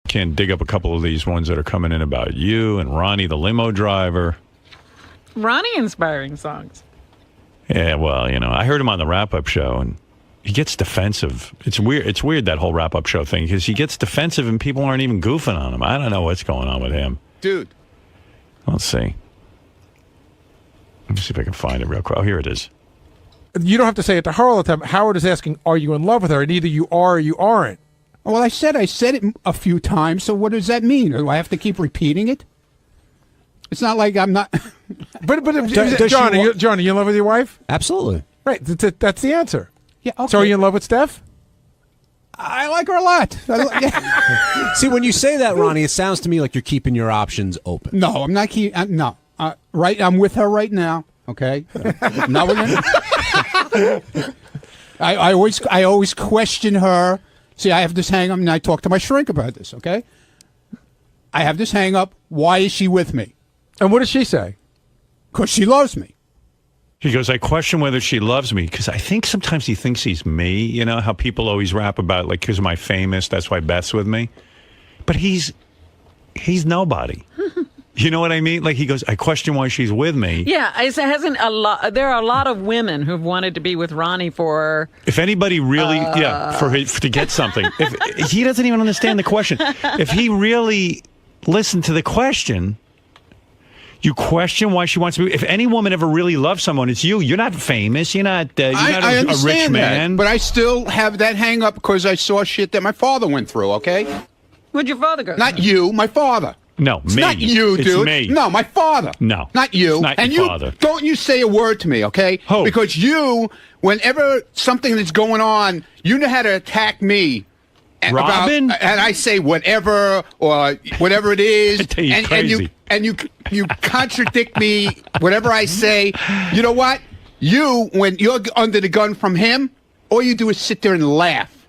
Can't dig up a couple of these ones that are coming in about you and Ronnie, the limo driver. Ronnie inspiring songs. Yeah, well, I heard him on the wrap-up show, and he gets defensive. It's weird. It's weird, that whole wrap-up show thing, because he gets defensive and people aren't even goofing on him. I don't know what's going on with him. Dude. Let's see. Let me see if I can find it real quick. Oh, here it is. You don't have to say it to her all the time. Howard is asking, are you in love with her? And either you are or you aren't. Well, I said it a few times, so what does that mean? Do I have to keep repeating it? It's not like I'm not... But John, are you in love with your wife? Absolutely. Right, that's the answer. Yeah. Okay. So are you in love with Steph? I like her a lot. See, when you say that, Ronnie, it sounds to me like you're keeping your options open. No, I'm not keeping... No. Right, I'm with her right now, okay? Now we're gonna... I always question her. See, I have this hang-up, and I talk to my shrink about this, okay? I have this hang-up. Why is she with me? And what does she say? Because she loves me. He goes, I question whether she loves me, because I think sometimes he thinks he's me. You know how people always rap about, like, because am I famous, that's why Beth's with me? But he's nobody. You know what I mean? Like, he goes, I question why she's with me. Yeah, there are a lot of women who've wanted to be with Ronnie for... If anybody really, to get something. If he doesn't even understand the question. If he really listened to the question, you question why she wants to be... If any woman ever really loves someone, it's you. You're not famous. You're not, I a rich man. That, but I still have that hang up because I saw shit that my father went through, okay? Where'd your father go? Not you, my father. No, it's me. not you, dude. It's me. No, my father. No. Not you. It's not and your you father. Don't you say a word to me, okay? Who? Because you, whenever something that's going on, you know how to attack me. Robin? And I say whatever or whatever it is. I tell you, crazy. And you contradict me, whatever I say. You know what? You, when you're under the gun from him, all you do is sit there and laugh.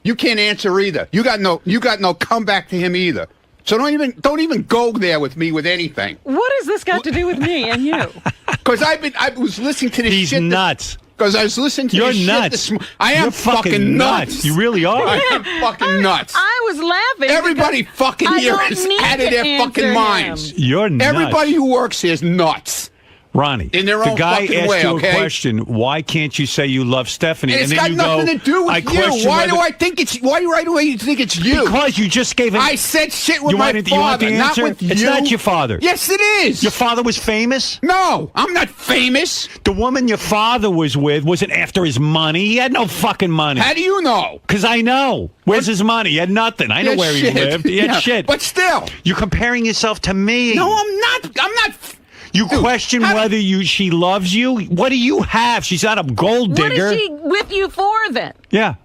You can't answer either. You got no comeback to him either. So don't even go there with me with anything. What has this got to do with me and you? Because I was listening to this He's shit. He's nuts. Because I was listening to You're this nuts. shit I am You're fucking nuts. You really are. I am fucking nuts. I was laughing. Everybody fucking here is out of their fucking minds. You're nuts. Everybody who works here is nuts. Ronnie, in their own the guy fucking asked way, you okay? a question. Why can't you say you love Stephanie? And it's then got you nothing to do with you. Why do I think it's? Why right away you think it's you? Because you just gave it. I said shit with my father, you want the answer? not with you. It's not your father. Yes, it is. Your father was famous? No, I'm not famous. The woman your father was with wasn't after his money. He had no fucking money. How do you know? Because I know. Where's his money? He had nothing. I know where he lived. He had shit. But still, you're comparing yourself to me. No, I'm not. I'm not. You question whether she loves you? What do you have? She's not a gold digger. What is she with you for then? Yeah.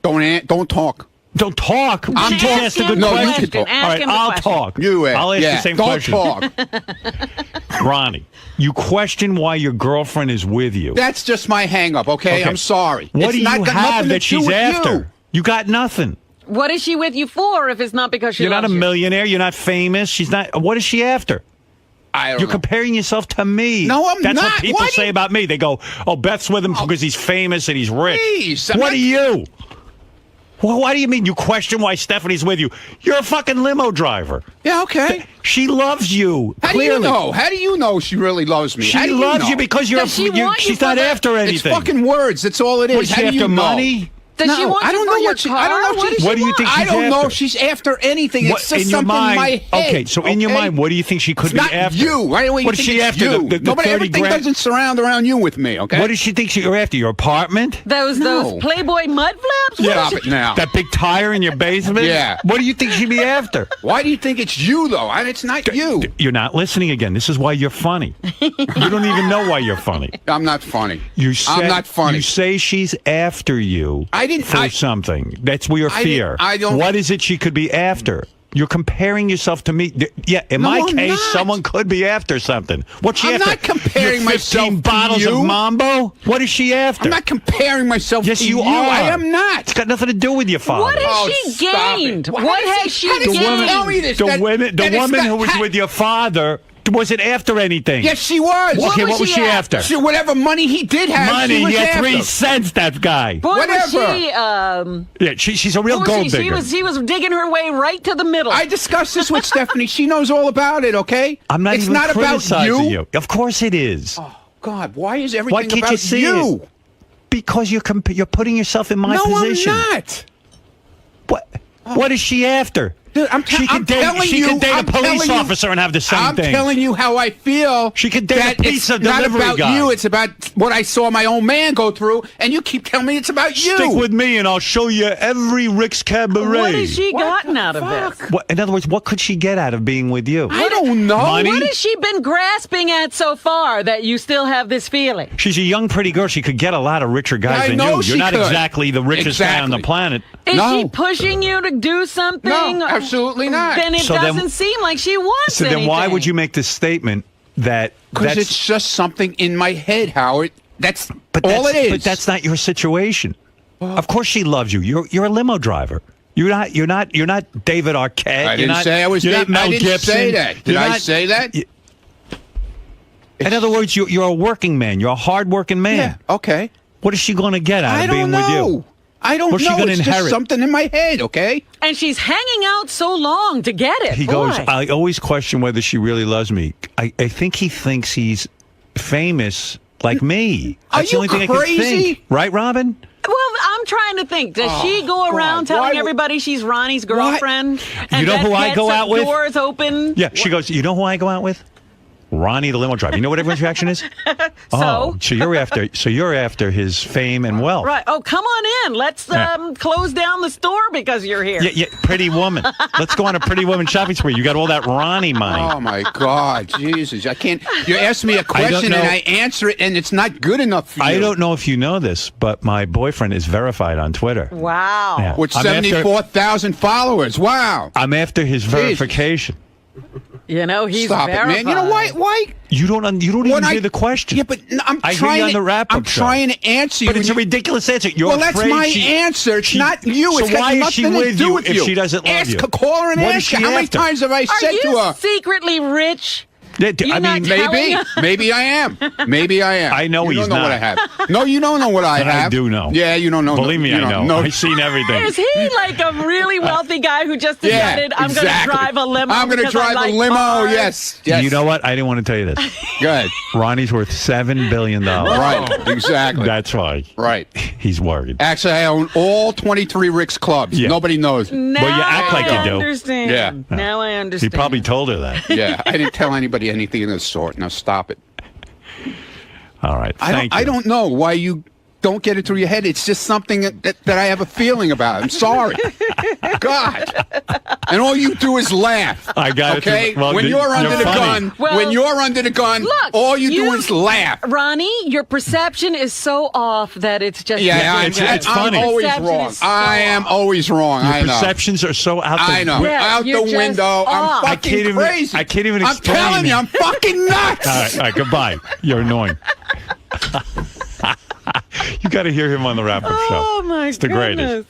Don't talk. Don't talk. I'm talking. Asked a good question. You can talk. All right, I'll talk. I'll ask the same question. Don't talk. Ronnie, you question why your girlfriend is with you. That's just my hang-up, okay? I'm sorry. What do you have that she's after? You got nothing. What is she with you for if it's not because she You're loves not a you? millionaire. You're not famous. She's not. What is she after? You're comparing yourself to me. No, I'm not. not. That's what people say about me. They go, oh, Beth's with him because he's famous and he's rich. Please, what are you? Well, why do you mean you question why Stephanie's with you? You're a fucking limo driver. Yeah, okay. She loves you. How clearly. do you know? How do you know she really loves me? She loves you because she's not after anything. It's fucking words. That's all it is. What, is she after money? Does she want you for your car? I don't know what do you think she's I don't know after? if she's after anything. It's just in your something mind, in my head. Okay, so in your mind, what do you think she could be not after? You. Right away, what is she after? The Nobody, 30 everything grand? doesn't surround around you with me, okay? What does she think you're after? Your apartment? Those Playboy mud flaps? Stop it now. That big tire in your basement? Yeah. What do you think she'd be after? Why do you think it's you, though? It's not you. You're not listening again. This is why you're funny. You don't even know why you're funny. I'm not funny. I'm not funny. You say she's after you for something. That's where your fear. I don't. What is it she could be after? You're comparing yourself to me. Yeah, in my case, someone could be after something. What's she after? I'm not comparing myself to bottles of Mambo? What is she after? I'm not comparing myself to you. Yes, you are. I am not. It's got nothing to do with your father. What has she gained? What has she gained? Tell me this. The woman who was with your father Was it after anything? Yes, she was. Okay, what was she after? Whatever money he did have, Money, she was he had after. 3 cents, that guy. Boy, Whatever. was she, Yeah, she's a real boy, gold she digger. was digging her way right to the middle. I discussed this with Stephanie. She knows all about it, okay? I'm not it's even not about criticizing you. Of course it is. Oh, God, why is everything Why can't about you see you? it? Because you're putting yourself in my position. No, I'm not. What? What is she after? Dude, she could date a police officer and have the same thing. I'm telling you how I feel. She could date that a pizza it's not delivery about guy. you. It's about what I saw my own man go through, and you keep telling me it's about you. Stick with me, and I'll show you every Rick's Cabaret. What has she gotten out of this? What, in other words, what could she get out of being with you? I don't know. Money? What has she been grasping at so far that you still have this feeling? She's a young, pretty girl. She could get a lot of richer guys I than know you. she You're not could. exactly the richest guy on the Exactly. planet. Is No. she pushing you to do something? No, absolutely not. Then it So then- doesn't seem like she wants So then why anything. would you make this statement that Because that's it's just something in my head, Howard. That's but all that's, it is. But that's not your situation. Of course she loves you. You're a limo driver. You're not David Arquette. I didn't say I was. You're not Mel I didn't Gibson. say that. Did You're I not- say that? In other words, you're a working man. You're a hard-working man. Yeah. Okay. What is she going to get out I of being don't know. with you? I don't What's she know. gonna It's inherit? just something in my head. Okay. And she's hanging out so long to get it. He Boy. goes, I always question whether she really loves me. I think he thinks he's famous like me. Are That's the you only thing I can crazy? think. Right, Robin? Well, I'm trying to think. Does she go around God. Why telling would- everybody she's Ronnie's girlfriend? And You know that who I gets go the out with? Doors open. Yeah, she goes, you know who I go out with? Ronnie the limo driver. You know what everyone's reaction is? Oh, so you're after his fame and wealth. Right. Oh, come on in. Let's close down the store because you're here. Yeah, pretty woman. Let's go on a pretty woman shopping spree. You got all that Ronnie money. Oh my God, Jesus! I can't. You ask me a question know. and I answer it, and it's not good enough for you. I don't know if you know this, but my boyfriend is verified on Twitter. Wow. Yeah. With I'm after- 74,000 followers. Wow. I'm after his verification. You know, he's Stop verified. it, man. You know why? Why? You don't even When hear the question. Yeah, but I'm I hear trying you on to. the wrap-up I'm show. trying to answer you. But it's a and you- ridiculous answer. You're Well, that's afraid my she- answer. It's she- not you. So It's got why is nothing she to with do you with if you. she doesn't love Ask you? her, call her and What is ask her. she How many after? times have I Are said you to her? secretly rich? Yeah, You're I not mean, telling Maybe, us? maybe I am. Maybe I am. I know you he's don't know not. what I have. No, you don't know what I But I have. do know. Yeah, you don't know. believe me, you I know. don't know. I've seen everything. Is he like a really wealthy guy who just Yeah, decided, I'm going to exactly. drive a limo? I'm going to because I drive like a limo. cars? Yes. Yes. You know what? I didn't want to tell you this. Good. Ronnie's worth $7 billion. Right. Exactly. That's why. Right. He's worried. Actually, I own all 23 Rick's clubs. Yeah. Nobody knows. Now Well, you act like I you do. understand. Yeah. Now I He understand. probably told her that. Yeah, I didn't tell anybody anything of the sort. Now stop it. All right. Thank you. I don't know why you don't get it through your head. It's just something that I have a feeling about. I'm sorry. God. And all you do is laugh. I got it. Okay? Well, when you're under the funny. gun, Well, when you're under the gun, look, all you do you- is laugh. Ronnie, your perception is so off that it's just Yeah, it's I'm funny. always Perception wrong. is so I am off. always wrong. Your I know. perceptions are so out there. I know. Yeah, Out you're the just window. off. I'm I fucking can't even- crazy. I can't even I'm explain telling it. you, I'm fucking nuts. All right, goodbye. You're annoying. You got to hear him on the wrap-up show. Oh, my It's the goodness.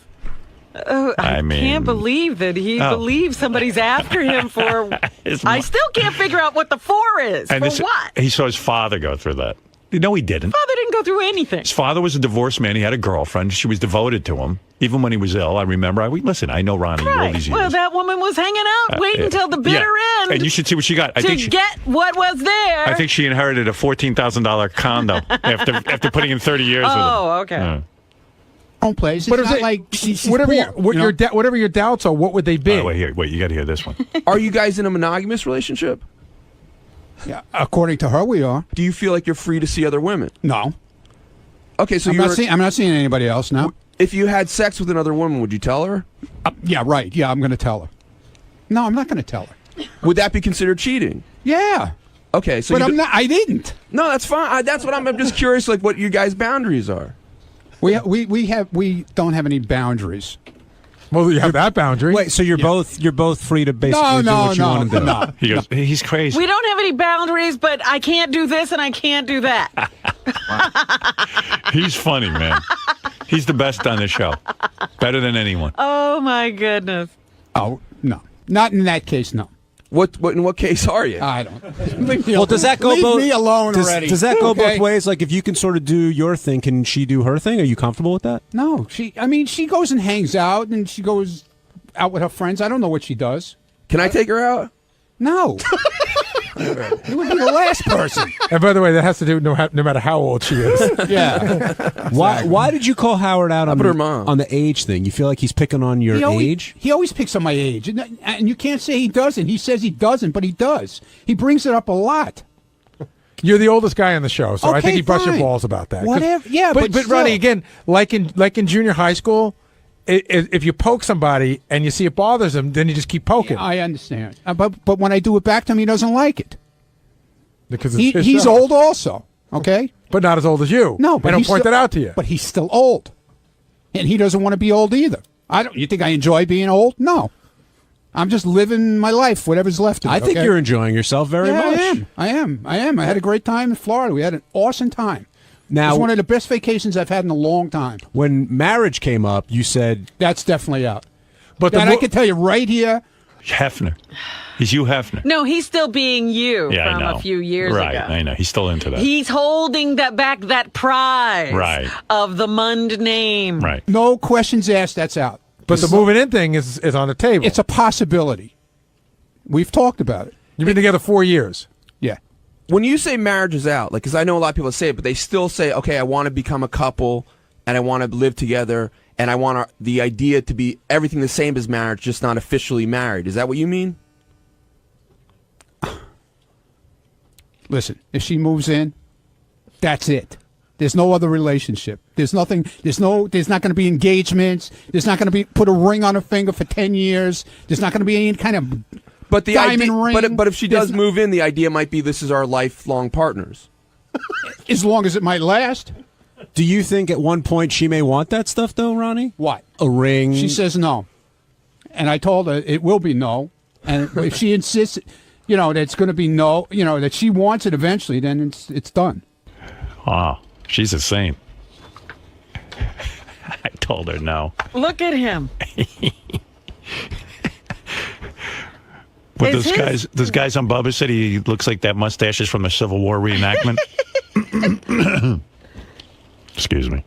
greatest. Oh, I mean- can't believe that he Oh. believes somebody's after him for. His I mo- still can't figure out what the for is. And for this- what? He saw his father go through that. No, he didn't. Father didn't go through anything. His father was a divorced man. He had a girlfriend. She was devoted to him, even when he was ill. I remember. Listen, I know Ronnie all these years. Well, that woman was hanging out, waiting until the bitter end. And you should see what she got. I to think she, get what was there. I think she inherited a $14,000 condo after putting in 30 years with him. Oh, okay. Yeah. Own place. It's But is not it like she's whatever poor, you know? whatever your doubts are? What would they be? Wait, you got to hear this one. Are you guys in a monogamous relationship? Yeah, according to her, we are. Do you feel like you're free to see other women? No, Okay, so I'm not seeing anybody else now. if you had sex with another woman, would you tell her? Yeah, right. Yeah, I'm going to tell her. No, I'm not going to tell her. Would that be considered cheating? Yeah, Okay, so but you I'm not. I didn't. No, that's fine. That's what I'm just curious, like what you guys' boundaries are. We don't have any boundaries. Well, you have that boundary. Wait, so you're both free to basically do what you want to do. no. He goes, he's crazy. We don't have any boundaries, but I can't do this and I can't do that. He's funny, man. He's the best on the show. Better than anyone. Oh, my goodness. Oh no, not in that case. No. What in what case are you? I don't. Leave me Well, does that go leave both? me alone already. Does that go Okay? both ways? Like, if you can sort of do your thing, can she do her thing? Are you comfortable with that? No, she goes and hangs out, and she goes out with her friends. I don't know what she does. Can I take her out? No. You would be the last person. And by the way, that has to do no matter how old she is. Yeah. Why did you call Howard out on about her mom? on the age thing? You feel like he's picking on your age? He always picks on my age. And you can't say he doesn't. He says he doesn't, but he does. He brings it up a lot. You're the oldest guy on the show, so I Okay, think he busts your fine. balls about that. 'Cause- Whatever. Yeah, but Ronnie, still. again, like in junior high school, if you poke somebody and you see it bothers them, then you just keep poking. I understand. But when I do it back to him, he doesn't like it. Because it's his He's show. old also, okay? But not as old as you. No, but I don't he's point still- that out to you. But he's still old. And he doesn't want to be old either. You think I enjoy being old? No. I'm just living my life, whatever's left of it. I think okay? you're enjoying yourself very much. I am. I had a great time in Florida. We had an awesome time. Now, It's one of the best vacations I've had in a long time. when marriage came up, you said That's definitely out. But That I can tell you right here. Hefner. He's Hugh Hefner. No, he's still being you Yeah, I from know. a few years right, ago. I know. He's still into that. He's holding that prize Right. of the Mund name. right. No questions asked. That's out. But the moving in thing is on the table. It's a possibility. We've talked about it. You've been together 4 years. Yeah. When you say marriage is out, like, because I know a lot of people say it, but they still say, okay, I want to become a couple, and I want to live together, and I want the idea to be everything the same as marriage, just not officially married. Is that what you mean? Listen, if she moves in, that's it. There's no other relationship. There's nothing. There's not going to be engagements. There's not going to be put a ring on her finger for 10 years. There's not going to be any kind of But the diamond idea, ring. but if she does There's- move in, the idea might be this is our lifelong partners. as long as it might last. Do you think at one point she may want that stuff, though, Ronnie? What? A ring? She says no. And I told her it will be no. And if she insists, that it's going to be no, that she wants it eventually, then it's done. Wow. She's a saint. I told her no. Look at him. But Is those guys on Bubba said he looks like that mustache is from the Civil War reenactment. Excuse me.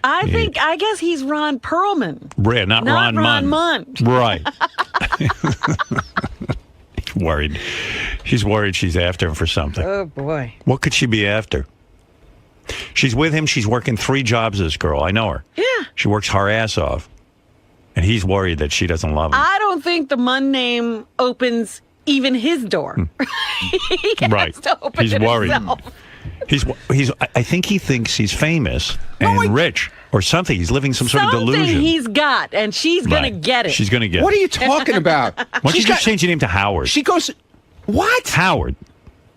I guess he's Ron Perlman. Right, not Not Ron Ron Mund. Mund. Right. Worried. She's worried she's after him for something. Oh, boy. What could she be after? She's with him. She's working 3 jobs, this girl. I know her. Yeah. She works her ass off. And he's worried that she doesn't love him. I don't think the Mund name opens even his door. He has Right. to open He's it worried. himself. I think he thinks he's famous and rich or something. He's living some sort of Something delusion. he's got, and she's going Right. to get it. She's going to get What it. are you talking about? Why don't you She's just got- change your name to Howard? She goes, what? Howard.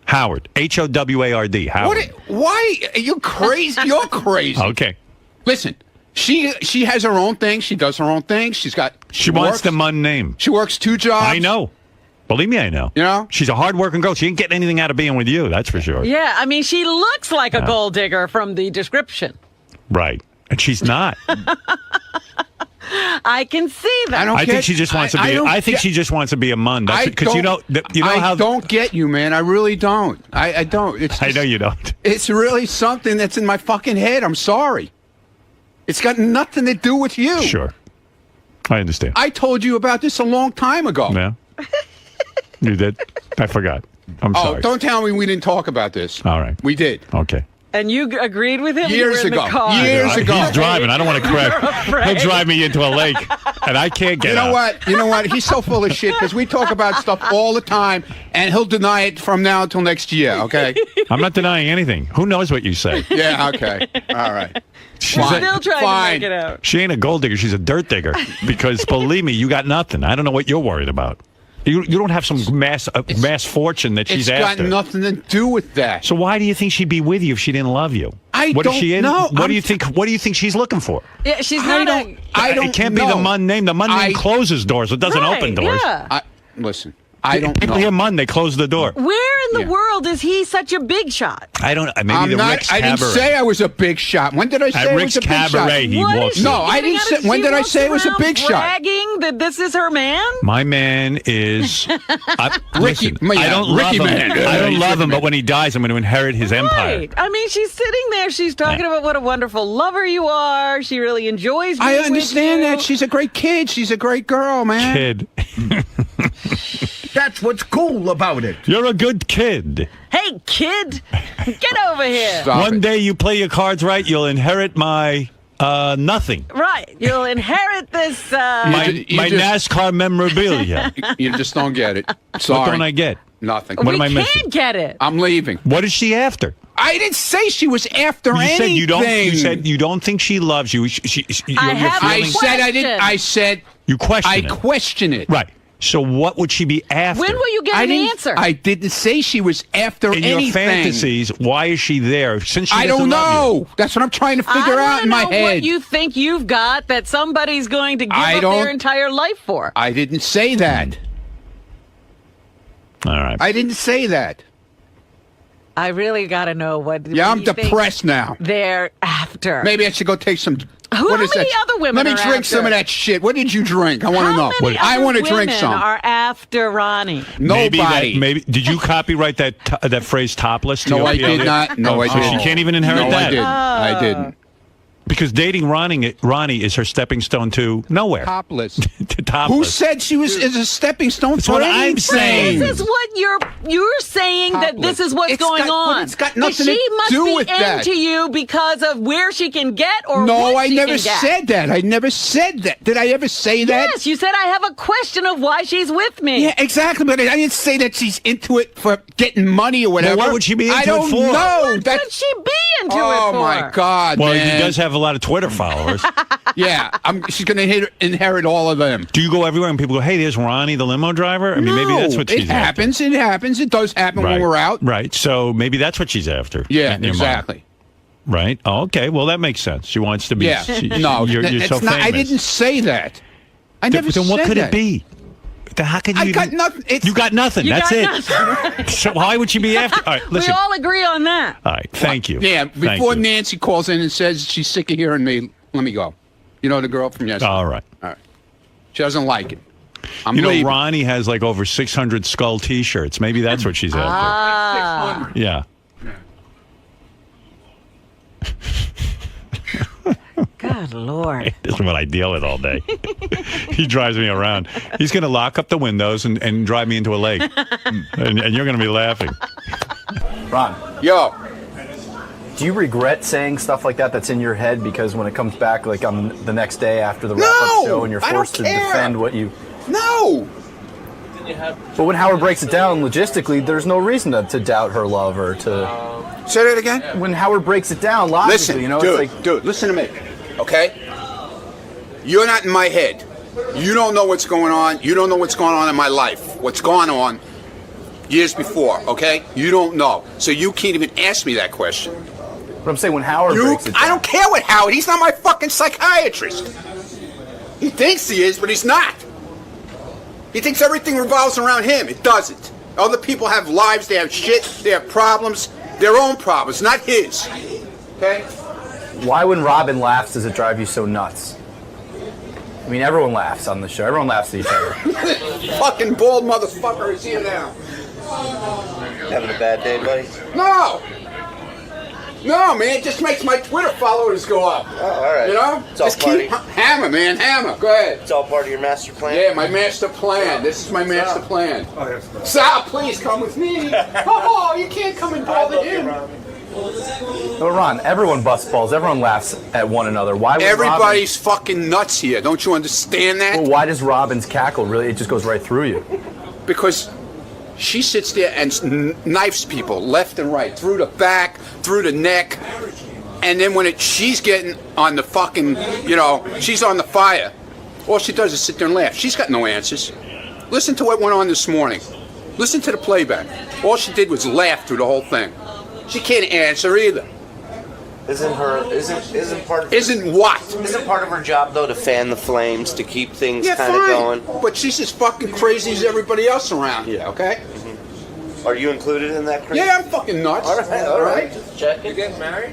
Howard. Howard. Howard. Why? Are you crazy? You're crazy. Okay. Listen, she has her own thing. She does her own thing. She wants works. the Mund name. She works 2 jobs. I know. Believe me, I know. You know? She's a hard-working girl. She ain't getting anything out of being with you, that's for sure. Yeah, I mean, she looks like a gold digger from the description. Right. And she's not. I can see that. I don't I get, think she just wants to be. don't I think get- she just wants to be a Mund. That's I because you know don't- how. I don't get you, man. I really don't. I don't. It's I know just- you don't. It's really something that's in my fucking head. I'm sorry. It's got nothing to do with you. Sure. I understand. I told you about this a long time ago. Yeah. You did. I forgot. I'm Oh, sorry. don't tell me we didn't talk about this. All right. We did. Okay. And you agreed with him? You Years were in the ago. car. Years ago. He's driving. I don't want to crash. afraid. He'll drive me into a lake, and I can't get You know out. what? You know what? He's so full of shit because we talk about stuff all the time, and he'll deny it from now until next year. Okay? I'm not denying anything. Who knows what you say? Yeah. Okay. All right. She's Fine. Still trying Fine. to make it out. She ain't a gold digger. She's a dirt digger. Because believe me, you got nothing. I don't know what you're worried about. You don't have some mass fortune that she's It's got after. nothing to do with that. So why do you think she'd be with you if she didn't love you? What is don't she in? know. What do you think? What do you think she's looking for? Yeah, she's I not don't. I don't. It can't be know. the Mund name. The Mund name closes doors. It doesn't Right, open doors. Yeah. Listen. I don't People know. hear Mund, they close the door. Where in the Yeah. world is he such a big shot? I don't. Maybe I'm the not. Rick's I didn't Cabaret. say I was a big shot. When did I say At I Rick's was a big shot? Cabaret, he What walks. is she No, I getting didn't out say- of- when she did I walks say it was a around big shot? bragging that this is her man? My man is Ricky- listen, I don't Ricky love him. man. I don't He's love Ricky him, man. but when he dies, I'm going to inherit his empire. Right. I mean, she's sitting there. She's talking about what a wonderful lover you are. She really enjoys being I with understand you. that. She's a great kid. She's a great girl, man. Kid, That's what's cool about it. you're a good kid. Hey, kid, get over here. Stop One it. day you play your cards right, you'll inherit my nothing. Right. You'll inherit this. My you my just- NASCAR memorabilia. You just don't get it. Sorry. What don't I get? Nothing. What we am I can't missing? get it. I'm leaving. What is she after? I didn't say she was after You anything. said you don't. You said you don't think she loves you. You're have a I feeling, said I didn't. question. I said you question I it. question it. Right. So what would she be after? When will you get I an didn't. answer? I didn't say she was after in anything. your fantasies, why is she there? Since she I doesn't don't love you. know. That's what I'm trying to figure I out in my wanna know head. what you think you've got that somebody's going to give I up don't- their entire life for. I didn't say that. All right. I didn't say that. I really got to know what. Yeah, what I'm you think depressed now. They're after. Maybe I should go take some. How What is many that? other women Let me are drink after? some of that shit. What did you drink? I want to How know. many I other want to drink women some. are after Ronnie? Nobody. Maybe did you copyright that phrase topless? To No, your I did PLD? not. No, I So didn't. she can't even inherit no, that. I didn't. I didn't. Because dating Ronnie is her stepping stone to nowhere. Topless. To topless. Who said she was is a stepping stone That's for what I'm anything? saying. This is what you're saying that this is what's It's going got- but on. it's got That nothing she to must do be with that. into you because of where she can get or No, what I she never can get. said that. I never said that. Did I ever say that? Yes, you said I have a question of why she's with me. Yeah, exactly. But I didn't say that she's into it for getting money or whatever. what would she be I into it don't for? know. What That- could she be into it Oh for? my God, Well, man. he does have a lot of Twitter followers. Yeah, she's going to inherit all of them. Do you go everywhere and people go, "Hey, there's Ronnie, the limo driver"? I mean, maybe No, that's what she's it happens. It happens. It does happen after. when we're out. Right. So maybe that's what she's after. Yeah, in your mind. exactly. Right. Oh, okay. Well, that makes sense. She wants to be. Yeah. No, you're it's so not. famous. I didn't say that. I never Then said what could that. it be? How could you? I got even- nothing. It's, You got nothing. You That's got it. nothing. So why would she be after? All right, We listen. all agree on that. All right. Thank you. Yeah, Thank before you. Nancy calls in and says she's sick of hearing me, let me go. You know the girl from yesterday? All right. All right. She doesn't like it. I'm You know, leaving. Ronnie has like over 600 Skull T-shirts. Maybe that's what she's after. Ah, Yeah. good Lord. This is what I deal with all day. He drives me around. He's going to lock up the windows and drive me into a lake. and you're going to be laughing. Ron, Yo, do you regret saying stuff like that that's in your head because when it comes back like on the next day after the wrap-up No, show and you're I don't forced to care. defend what you... no. But when Howard breaks it down logistically, there's no reason to doubt her love or to... Say that again. When Howard breaks it down logically, Listen, you know, dude, it's like... dude, listen to me, okay? You're not in my head. You don't know what's going on. You don't know what's going on in my life. What's gone on years before, okay? You don't know. So you can't even ask me that question. But I'm saying when Howard breaks it down... I don't care what Howard. He's not my fucking psychiatrist. He thinks he is, but he's not. He thinks everything revolves around him. It doesn't. Other people have lives. They have shit. They have problems. Their own problems, not his. Okay? Why when Robin laughs does it drive you so nuts? I mean, everyone laughs on the show. Everyone laughs at each other. Fucking bald motherfucker is here now. Having a bad day, buddy? No! No, man, it just makes my Twitter followers go up. Oh, all right. You know? It's all Just keep hammer, man, hammer. Go ahead. It's all part of your master plan? Yeah, my master plan. This is my master plan. Sal, please come with me. Oh, you can't come and bother him. But Ron, everyone busts balls. Everyone laughs at one another. Why would Everybody's fucking nuts here. Don't you understand that? Well, why does Robin's cackle really? It just goes right through you. Because she sits there and knifes people left and right, through the back, through the neck, and then when she's getting on the fucking, she's on the fire, all she does is sit there and laugh. She's got no answers. Listen to what went on this morning. Listen to the playback. All she did was laugh through the whole thing. She can't answer either. Isn't part Isn't what? isn't part of her job though to fan the flames, to keep things Yeah, kind of fine. going? But she's as fucking crazy as everybody else around here, okay? Are you included in that? Chris? Yeah, I'm fucking nuts. All right. Just checking. You getting married?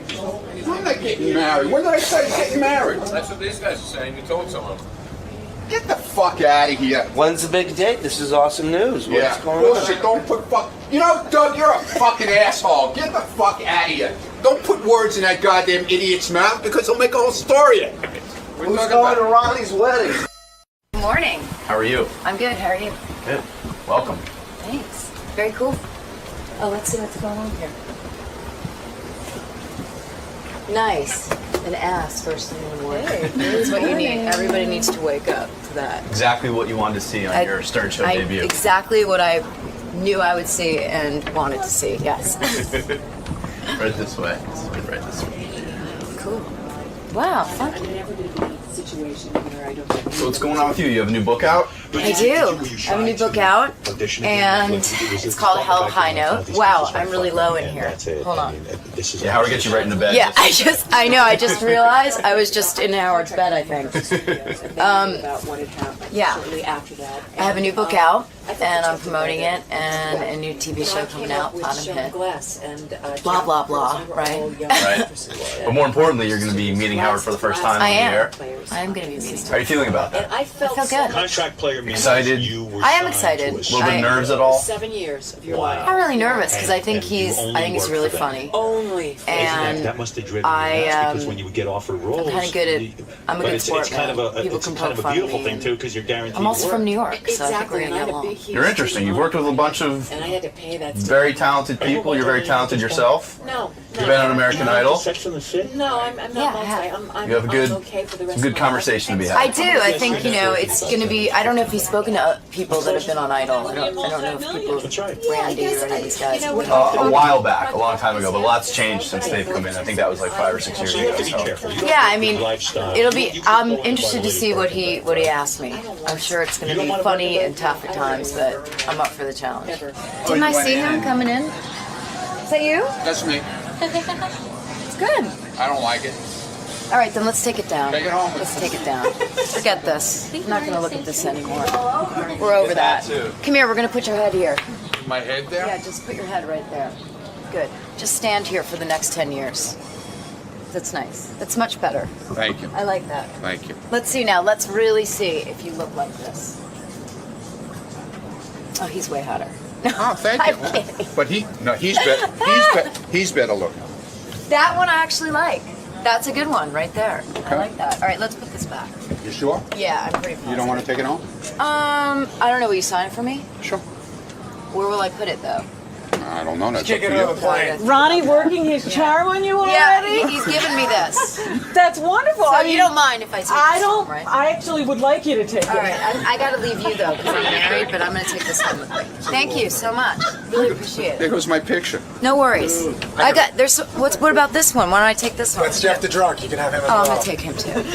I'm not getting married. When did I say getting married? That's what these guys are saying. You told someone. Get the fuck out of here. When's the big date? This is awesome news. What's going Bullshit. on? Don't put fuck. You know, Doug, you're a fucking asshole. Get the fuck out of here. Don't put words in that goddamn idiot's mouth because he'll make a whole story of it. Who's going to Ronnie's wedding? Good morning. How are you? I'm good. How are you? Good. Welcome. Thanks. Very cool. Oh, let's see what's going on here. Nice. An ass first thing in the morning. That's what you need. Everybody needs to wake up to that. Exactly what you wanted to see on your Stern Show debut. Exactly what I knew I would see and wanted to see. Yes. Right this way. Right this way. Cool. Wow. Funky. So what's going on with you? You have a new book out? I do. I have a new book out, and it's called A Hell of a High Note. Wow, I'm really low in here. Hold on. Yeah, Howard gets you right into bed. Yeah, I just realized I was just in Howard's bed, I think. Yeah. I have a new book out, and I'm promoting it, and a new TV show coming out, Platinum Hit. Blah, blah, blah, right? Right. But more importantly, you're going to be meeting Howard for the first time I on the am. air. I am going to be meeting How are you feeling about that? I feel good. Contract player means Excited? I am excited. A little bit of nerves at all? 7 years of your life. I'm really nervous because I think he's really funny. And that must have driven I, because when you would get offered roles, I'm kind of good at. I'm a good it's sport, kind man. of a People it's can kind poke of a fun at beautiful me. thing too because you're guaranteed. I'm also work. from New York, so I think we're gonna get along. You're interesting. You've worked with a bunch of very talented people. You're very talented yourself. You've been on American Idol. Sex and the City. No, I'm not. You have some good conversation to be had. I do. I think it's going to be. I don't know if he's spoken to people that have been on Idol. I don't know if people, Randy or any of these guys. A while back, a long time ago, but lots changed since they've come in. I think that was like 5 or 6 years ago. So. Yeah, I mean, it'll be. I'm interested to see what he asked me. I'm sure it's going to be funny and tough at times, but I'm up for the challenge. Didn't I see him coming in? Is that you? That's me. It's good. I don't like it. All right, then let's take it down. Take it home. Let's take it down. Forget this. I'm not going to look at this anymore. We're over that. Come here. We're going to put your head here. My head there? Yeah, just put your head right there. Good. Just stand here for the next 10 years. That's nice. That's much better. Thank you. I like that. Thank you. Let's see now. Let's really see if you look like this. Oh, he's way hotter. Oh, thank you. I'm kidding. But he's better looking. That one I actually like. That's a good one right there. I like that. All right, let's put this back. You sure? Yeah, I'm pretty positive. You don't want to take it home? I don't know. Will you sign it for me? Sure. Where will I put it, though? I don't know. That's up to you. Ronnie working his charm on you Yeah, already? he's giving me this. That's wonderful. So I mean, you don't mind if I take I this don't. home, right? I actually would like you to take All it. right, I got to leave you though because I'm married, but I'm going to take this home with me. Thank you so much. Really appreciate There it. goes my picture. No worries. I got. There's. What about this one? Why don't I take this one? That's Jeff the drunk. You can have him as Oh, I'm well. gonna take him too. Good.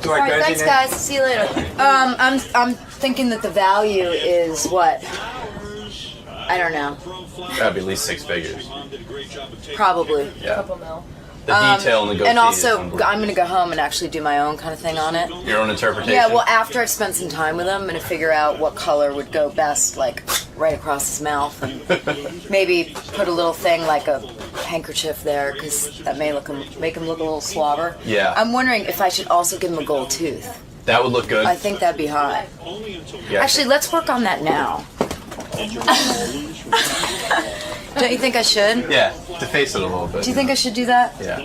Do All I right, bend thanks, you, guys. See you later. I'm thinking that the value is what? I don't know. That'd be at least 6 figures. Probably. Yeah. A couple mil. The detail and the goatee. And also, is I'm gonna go home and actually do my own kind of thing on it. your own interpretation. Yeah, well, after I've spent some time with him, I'm gonna figure out what color would go best, like right across his mouth, and maybe put a little thing like a handkerchief there, because that may make him look a little slobber. Yeah. I'm wondering if I should also give him a gold tooth. That would look good. I think that'd be hot. Yeah. Actually, let's work on that now. Don't you think I should? Yeah, deface it a little bit. Do you think I should do that? Yeah.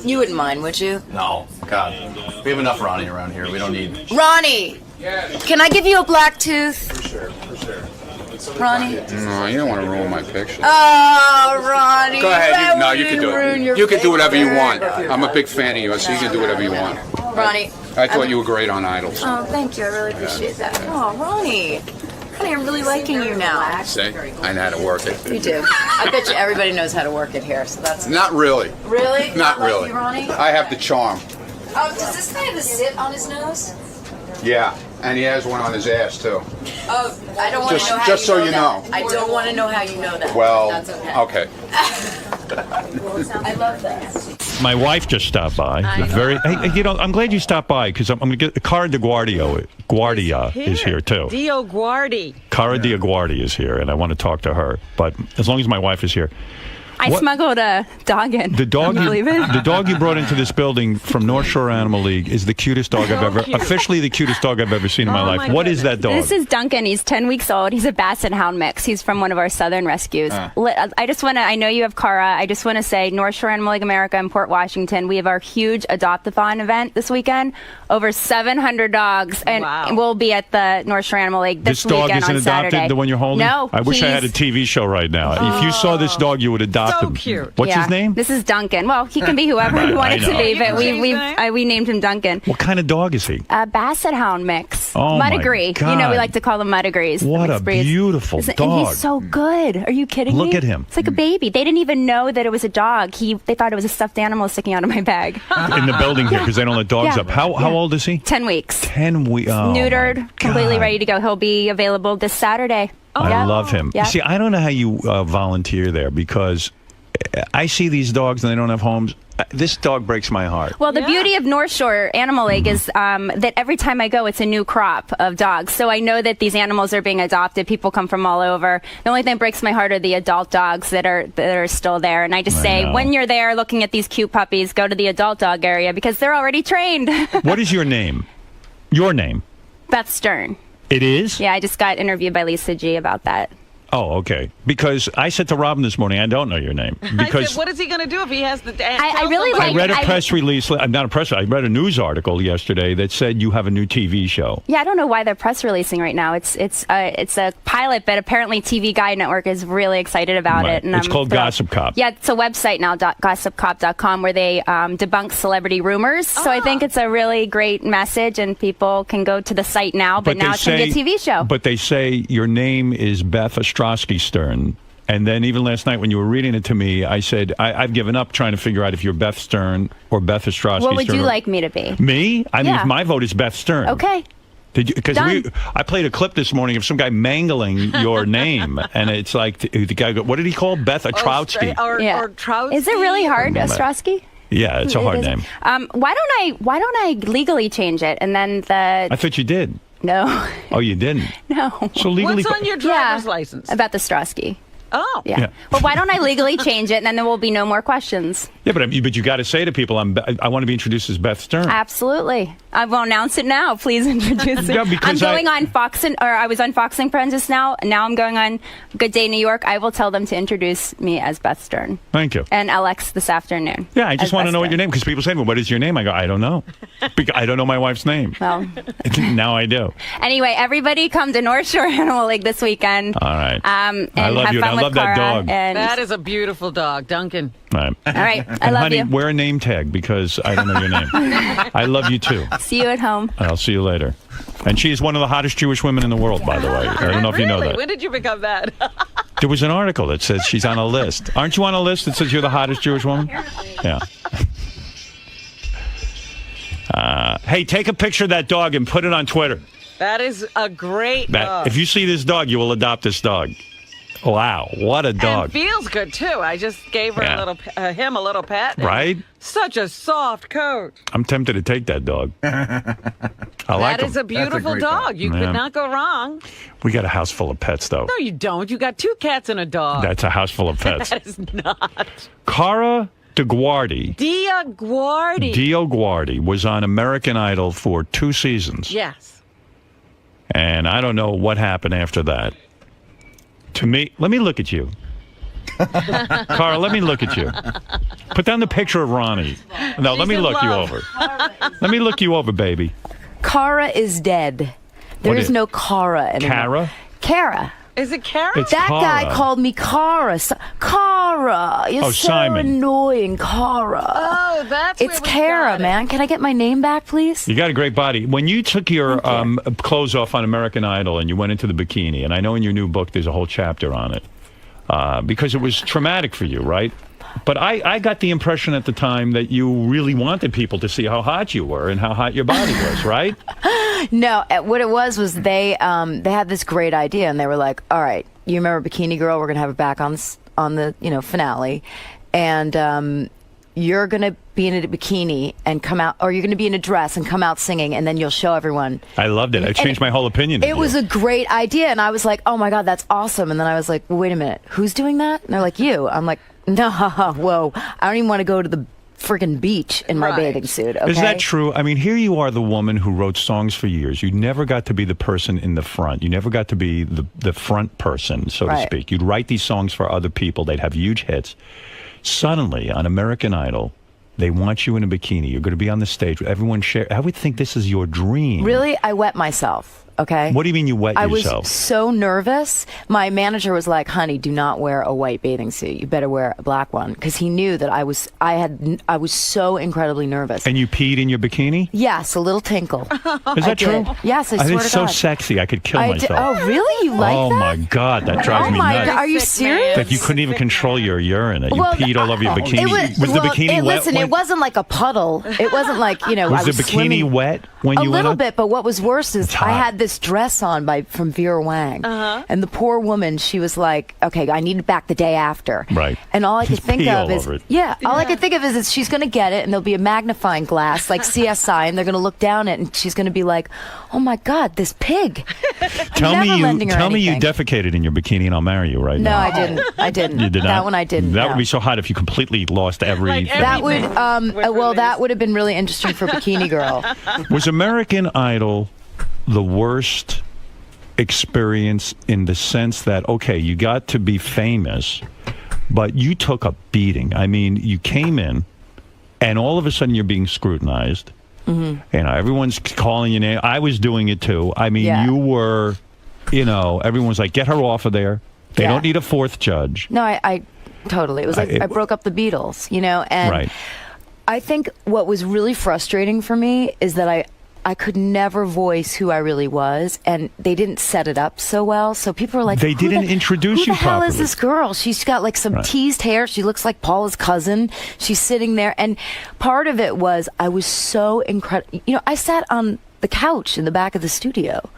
You wouldn't mind, would you? No, God. We have enough Ronnie around here. We don't need... Ronnie! Can I give you a black tooth? For sure. Ronnie? No, you don't want to ruin my picture. Oh, Ronnie. Go ahead. why No, would you can do ruin it. your You can do whatever you want. picture? I'm a big fan of yours, so you can do whatever you want. Ronnie. I thought you were great on Idol. Oh, thank you. I really appreciate that. Oh, Ronnie. Ronnie, I'm really liking you now. See? I know how to work it. You do. I bet you everybody knows how to work it here, so that's... Not really. Really? Not like really. you, Ronnie? I have the charm. Oh, does this guy have a zit on his nose? Yeah, and he has one on his ass too. Oh, I don't want to know how Just you know so you that. know. I don't want to know how you know that. Well, That's okay. okay. I love that. My wife just stopped by. I'm glad you stopped by because I'm going to get Cara Guardia is here too. Dio Guardi. Cara Guardi is here, and I want to talk to her. But as long as my wife is here. I smuggled a dog in. The dog you brought into this building from North Shore Animal League is the cutest dog officially the cutest dog I've ever seen in my life. What is that dog? This is Duncan. He's 10 weeks old. He's a Basset Hound mix. He's from one of our southern rescues. I know you have Cara. I just want to say North Shore Animal League America in Port Washington. We have our huge Adopt-a-thon event this weekend. Over 700 dogs, and we'll be at the North Shore Animal League this weekend on Saturday. This dog isn't adopted, the one you're holding? No. I wish I had a TV show right now. If you saw this dog, you would adopt him. So cute. What's his name? This is Duncan. Well, he can be whoever he wanted to be, but we named him Duncan. What kind of dog is he? A Basset Hound mix. Oh, Muddigree. my God. You know, we like to call them Muddagrees. What a beautiful dog. And he's so good. Are you kidding me? Look at him. It's like a baby. They didn't even know that it was a dog. They thought it was a stuffed animal sticking out of my bag. In the building here, because they don't let dogs up. How old is he? 10 weeks. 10 weeks. Oh, neutered, completely ready to go. He'll be available this Saturday. I love him. Yeah. See, I don't know how you volunteer there because I see these dogs and they don't have homes. This dog breaks my heart. Well, the beauty of North Shore Animal League is that every time I go, it's a new crop of dogs. So I know that these animals are being adopted. People come from all over. The only thing that breaks my heart are the adult dogs that are still there. And I just say, when you're there looking at these cute puppies, go to the adult dog area because they're already trained. What is your name? Your name? Beth Stern. It is? Yeah, I just got interviewed by Lisa G about that. Oh, okay. Because I said to Robin this morning, I don't know your name. Because I said, what is he going to do if he has the... I read a press release. Not a press. I read a news article yesterday that said you have a new TV show. Yeah, I don't know why they're press releasing right now. It's a pilot, but apparently TV Guide Network is really excited about it. And it's called Gossip Cop. Yeah, it's a website now, gossipcop.com, where they debunk celebrity rumors. So I think it's a really great message, and people can go to the site now. But now it's going to be a TV show. But they say your name is Beth Ostrowski Stern. And then even last night when you were reading it to me, I said, I've given up trying to figure out if you're Beth Stern or Beth Ostrowski Stern. What would you like me to be? Me? I mean, my vote is Beth Stern. Okay. Because I played a clip this morning of some guy mangling your name, and it's like the guy. What did he call Beth Ostrowski? Or Trotsky? Is it really hard, Ostrowski? Yeah, it's a hard name. Why don't I legally change it and then I thought you did. No. Oh, you didn't? No. So legally, what's on your driver's license? About the Ostrowski. Oh. Yeah. Well, why don't I legally change it, and then there will be no more questions. Yeah, but you got to say to people, I want to be introduced as Beth Stern. Absolutely. I will announce it now. Please introduce it. Yeah, because I'm going on Fox I was on Fox and Friends just now. Now I'm going on Good Day New York. I will tell them to introduce me as Beth Stern. Thank you. And LX this afternoon. Yeah, I just want to know what your name, because people say, well, what is your name? I go, I don't know. Because I don't know my wife's name. Well. Now I do. Anyway, everybody come to North Shore Animal League this weekend. All right. And I love have you. fun I with love that Cara dog. That is a beautiful dog, Duncan. All right. All right. I And love honey, you. wear a name tag because I don't know your name. I love you too. See you at home. I'll see you later. And she is one of the hottest Jewish women in the world, by the way. I don't know if you know that. When did you become that? There was an article that says she's on a list. Aren't you on a list that says you're the hottest Jewish woman? Yeah. Hey, take a picture of that dog and put it on Twitter. That is a great dog. If you see this dog, you will adopt this dog. Wow, what a dog. And feels good, too. I just gave her him a little pet. Right? Such a soft coat. I'm tempted to take that dog. I like That is him. a beautiful dog. You could not go wrong. We got a house full of pets, though. No, you don't. You got 2 cats and a dog. That's a house full of pets. That is not. Cara Guardi. Dio Guardi was on American Idol for 2 seasons. Yes. And I don't know what happened after that. To me, let me look at you. Cara, let me look at you. Put down the picture of Ronnie. No, let me look you over. Let me look you over, baby. Cara is dead. There is no Cara anymore. Cara? Cara. Is it Cara? It's that Cara. guy called me Cara. Cara. You're so Simon. annoying, Cara. Oh, that's It's Cara, man. Can I get my name back, please? You got a great body. When you took your clothes off on American Idol and you went into the bikini, and I know in your new book there's a whole chapter on it, because it was traumatic for you, right? But I got the impression at the time that you really wanted people to see how hot you were and how hot your body was, right? No, what it was they had this great idea, and they were like, all right, you remember Bikini Girl? We're going to have it back on the finale. and you're gonna be in a bikini and come out, or you're gonna be in a dress and come out singing, and then you'll show everyone. I loved it. It changed my whole opinion. It was a great idea, and I was like, oh my God, that's awesome. And then I was like, well, wait a minute, who's doing that? And they're like, you. I'm like, no, whoa, I don't even want to go to the friggin' beach in my bathing suit. Okay? Is that true? I mean, here you are, the woman who wrote songs for years. You never got to be the person in the front. You never got to be the front person, so to speak. You'd write these songs for other people. They'd have huge hits. Suddenly, on American Idol, they want you in a bikini. You're going to be on the stage with everyone. I would think this is your dream. Really? I wet myself. Okay. What do you mean you wet yourself? I was so nervous. My manager was like, "Honey, do not wear a white bathing suit. You better wear a black one," because he knew that I was so incredibly nervous. And you peed in your bikini? Yes, a little tinkle. Is that true? Yes, I swear to God. It's so sexy. I could kill myself. Oh, really? You like that? Oh my God, that drives me nuts. God. Are you serious? Like you couldn't even control your urine. You peed all over your bikini. Was the bikini wet? Listen, it wasn't like a puddle. It wasn't like, was I was the bikini swimming. wet when you went? A little bit, but what was worse is I had this dress on from Vera Wang, and the poor woman, she was like, "Okay, I need it back the day after." Right. And all I could think pee of all is, over it. all I could think of is she's going to get it, and there'll be a magnifying glass like CSI, and they're going to look down it, and she's going to be like, "Oh my God, this pig!" Tell me you anything. defecated in your bikini, and I'll marry you right now. No, I didn't. I didn't. You did not? That one I didn't. That no. would be so hot if you completely lost everything. That would. That would have been really interesting for Bikini Girl. Was American Idol the worst experience in the sense that, okay, you got to be famous, but you took a beating? I mean, you came in, and all of a sudden you're being scrutinized. Mm-hmm. Everyone's calling your name. I was doing it too. I mean, you were, everyone's like, get her off of there. They don't need a fourth judge. No, I totally. It was like I broke up the Beatles, and right. I think what was really frustrating for me is that I could never voice who I really was, and they didn't set it up so well. So people were like, they didn't introduce you properly. Who the hell is this girl? She's got like some teased hair. She looks like Paula's cousin. She's sitting there. And part of it was I was so incredible. I sat on the couch in the back of the studio.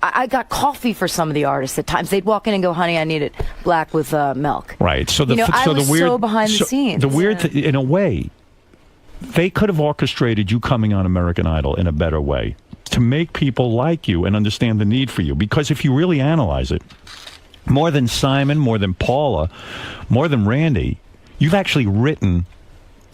I got coffee for some of the artists at times. They'd walk in and go, "Honey, I need it black with milk." Right. So I was so behind the scenes. The weird, in a way, they could have orchestrated you coming on American Idol in a better way to make people like you and understand the need for you. Because if you really analyze it, more than Simon, more than Paula, more than Randy, you've actually written.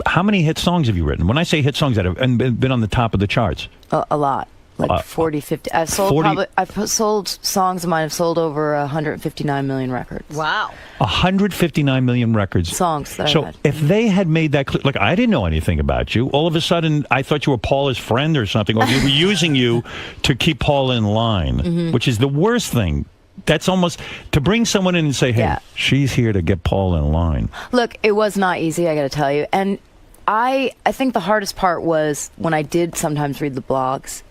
How many hit songs have you written? When I say hit songs that have been on the top of the charts, a lot. Like 40, 50. I've sold songs of mine have sold over 159 million records. Wow. 159 million records. Songs that so I've had. if they had made that clear, like I didn't know anything about you. All of a sudden, I thought you were Paula's friend or something, or you were using you to keep Paula in line, which is the worst thing. That's almost to bring someone in and say, hey, she's here to get Paula in line. Look, it was not easy, I got to tell you. And I think the hardest part was when I did sometimes read the blogs.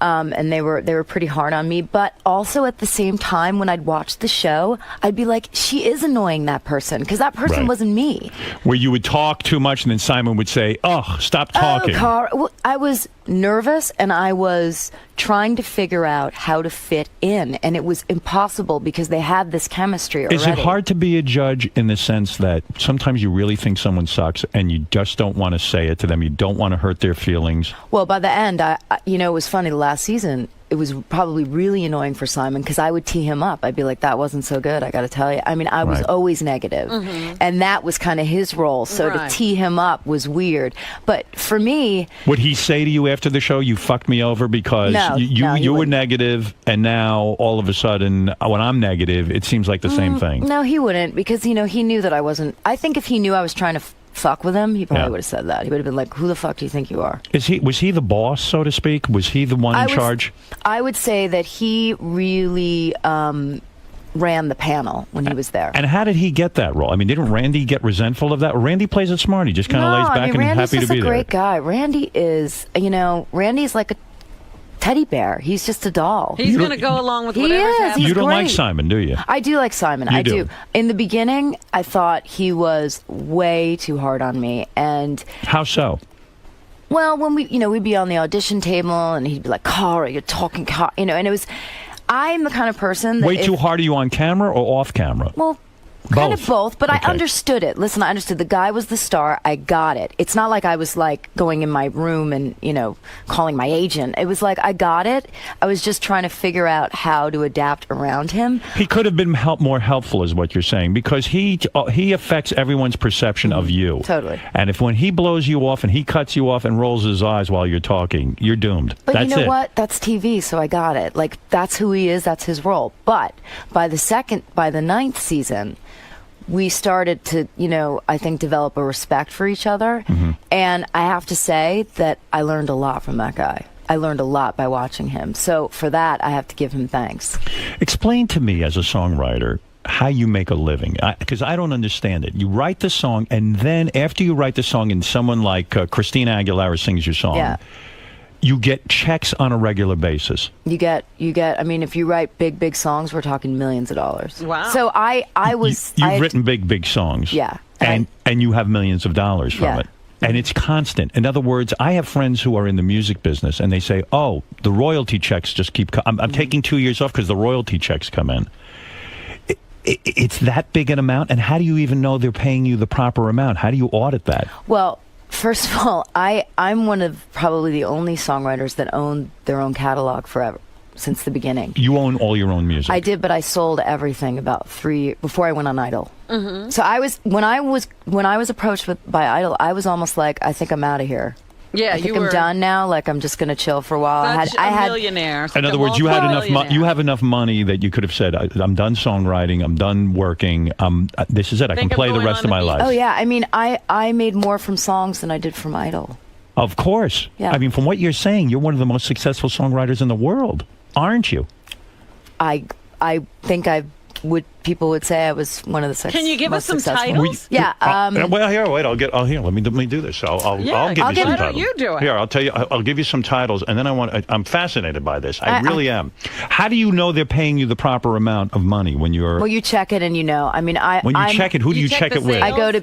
And they were pretty hard on me, but also at the same time when I'd watch the show, I'd be like, she is annoying, that person, because that person wasn't me. Where you would talk too much, and then Simon would say, "Oh, stop talking." Well, I was nervous, and I was trying to figure out how to fit in, and it was impossible because they had this chemistry already. Is it hard to be a judge in the sense that sometimes you really think someone sucks, and you just don't want to say it to them? You don't want to hurt their feelings. Well, by the end, it was funny. Last season, it was probably really annoying for Simon because I would tee him up. I'd be like, that wasn't so good, I got to tell you. I mean, I was always negative, and that was kind of his role. So to tee him up was weird. But for me... Would he say to you after the show, you fucked me over because you were negative, and now all of a sudden, when I'm negative, it seems like the same thing? No, he wouldn't, because, he knew that I wasn't... I think if he knew I was trying to fuck with him, he probably would have said that. He would have been like, who the fuck do you think you are? Was he the boss, so to speak? Was he the one in charge? I would say that he really ran the panel when he was there. And how did he get that role? I mean, didn't Randy get resentful of that? Randy plays it smart. He just kind of lays back and Randy's happy to be there. Randy's just a great guy. Randy is, Randy's like a teddy bear. He's just a doll. He's going to go along with whatever's happening. You don't like Simon, do you? I do like Simon. I do. In the beginning, I thought he was way too hard on me. And how so? Well, when we'd be on the audition table, and he'd be like, "Cara, you're talking," and it was. I'm the kind of person that way too hard. Are you on camera or off camera? Well, Kind of both, but Okay. I understood it. Listen, I understood. The guy was the star. I got it. It's not like I was like going in my room and, calling my agent. It was like I got it. I was just trying to figure out how to adapt around him. He could have been more helpful, is what you're saying, because he affects everyone's perception of you. Totally. And when he blows you off and he cuts you off and rolls his eyes while you're talking, you're doomed. But That's you know it. what? That's TV, so I got it. Like, that's who he is. That's his role. But by the ninth season, we started to, I think, develop a respect for each other. Mm-hmm. And I have to say that I learned a lot from that guy. I learned a lot by watching him. So for that, I have to give him thanks. Explain to me, as a songwriter, how you make a living, because I don't understand it. You write the song, and then after you write the song and someone like Christina Aguilera sings your song, Yeah. you get checks on a regular basis. You get, I mean, if you write big songs, we're talking millions of dollars. Wow. So You've written big songs. Yeah. And you have millions of dollars from Yeah. it. And it's constant. In other words, I have friends who are in the music business, and they say, oh, the royalty checks just keep coming. I'm taking 2 years off because the royalty checks come in. It's that big an amount, and how do you even know they're paying you the proper amount? How do you audit that? Well, first of all, I'm one of probably the only songwriters that own their own catalog forever, since the beginning. You own all your own music. I did, but I sold everything about 3 years before I went on Idol. Mm-hmm. So when I was approached by Idol, I was almost like, I think I'm out of here. Yeah, I think you I'm were done now. Like, I'm just going to chill for a while. such a millionaire. In other words, you had enough. You have enough money that you could have said, "I'm done songwriting. I'm done working. This is it. I can play the rest of my life." Oh yeah, I mean, I made more from songs than I did from Idol. Of course. Yeah. I mean, from what you're saying, you're one of the most successful songwriters in the world, aren't you? I think people would say I was one of the Can you give us some successful. titles? Yeah. Well, here, wait. Let me do this. I'll give you some titles. Why don't you do it? Here, I'll tell you. I'll give you some titles, and then I'm fascinated by this. I really am. How do you know they're paying you the proper amount of money when you're? Well, you check it, and I mean, when you check it, who do you check it with? I go to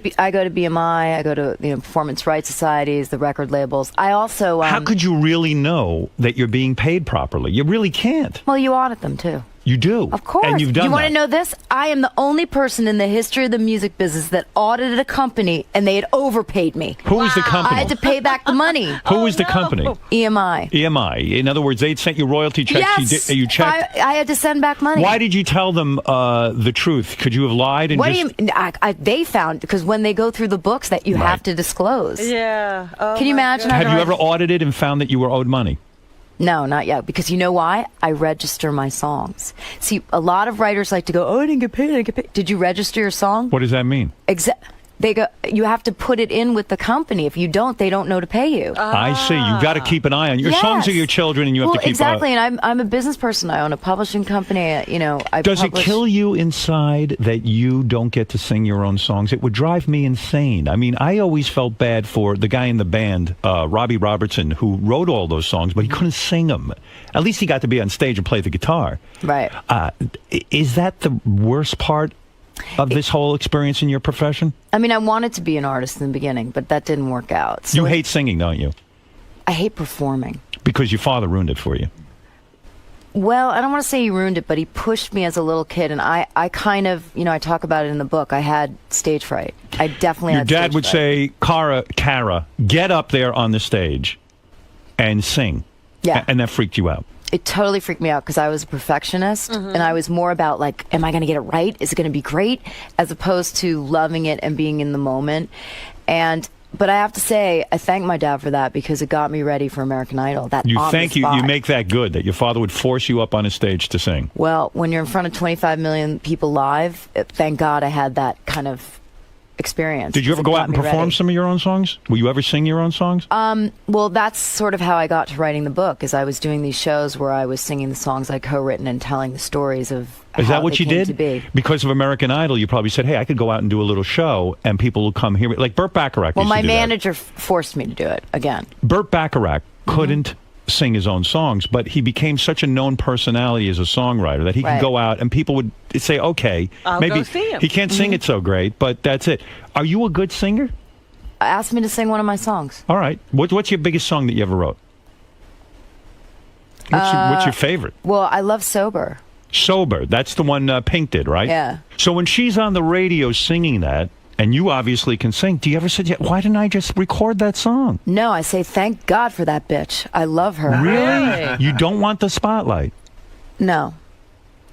BMI. I go to performance rights societies, the record labels. I also. How could you really know that you're being paid properly? You really can't. Well, you audit them too. You do. Of course. And you've done You want that. to know this? I am the only person in the history of the music business that audited a company and they had overpaid me. Who was the company? I had to pay back the money. Who was the company? EMI. EMI. In other words, they'd sent you royalty checks. Yes. You checked. I had to send back money. Why did you tell them the truth? Could you have lied? And What just... do you mean? They found, because when they go through the books that you have to disclose. Yeah. Oh, Can you imagine? Have you ever audited and found that you were owed money? No, not yet. Because you know why? I register my songs. See, a lot of writers like to go, oh, I didn't get paid. Did you register your song? What does that mean? They go, you have to put it in with the company. If you don't, they don't know to pay you. I see. You've got to keep an eye on your songs are your children, and you have to keep exactly. And I'm a business person. I own a publishing company. Does it kill you inside that you don't get to sing your own songs? It would drive me insane. I mean, I always felt bad for the guy in the band, Robbie Robertson, who wrote all those songs, but he couldn't sing them. At least he got to be on stage and play the guitar. Right. Is that the worst part of this whole experience in your profession? I mean, I wanted to be an artist in the beginning, but that didn't work out. So you hate singing, don't you? I hate performing. Because your father ruined it for you. Well, I don't want to say he ruined it, but he pushed me as a little kid, and I kind of, I talk about it in the book. I had stage fright. I definitely Your had dad stage would fright. say, Cara, get up there on the stage and sing. Yeah. And that freaked you out. It totally freaked me out because I was a perfectionist, and I was more about, like, am I going to get it right? Is it going to be great? As opposed to loving it and being in the moment. But I have to say, I thank my dad for that because it got me ready for American Idol. You make that good, that your father would force you up on a stage to sing. Well, when you're in front of 25 million people live, thank God I had that kind of experience. Did you ever go out and perform some of your own songs? Will you ever sing your own songs? Well, that's sort of how I got to writing the book, is I was doing these shows where I was singing the songs I co-written and telling the stories of Is how that what they you came did? to be. Because of American Idol, you probably said, hey, I could go out and do a little show and people will come here. Like Burt Bacharach Well, used my to do that. manager forced me to do it again. Burt Bacharach couldn't sing his own songs, but he became such a known personality as a songwriter that he could Right. go out and people would say, okay, I'll maybe go see him. he can't sing it so great, but that's it. Are you a good singer? Asked me to sing one of my songs. All right. What's your biggest song that you ever wrote? What's your favorite? Well, I love Sober. Sober. That's the one Pink did, right? Yeah. So when she's on the radio singing that, and you obviously can sing, do you ever say, why didn't I just record that song? No, I say, thank God for that bitch. I love her. Really? You don't want the spotlight? No,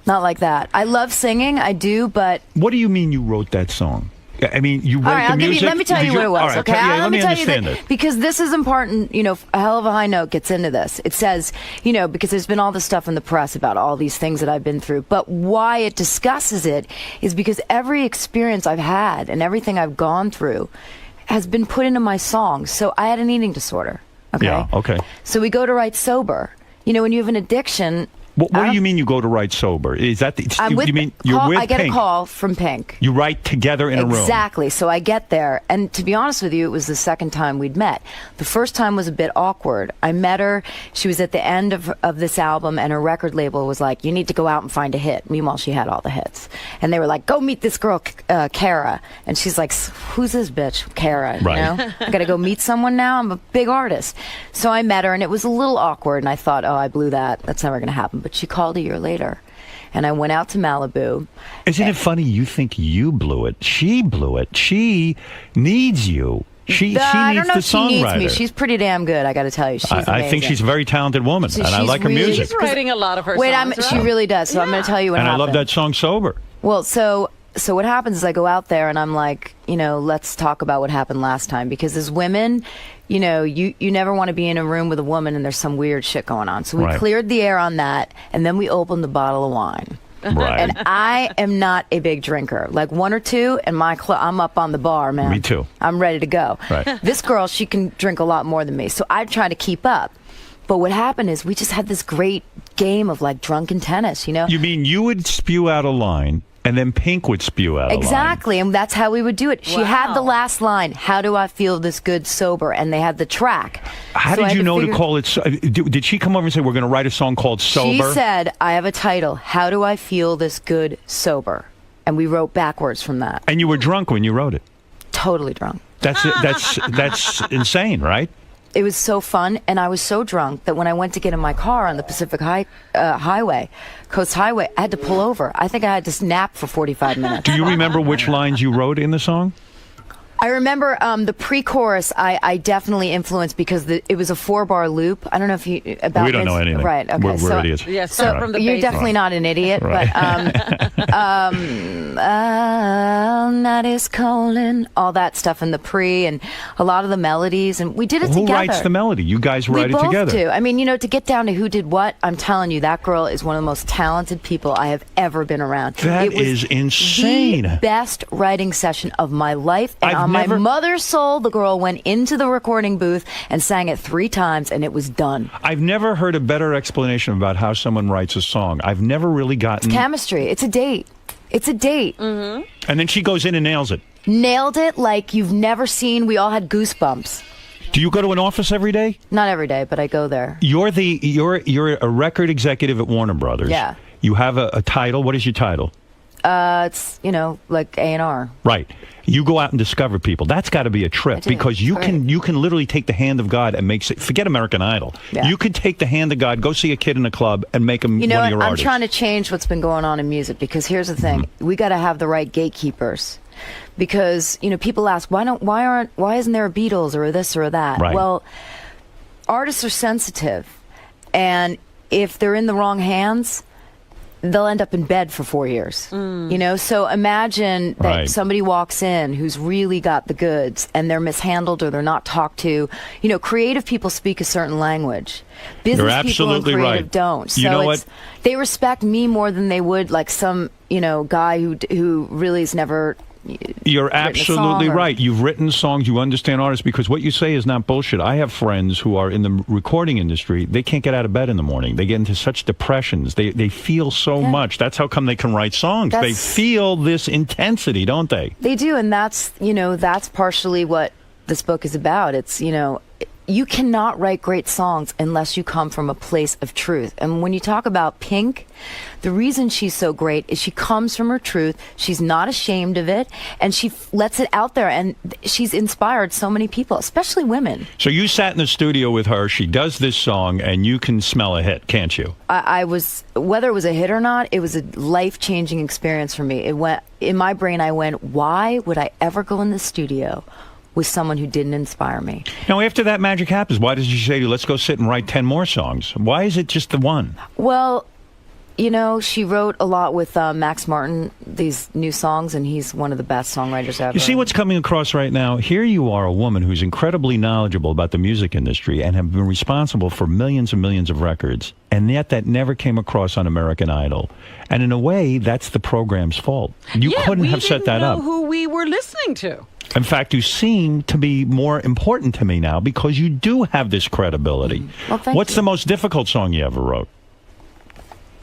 not like that. I love singing. I do, but... What do you mean you wrote that song? I mean, you wrote All right, the music? let me tell Did you what it was, all right, okay? let me tell you understand that, it. because this is important, a hell of a high note gets into this. It says, because there's been all this stuff in the press about all these things that I've been through, but why it discusses it is because every experience I've had and everything I've gone through has been put into my songs. So I had an eating disorder, okay? Yeah, okay. So we go to write sober. When you have an addiction... What do you mean you go to write sober? Is that you mean you're with I get Pink? a call from Pink. You write together in a room. Exactly. So I get there, and to be honest with you, it was the second time we'd met. The first time was a bit awkward. I met her. She was at the end of this album, and her record label was like, "You need to go out and find a hit." Meanwhile, she had all the hits, and they were like, "Go meet this girl, Kara." And she's like, "Who's this bitch, Kara?" Right. I got to go meet someone now. I'm a big artist. So I met her, and it was a little awkward. And I thought, "Oh, I blew that. That's never going to happen." But she called a year later, and I went out to Malibu. Isn't it funny you think you blew it? She blew it. She needs you. She I needs don't know the if she needs me. songwriter. She's pretty damn good, I got to tell you. She's I think amazing. she's a very talented woman, and I she's like her really- music. She's writing a lot of her Wait, songs. she really does. So I'm going to tell you what And happened. I love that song, Sober. Well, so what happens is I go out there and I'm like, let's talk about what happened last time, because as women, you never want to be in a room with a woman and there's some weird shit going on. So we Right. cleared the air on that, and then we opened the bottle of wine. Right. And I am not a big drinker. Like one or two, and I'm up on the bar, man. Me too. I'm ready to go. Right. This girl, she can drink a lot more than me, so I try to keep up. But what happened is we just had this great game of like drunken tennis, You mean you would spew out a line, and then Pink would spew out a line? Exactly, and that's how we would do it. She had the last line, "How do I feel this good sober?" And they had the track. How So I did had you know to figure- call it? Did she come over and say, we're going to write a song called Sober? She said, "I have a title. How do I feel this good sober?" And we wrote backwards from that. And you were drunk when you wrote it. Totally drunk. That's insane, right? It was so fun, and I was so drunk that when I went to get in my car on the Pacific Highway, Coast Highway, I had to pull over. I think I had to nap for 45 minutes. Do you remember which lines you wrote in the song? I remember the pre-chorus. I definitely influenced because it was a 4-bar loop. I don't know if you about. We don't know anything. Right? Okay. We're so, idiots. Yeah, start from the you're basics. definitely not an idiot, Right. but night is calling, all that stuff in the pre, and a lot of the melodies, and we did it Who together. writes the melody? You guys write We it both together. do. I mean, to get down to who did what, I'm telling you, that girl is one of the most talented people I have ever been around. That it was is insane. The best writing session of my life, and I've on never- my mother's soul, the girl went into the recording booth and sang it 3 times, and it was done. I've never heard a better explanation about how someone writes a song. I've never really gotten... Chemistry. It's a date. It's a date. And then she goes in and nails it. Nailed it like you've never seen. We all had goosebumps. Do you go to an office every day? Not every day, but I go there. You're a record executive at Warner Brothers. Yeah. You have a title. What is your title? It's like A&R. Right. You go out and discover people. That's got to be a trip do. because you It's can literally take the hand of God and forget American Idol. Yeah. You could take the hand of God, go see a kid in a club, and make him You know one what? of your I'm artists. trying to change what's been going on in music, because here's the thing: we got to have the right gatekeepers. Because people ask why isn't there a Beatles or a this or a that? Right. Well, artists are sensitive, and if they're in the wrong hands, they'll end up in bed for 4 years. So imagine that Right. somebody walks in who's really got the goods and they're mishandled or they're not talked to. Creative people speak a certain language. Business You're people and absolutely creative right. don't. So You know what? they respect me more than they would like some, guy who really has never You're written a absolutely song or- right. You've written songs. You understand artists because what you say is not bullshit. I have friends who are in the recording industry. They can't get out of bed in the morning. They get into such depressions. They feel so much. That's how come they can write songs. They That's- feel this intensity, don't they? They do, and that's partially what this book is about. It's you cannot write great songs unless you come from a place of truth. And when you talk about Pink, the reason she's so great is she comes from her truth. She's not ashamed of it, and she lets it out there. And she's inspired so many people, especially women. So you sat in the studio with her. She does this song, and you can smell a hit, can't you? I was, whether it was a hit or not, it was a life-changing experience for me. It went in my brain. I went, why would I ever go in the studio with someone who didn't inspire me? Now, after that magic happens, why does she say to you, let's go sit and write 10 more songs? Why is it just the one? Well, you know, she wrote a lot with Max Martin, these new songs, and he's one of the best songwriters ever. You see what's coming across right now? Here you are, a woman who's incredibly knowledgeable about the music industry and have been responsible for millions and millions of records, and yet that never came across on American Idol. And in a way, that's the program's fault. You couldn't have set that up. We didn't know who we were listening to. In fact, you seem to be more important to me now because you do have this credibility. Well, thank What's you. the most difficult song you ever wrote?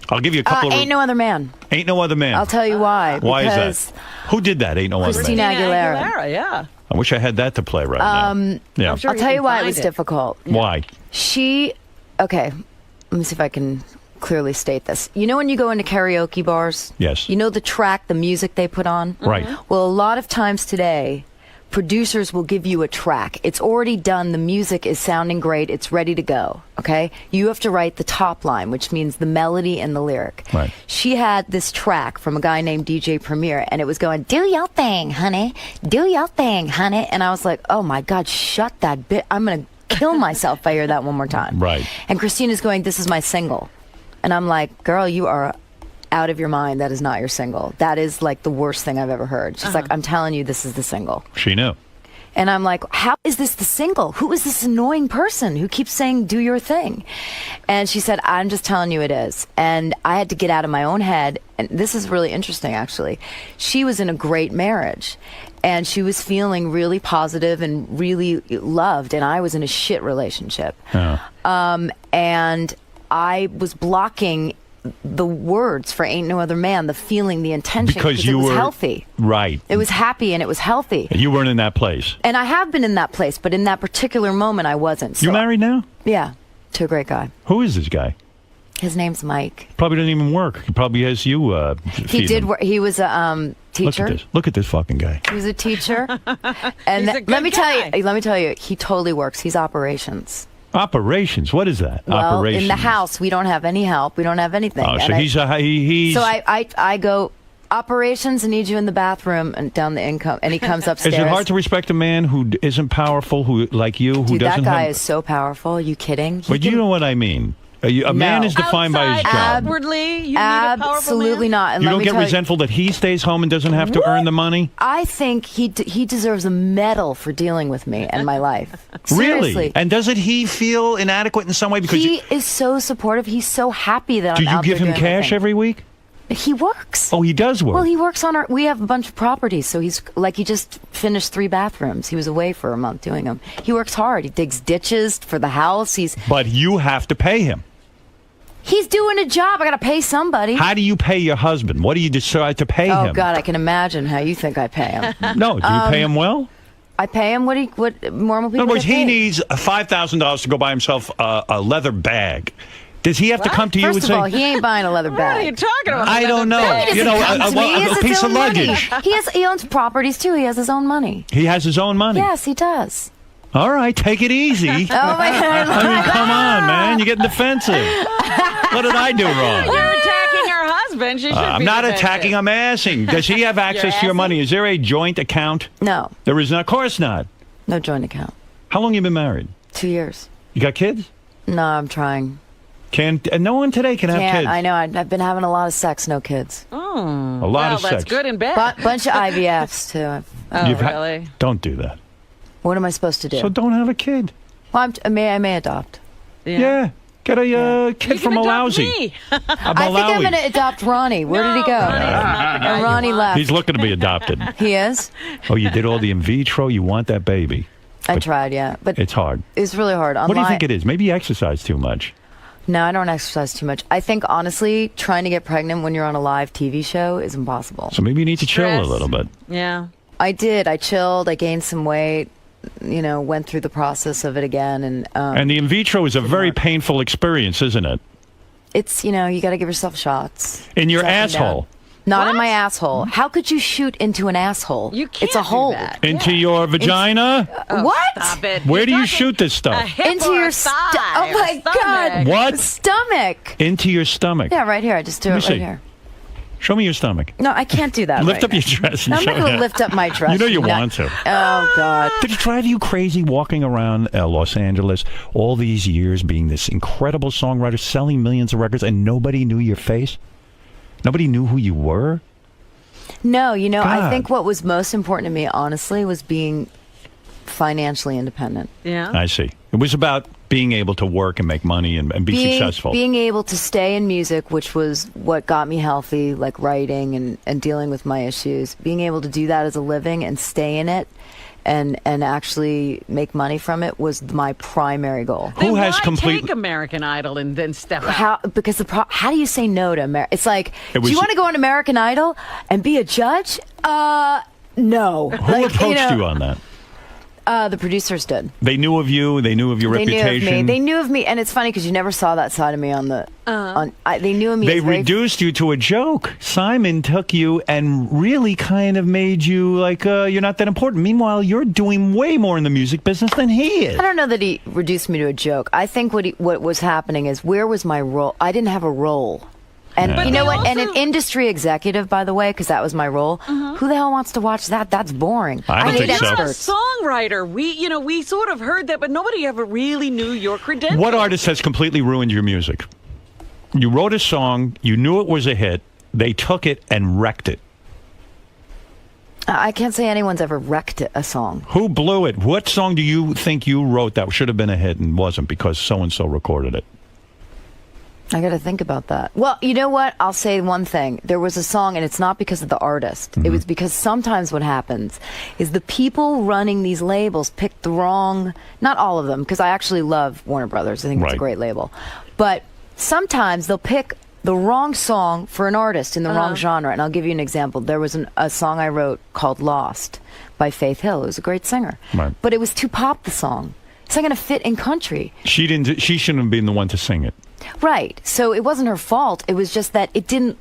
I'll give you a couple of... Ain't No Other Man. Ain't No Other Man. I'll tell you why. Why is because that? Who did that, Ain't No Other Christina Man? Aguilera. Yeah. I wish I had that to play right now. Yeah. I'm sure I'll tell can you why it find was difficult. Why? Okay, let me see if I can clearly state this. You know when you go into karaoke bars? Yes. You know the track, the music they put on? Right. Well, a lot of times today, producers will give you a track. It's already done. The music is sounding great. It's ready to go. Okay? You have to write the top line, which means the melody and the lyric. Right. She had this track from a guy named DJ Premier, and it was going, do your thing, honey. Do your thing, honey. And I was like, oh my God, shut that bit. I'm going to kill myself if I hear that one more time. Right. And Christina's going, this is my single. And I'm like, girl, you are out of your mind. That is not your single. That is like the worst thing I've ever heard. She's like, I'm telling you, this is the single. She knew. And I'm like, how is this the single? Who is this annoying person who keeps saying, do your thing? And she said, I'm just telling you it is. And I had to get out of my own head. And this is really interesting, actually. She was in a great marriage. And she was feeling really positive and really loved. And I was in a shit relationship. And I was blocking the words for Ain't No Other Man, the feeling, the intention, Because it you was were healthy. Right. It was happy and it was healthy. You weren't in that place. And I have been in that place, but in that particular moment, I wasn't. So, You married now? Yeah, to a great guy. Who is this guy? His name's Mike. Probably doesn't even work. He probably has you He feed did him. work. He was a teacher. Look at this. Look at this fucking guy. He was a teacher. And He's a good let me guy. tell you, he totally works. He's operations. Operations. What is that? Well, Operations. in the house, we don't have any help. We don't have anything. Oh, so And he's. So I go, operations, I need you in the bathroom and down the income. And he comes upstairs. Is it hard to respect a man who isn't powerful, who like you, who Dude, doesn't that guy have? is so powerful. Are you kidding? He But you can- know what I mean. A man is defined by his job. Outwardly, you need a powerful Absolutely man? not. And You let don't me get tell you- resentful that he stays home and doesn't have to earn the money? I think he deserves a medal for dealing with me and my life. Seriously. Really? And doesn't he feel inadequate in some way? Because He is so supportive. He's so happy that do I'm you out give there him doing my cash thing. every week? He works. Oh, he does work. Well, he works on we have a bunch of properties, so he's like, he just finished 3 bathrooms. He was away for a month doing them. He works hard. He digs ditches for the house. But you have to pay him. He's doing a job. I got to pay somebody. How do you pay your husband? What do you decide to pay Oh him? God, I can imagine how you think I pay him. No, do you pay him well? I pay him what normal people. In other words, get he paid. needs $5,000 to go buy himself a leather bag. Does he have to come to you First and of say, all, he ain't buying a leather bag. What are you talking about? I don't know. He You doesn't know, come to me. He has a his piece of own money. luggage. He owns properties too. He has his own money. He has his own money. Yes, he does. All right, take it easy. Oh my God! I mean, come on, man. You're getting defensive. What did I do wrong? You're attacking her husband. She should I'm be not defended. attacking. I'm asking. Does he have access to your money? Is there a joint account? No, There is not. Of course not. no joint account. How long you been married? 2 years. You got kids? No, I'm trying. No one today can have Can't. kids. I know. I've been having a lot of sex, no kids. A lot Well, of that's sex. good and bad. Bunch of IVFs too. Oh, You've really? Don't do that. What am I supposed to do? So don't have a kid. Well, I may adopt. Yeah. Get a kid from Malawi. Me. A I think I'm Malawi. going to adopt Ronnie. Where did he go? And Ronnie left. He's looking to be adopted. He is. Oh, you did all the in vitro. You want that baby. I tried, yeah, but It's hard. it's really hard. What do you think it is? Maybe you exercise too much. No, I don't exercise too much. I think honestly, trying to get pregnant when you're on a live TV show is impossible. So maybe you need to chill a Stress. little bit. Yeah. I did. I chilled. I gained some weight. went through the process of it again. And the in vitro is a very painful experience, isn't it? It's, you got to give yourself shots. In your asshole. Not in my asshole. How could you shoot into an asshole? You can't It's a hole. Into your vagina? What? Stop it. Where do you shoot this stuff? Into your stomach. Oh my God. What? Stomach. Into your stomach. Yeah, right here. I just do it right see. here. Show me your stomach. No, I can't do that. Lift right up your now. dress. No, And I'm show not going me. to lift up my dress. You know you Not- want to. Oh God. Did it drive you crazy walking around Los Angeles all these years being this incredible songwriter, selling millions of records, and nobody knew your face? Nobody knew who you were? No, I God. think what was most important to me, honestly, was being financially independent. Yeah. I see. It was about being able to work and make money and be successful. Being able to stay in music, which was what got me healthy, like writing and dealing with my issues. Being able to do that as a living and stay in it and actually make money from it was my primary goal. Who has take American Idol and then step out? How do you say no to American? It's like, It do you was- want to go on American Idol and be a judge? No. Who approached you on that? The producers did. They knew of you. They knew of your They knew of reputation. me. They knew of me, and it's funny because you never saw that side of me on the. They knew of me. They as very- reduced you to a joke. Simon took you and really kind of made you like you're not that important. Meanwhile, you're doing way more in the music business than he is. I don't know that he reduced me to a joke. I think what was happening is, where was my role? I didn't have a role. And Yeah. you know But what? they And an industry executive, by the way, because that was my role. Who the hell wants to watch that? That's boring. I don't hate think so. You're a experts. songwriter. We sort of heard that, but nobody ever really knew your credentials. What artist has completely ruined your music? You wrote a song, you knew it was a hit, they took it and wrecked it. I can't say anyone's ever wrecked a song. Who blew it? What song do you think you wrote that should have been a hit and wasn't because so-and-so recorded it? I got to think about that. Well, you know what? I'll say one thing. There was a song, and it's not because of the artist. It was because sometimes what happens is the people running these labels pick the wrong, not all of them, because I actually love Warner Brothers. I think it's a Right. great label. But sometimes they'll pick the wrong song for an artist in the wrong genre. And I'll give you an example. There was a song I wrote called Lost by Faith Hill. It was a great singer. Right. But it was too pop, the song. It's not going to fit in country. She shouldn't have been the one to sing it. Right. So it wasn't her fault. It was just that it didn't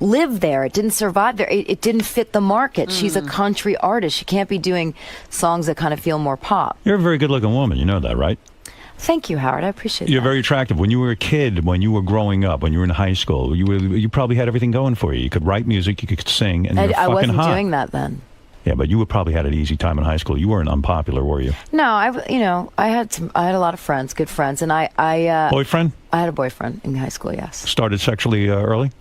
live there. It didn't survive there. It didn't fit the market. She's a country artist. She can't be doing songs that kind of feel more pop. You're a very good-looking woman. You know that, right? Thank you, Howard. I appreciate You're that. very attractive. When you were a kid, when you were growing up, when you were in high school, you probably had everything going for you. You could write music, you could sing, and you were I fucking wasn't hot. doing that then. Yeah, but you probably had an easy time in high school. You weren't unpopular, were you? No, I had a lot of friends, good friends, and I Boyfriend? I had a boyfriend in high school. Yes, Started sexually early?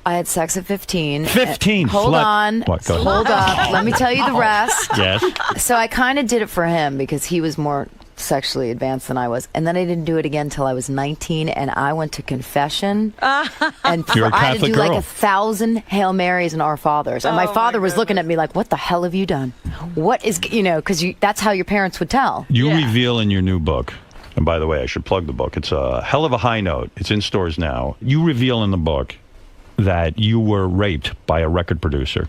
I had sex at 15. 15? Hold Slut. on. What? Go ahead. Hold up. Let me tell you the rest. Yes. So I kind of did it for him because he was more sexually advanced than I was. And then I didn't do it again until I was 19, and I went to confession. And You're a I had to Catholic do like girl. 1,000 Hail Marys and Our Fathers. And my father was looking at me like, what the hell have you done? What is, because that's how your parents would tell. You reveal in your new book, and by the way, I should plug the book. It's a hell of a high note. It's in stores now. You reveal in the book that you were raped by a record producer.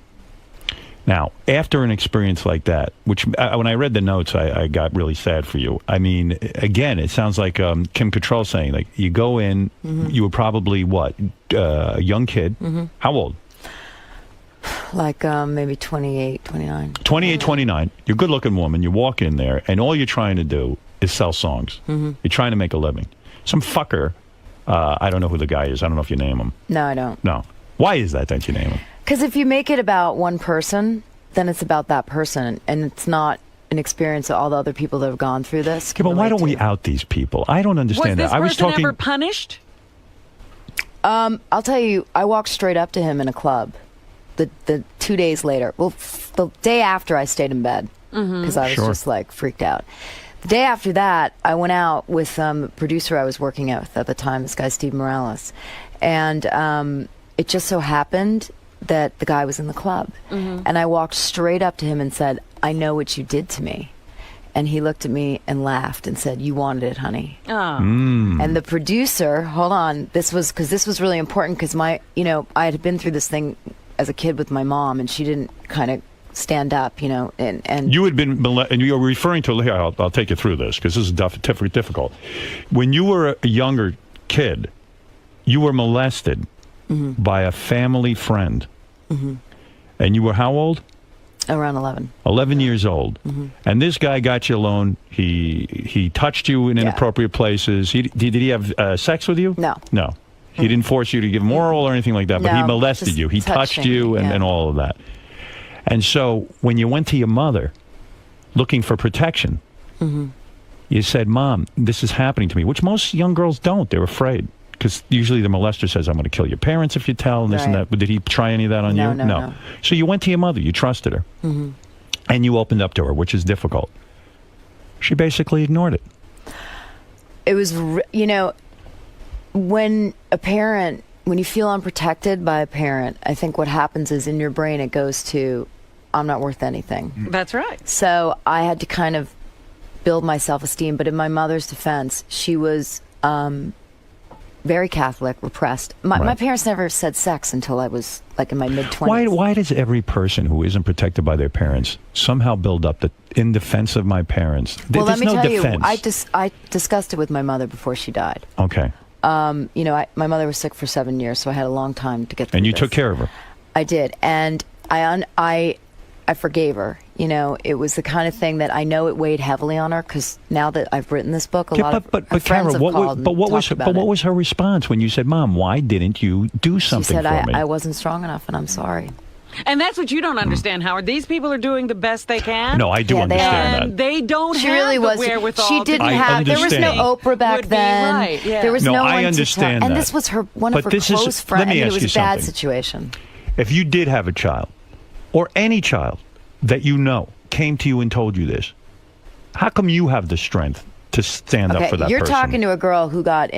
Now, after an experience like that, which when I read the notes, I got really sad for you. I mean, again, it sounds like Kim Cattrall saying, like, you go in, you were probably, a young kid. How old? Like maybe 28, 29. 28, 29. You're a good-looking woman. You walk in there, and all you're trying to do is sell songs. You're trying to make a living. Some fucker, I don't know who the guy is. I don't know if you name him. No, I don't. No. Why is that you name him? Because if you make it about one person, then it's about that person, and it's not an experience of all the other people that have gone through this. Yeah, but why don't we out these people? I don't understand Was this that. I was person talking. ever punished? I'll tell you, I walked straight up to him in a club. The 2 days later, well, the day after, I stayed in bed because I was just like freaked out. The day after that, I went out with a producer I was working with at the time, this guy Steve Morales, and it just so happened that the guy was in the club, and I walked straight up to him and said, "I know what you did to me." And he looked at me and laughed and said, "You wanted it, honey." Oh. And the producer, hold on, this was really important because I had been through this thing as a kid with my mom, and she didn't kind of stand up, and You had been, and you're referring to, here, I'll take you through this, because this is difficult. When you were a younger kid, you were molested by a family friend. And you were how old? around 11. 11 years old. And this guy got you alone. He touched you in inappropriate places. Did he have sex with you? No. No. He didn't force you to give him oral or anything like that, but he No, molested just you. He touched touching, you and all of that. And so when you went to your mother looking for protection, you said, Mom, this is happening to me, which most young girls don't. They're afraid. Because usually the molester says, I'm going to kill your parents if you tell, and this and that. But did he try any of that on you? No. So you went to your mother. You trusted her. And you opened up to her, which is difficult. She basically ignored it. It was, when you feel unprotected by a parent, I think what happens is in your brain it goes to, I'm not worth anything. That's right. So I had to kind of build my self-esteem. But in my mother's defense, she was very Catholic, repressed. My parents never said sex until I was like in my mid-20s. Why does every person who isn't protected by their parents somehow build up that in defense of my parents? Well, let There's me no tell defense. you, I discussed it with my mother before she died. Okay. My mother was sick for 7 years, so I had a long time to get through And you this. took care of her. I did, and I forgave her. It was the kind of thing that I know it weighed heavily on her because now that I've written this book, a lot of her friends Kara, have called and what talked about was it. her response when you said, Mom, why didn't you do She something said, for me? I wasn't strong enough, and I'm sorry. And that's what you don't understand, Howard. These people are doing the best they can. No, I do understand and they don't She have really the was. wherewithal. She didn't I have. There was no understand. Oprah back Would be then. right, yeah. There was No, no one I to understand tell. And that. this was one But of her this is- close friends. let me It ask was you a bad something. situation. If you did have a child, or any child that you know came to you and told you this, how come you have the strength to stand up for that you're person? talking to a girl who got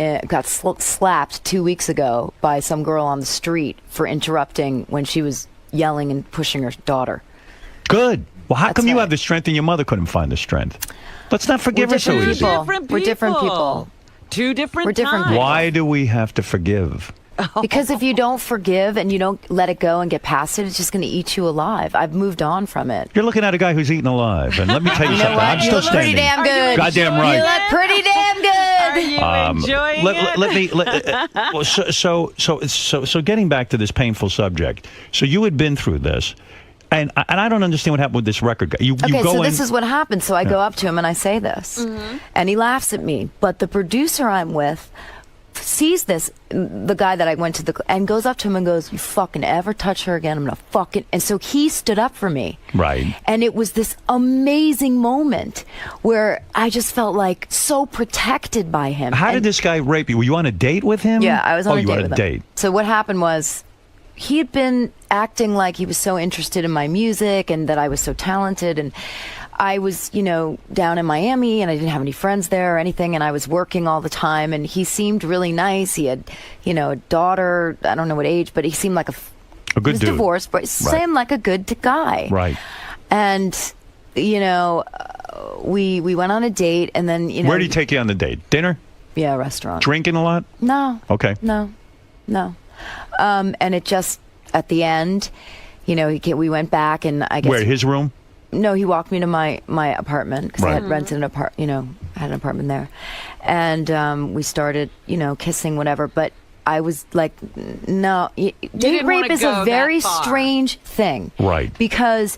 slapped 2 weeks ago by some girl on the street for interrupting when she was yelling and pushing her daughter. Good. Well, how That's come you right. have the strength and your mother couldn't find the strength? Let's not forgive her so different easy. people. We're different people. Two different We're different times. people. Why do we have to forgive? Because if you don't forgive and you don't let it go and get past it, it's just going to eat you alive. I've moved on from it. You're looking at a guy who's eaten alive, and let me tell you, You know something. what? I'm You still look pretty standing. damn good. Goddamn You right. look pretty damn good. Are you enjoying it? Let me. Well, so getting back to this painful subject. So you had been through this, and I don't understand what happened with this record guy. You Okay, go so in. this is what happened. So I go up to him and I say this, and he laughs at me. But the producer I'm with sees this, the guy that I went to and goes up to him and goes, "You fucking ever touch her again, I'm gonna fucking." And so he stood up for me. Right. And it was this amazing moment where I just felt like so protected by him. How did And- this guy rape you? Were you on a date with him? Yeah, I was on a you date were with on a him. date. So what happened was he had been acting like he was so interested in my music and that I was so talented, and I was, down in Miami and I didn't have any friends there or anything, and I was working all the time, and he seemed really nice. He had, a daughter, I don't know what age, but he seemed like A he good was dude. divorced, but he seemed like a good guy. Right. And, we went on a date, and then, Where did he take you on the date? Dinner? Yeah, a restaurant. Drinking a lot? No. Okay. No. And it just, at the end, we went back, and I guess... Where, his room? No, he walked me to my apartment because I Right. had rented an had an apartment there. And we started, kissing, whatever. But I was like, no. Date didn't rape wanna is go a that very far. strange thing. Right. Because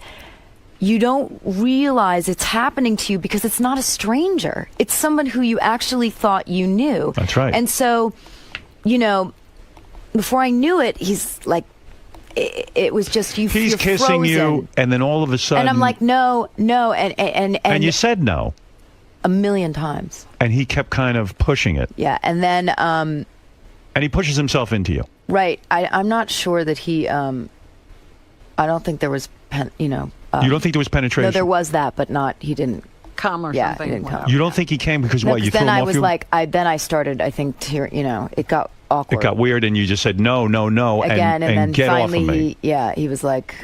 you don't realize it's happening to you because it's not a stranger. It's someone who you actually thought you knew. That's right. And so, before I knew it, he's like, it was just He's you're kissing you, frozen. and then all of a sudden... And I'm like, no, and you said no. a million times. And he kept kind of pushing it. Yeah, and then And he pushes himself into you. right, I'm not sure that he. I don't think there was, You don't think there was penetration? No, there was that, but not. He didn't. Come or Yeah, something. he didn't come. You don't think he came because No, what? You 'cause threw then him I off was you? like, then I started. I think to, it got awkward. It got weird, and you just said no, again, and then get finally, off of me. he was like,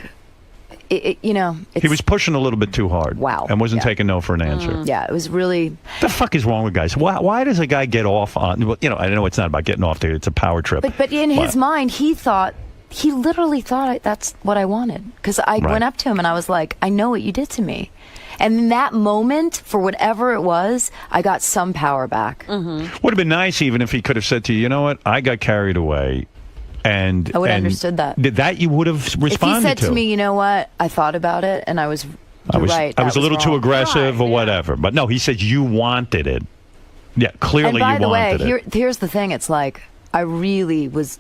He was pushing a little bit too hard. Wow. And wasn't Yeah. taking no for an answer. Yeah, it was really. The fuck is wrong with guys? Why does a guy get off on? Well, I know it's not about getting off there. It's a power trip. But in his mind, he thought he literally thought that's what I wanted. Because I went up to him and I was like, I know what you did to me. And in that moment, for whatever it was, I got some power back. Would have been nice even if he could have said to you, you know what, I got carried away. And I would have understood that. That you would have responded to. If he said to me, you know what, I thought about it and I was right. I was a little too wrong. aggressive or whatever. But no, he said you wanted it. Yeah, clearly and by you wanted the way, it. here's the thing. It's like, I really was,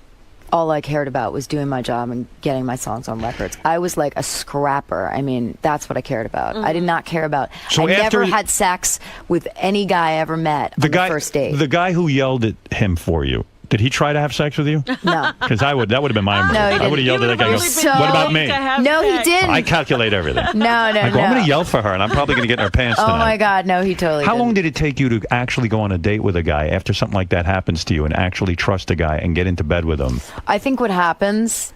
all I cared about was doing my job and getting my songs on records. I was like a scrapper. I mean, that's what I cared about. I did not care about, So I after- never had sex with any guy I ever met on the first date. The guy who yelled at him for you, did he try to have sex with you? No. Because that would have been my move. No, he I would have didn't. yelled at that guy. and go, So- what about me? No, he didn't. I calculate everything. No, I go, I'm no. going to yell for her, and I'm probably going to get in her pants Oh tonight. my God, no, he totally How didn't. long did it take you to actually go on a date with a guy after something like that happens to you and actually trust a guy and get into bed with him? I think what happens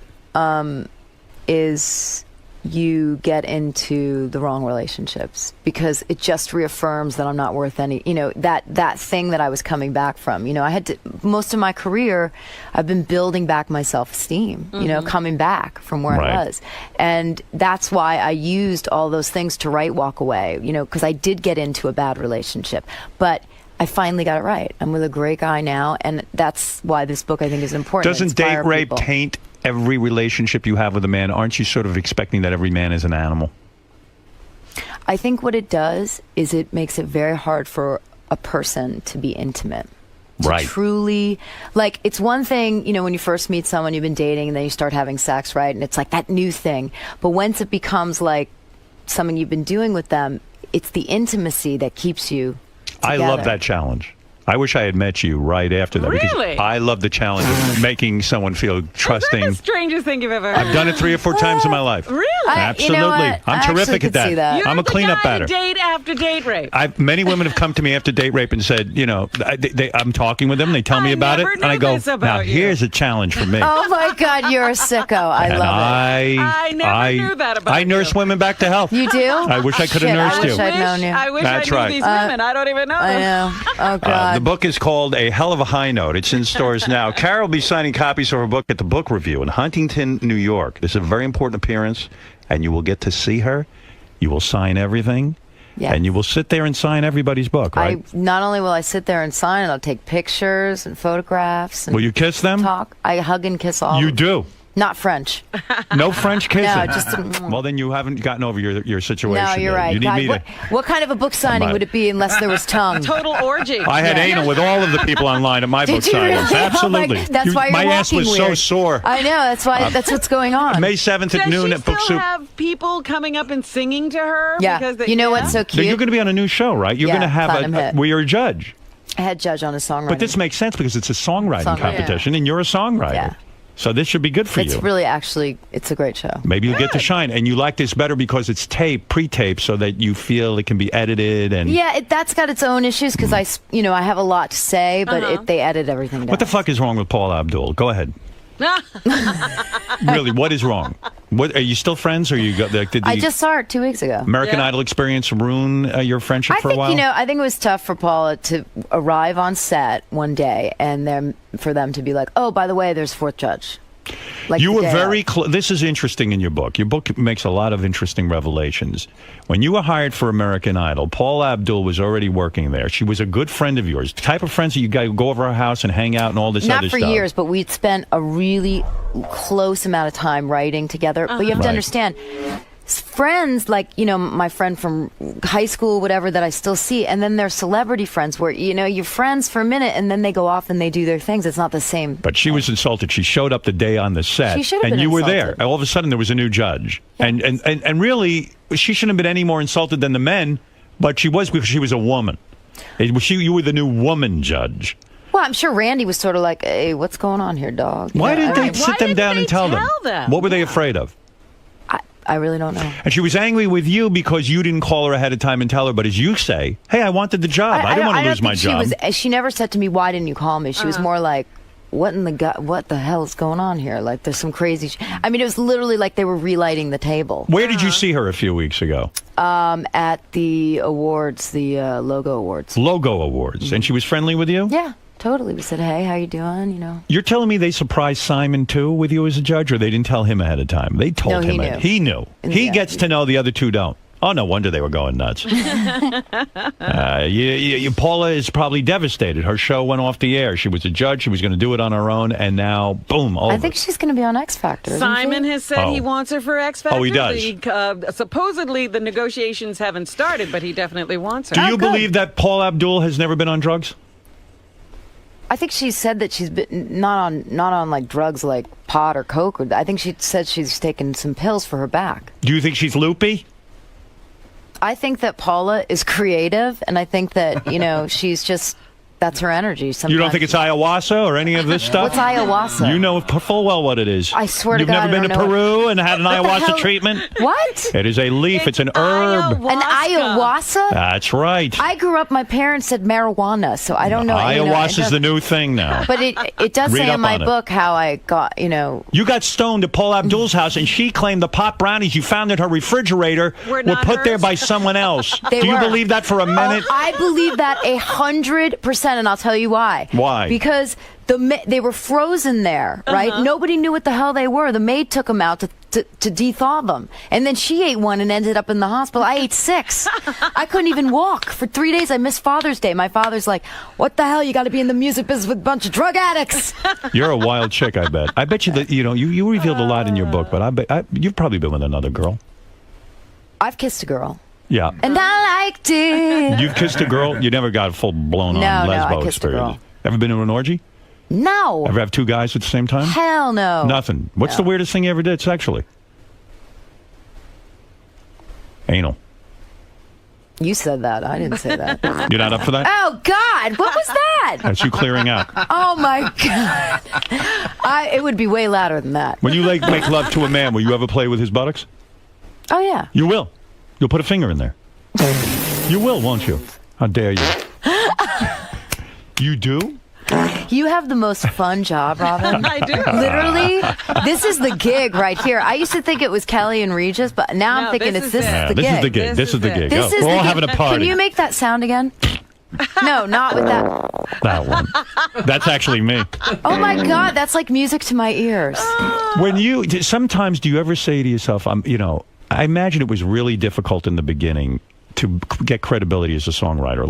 is you get into the wrong relationships because it just reaffirms that I'm not worth any, that thing that I was coming back from. I had to, most of my career, I've been building back my self-esteem, coming back from where I was. And that's why I used all those things to write Walk Away, because I did get into a bad relationship. But I finally got it right. I'm with a great guy now, and that's why this book, I think, is important. Doesn't date rape taint every relationship you have with a man? Aren't you sort of expecting that every man is an animal? I think what it does is it makes it very hard for a person to be intimate. To truly, like, it's one thing, when you first meet someone you've been dating and then you start having sex, right? And it's like that new thing. But once it becomes like something you've been doing with them, it's the intimacy that keeps you together. I love that challenge. I wish I had met you right after that. Really? Because I love the challenge of making someone feel trusting. That's the strangest thing you've ever heard. I've done it 3 or 4 times in my life. Really? Absolutely. You know what? I'm I terrific actually at that. could see that. You're I'm a the cleanup guy batter. Date after date rape. Many women have come to me after date rape and said, I'm talking with them. They tell me about it. never And I knew go, this about now you." here's a challenge for me. Oh my God, you're a sicko. I and love it. I never knew that about I nurse women back to health. You do? I wish I could have Shit, nursed I wish you. I'd known you. I wish That's I knew right. these women. I don't even know I them. know. Oh God. The book is called A Hell of a High Note. It's in stores now. Carol will be signing copies of her book at the book review in Huntington, New York. This is a very important appearance, and you will get to see her. You will sign everything, and you will sit there and sign everybody's book, right? Not only will I sit there and sign it, I'll take pictures and photographs. And will you kiss them? talk. I hug and kiss all. You of them. do. Not French. No French kissing. No, just. Well, then you haven't gotten over your situation. No, you're there. right. You need God, me to. what kind of a book signing would it be unless there was tongue? Total orgy. I had anal with all of the people online at my Did book you signings. really? Absolutely. Oh that's why you're my ass walking was so weird. sore. I know. That's why. That's what's going on. May 7th at Does noon she at Book still Soup. have people coming up and singing to her? Yeah. Because they, You know what's so Now, cute? you're going to be on a new show, right? You're Yeah, going to have Platinum Hit. where you're a judge. I had judge on a songwriting. But this makes sense because it's a songwriting competition, and you're a songwriter. Yeah. So this should be good for It's you. really actually. It's a great show. Maybe you'll get to shine, and you like this better because it's pre-tape, so that you feel it can be edited. And Yeah, that's got its own issues because I have a lot to say, but they edit everything down. what the fuck is wrong with Paul Abdul? Go ahead. Really, what is wrong? What are you still friends, or you got? Did the I just saw her 2 weeks ago. American Idol experience ruin your friendship I for a think while? I think it was tough for Paula to arrive on set one day and then for them to be like, "Oh, by the way, there's fourth judge." Like you the were day very of. close. This is interesting in your book. Your book makes a lot of interesting revelations. When you were hired for American Idol, Paula Abdul was already working there. She was a good friend of yours. The type of friends that you guys go over her house and hang out and all this Not other for stuff. years, but we'd spent a really close amount of time writing together. But you have to Right. understand, friends like my friend from high school, whatever, that I still see, and then they're celebrity friends where you're friends for a minute and then they go off and they do their things. It's not the same. But she was insulted. She showed up the day on the set, She should have and been you were insulted. there. All of a sudden, there was a new judge, and really, she shouldn't have been any more insulted than the men. But she was, because she was a woman. You were the new woman judge. Well, I'm sure Randy was sort of like, "Hey, what's going on here, dog?" Why didn't they Why sit them didn't down they and tell them? tell them? What were they afraid of? I really don't know. And she was angry with you because you didn't call her ahead of time and tell her. But as you say, hey, I wanted the job. I didn't want to lose my job. She never said to me, "Why didn't you call me?" She was more like, what the hell is going on here? Like, there's some crazy I mean, it was literally like they were relighting the table. Where did you see her a few weeks ago? At the awards, the Logo Awards. Logo Awards. And she was friendly with you? Yeah. Totally. We said, hey, how you doing? You know. You're telling me they surprised Simon, too, with you as a judge, or they didn't tell him ahead of time? They told No, him. he knew. He knew. He gets to know, the other two don't. Oh, no wonder they were going nuts. Paula is probably devastated. Her show went off the air. She was a judge. She was going to do it on her own, and now, boom, over. I think she's going to be on X Factor. Simon has said he wants her for X Factor. Oh, he does. Supposedly, the negotiations haven't started, but he definitely wants her. Do you believe that Paula Abdul has never been on drugs? I think she said that she's been not on like drugs like pot or coke. I think she said she's taken some pills for her back. Do you think she's loopy? I think that Paula is creative, and I think that, she's just, that's her energy. Sometimes. You don't think it's ayahuasca or any of this stuff? What's ayahuasca? You know full well what it is. I swear to You've God, never been to Peru and had an ayahuasca treatment? What? It is a leaf. It's an herb. An ayahuasca? That's right. I grew up, my parents said marijuana, so I don't know. Ayahuasca is the new thing now. But it does say in my book how I got, You got stoned at Paula Abdul's house, and she claimed the pot brownies you found in her refrigerator were put there by someone else. Do you believe that for a minute? I believe that 100%, and I'll tell you why. Why? Because they were frozen there, right? Nobody knew what the hell they were. The maid took them out to de-thaw them. And then she ate one and ended up in the hospital. I ate 6. I couldn't even walk. For 3 days, I missed Father's Day. My father's like, what the hell? You got to be in the music business with a bunch of drug addicts. You're a wild chick, I bet. I bet you that, you revealed a lot in your book, but I bet you've probably been with another girl. I've kissed a girl. Yeah. And I liked it. You've kissed a girl? You never got a full-blown on lesbo I kissed a girl. Ever been to an orgy? No. Ever have 2 guys at the same time? Hell no. Nothing. What's the weirdest thing you ever did sexually? Anal. You said that. I didn't say that. You're not up for that? Oh, God. What was that? That's you clearing out. Oh, my God. It would be way louder than that. When you make love to a man, will you ever play with his buttocks? Oh, yeah. You will. You'll put a finger in there. You will, won't you? How dare you? You do? You have the most fun job, Robin. I do. Literally, this is the gig right here. I used to think it was Kelly and Regis, but now I'm thinking this is the gig. This is the gig. This is the gig. This is We're the all gig. having a party. Can you make that sound again? No, not with that. That one. That's actually me. Oh, my God. That's like music to my ears. Sometimes do you ever say to yourself, I imagine it was really difficult in the beginning to get credibility as a songwriter.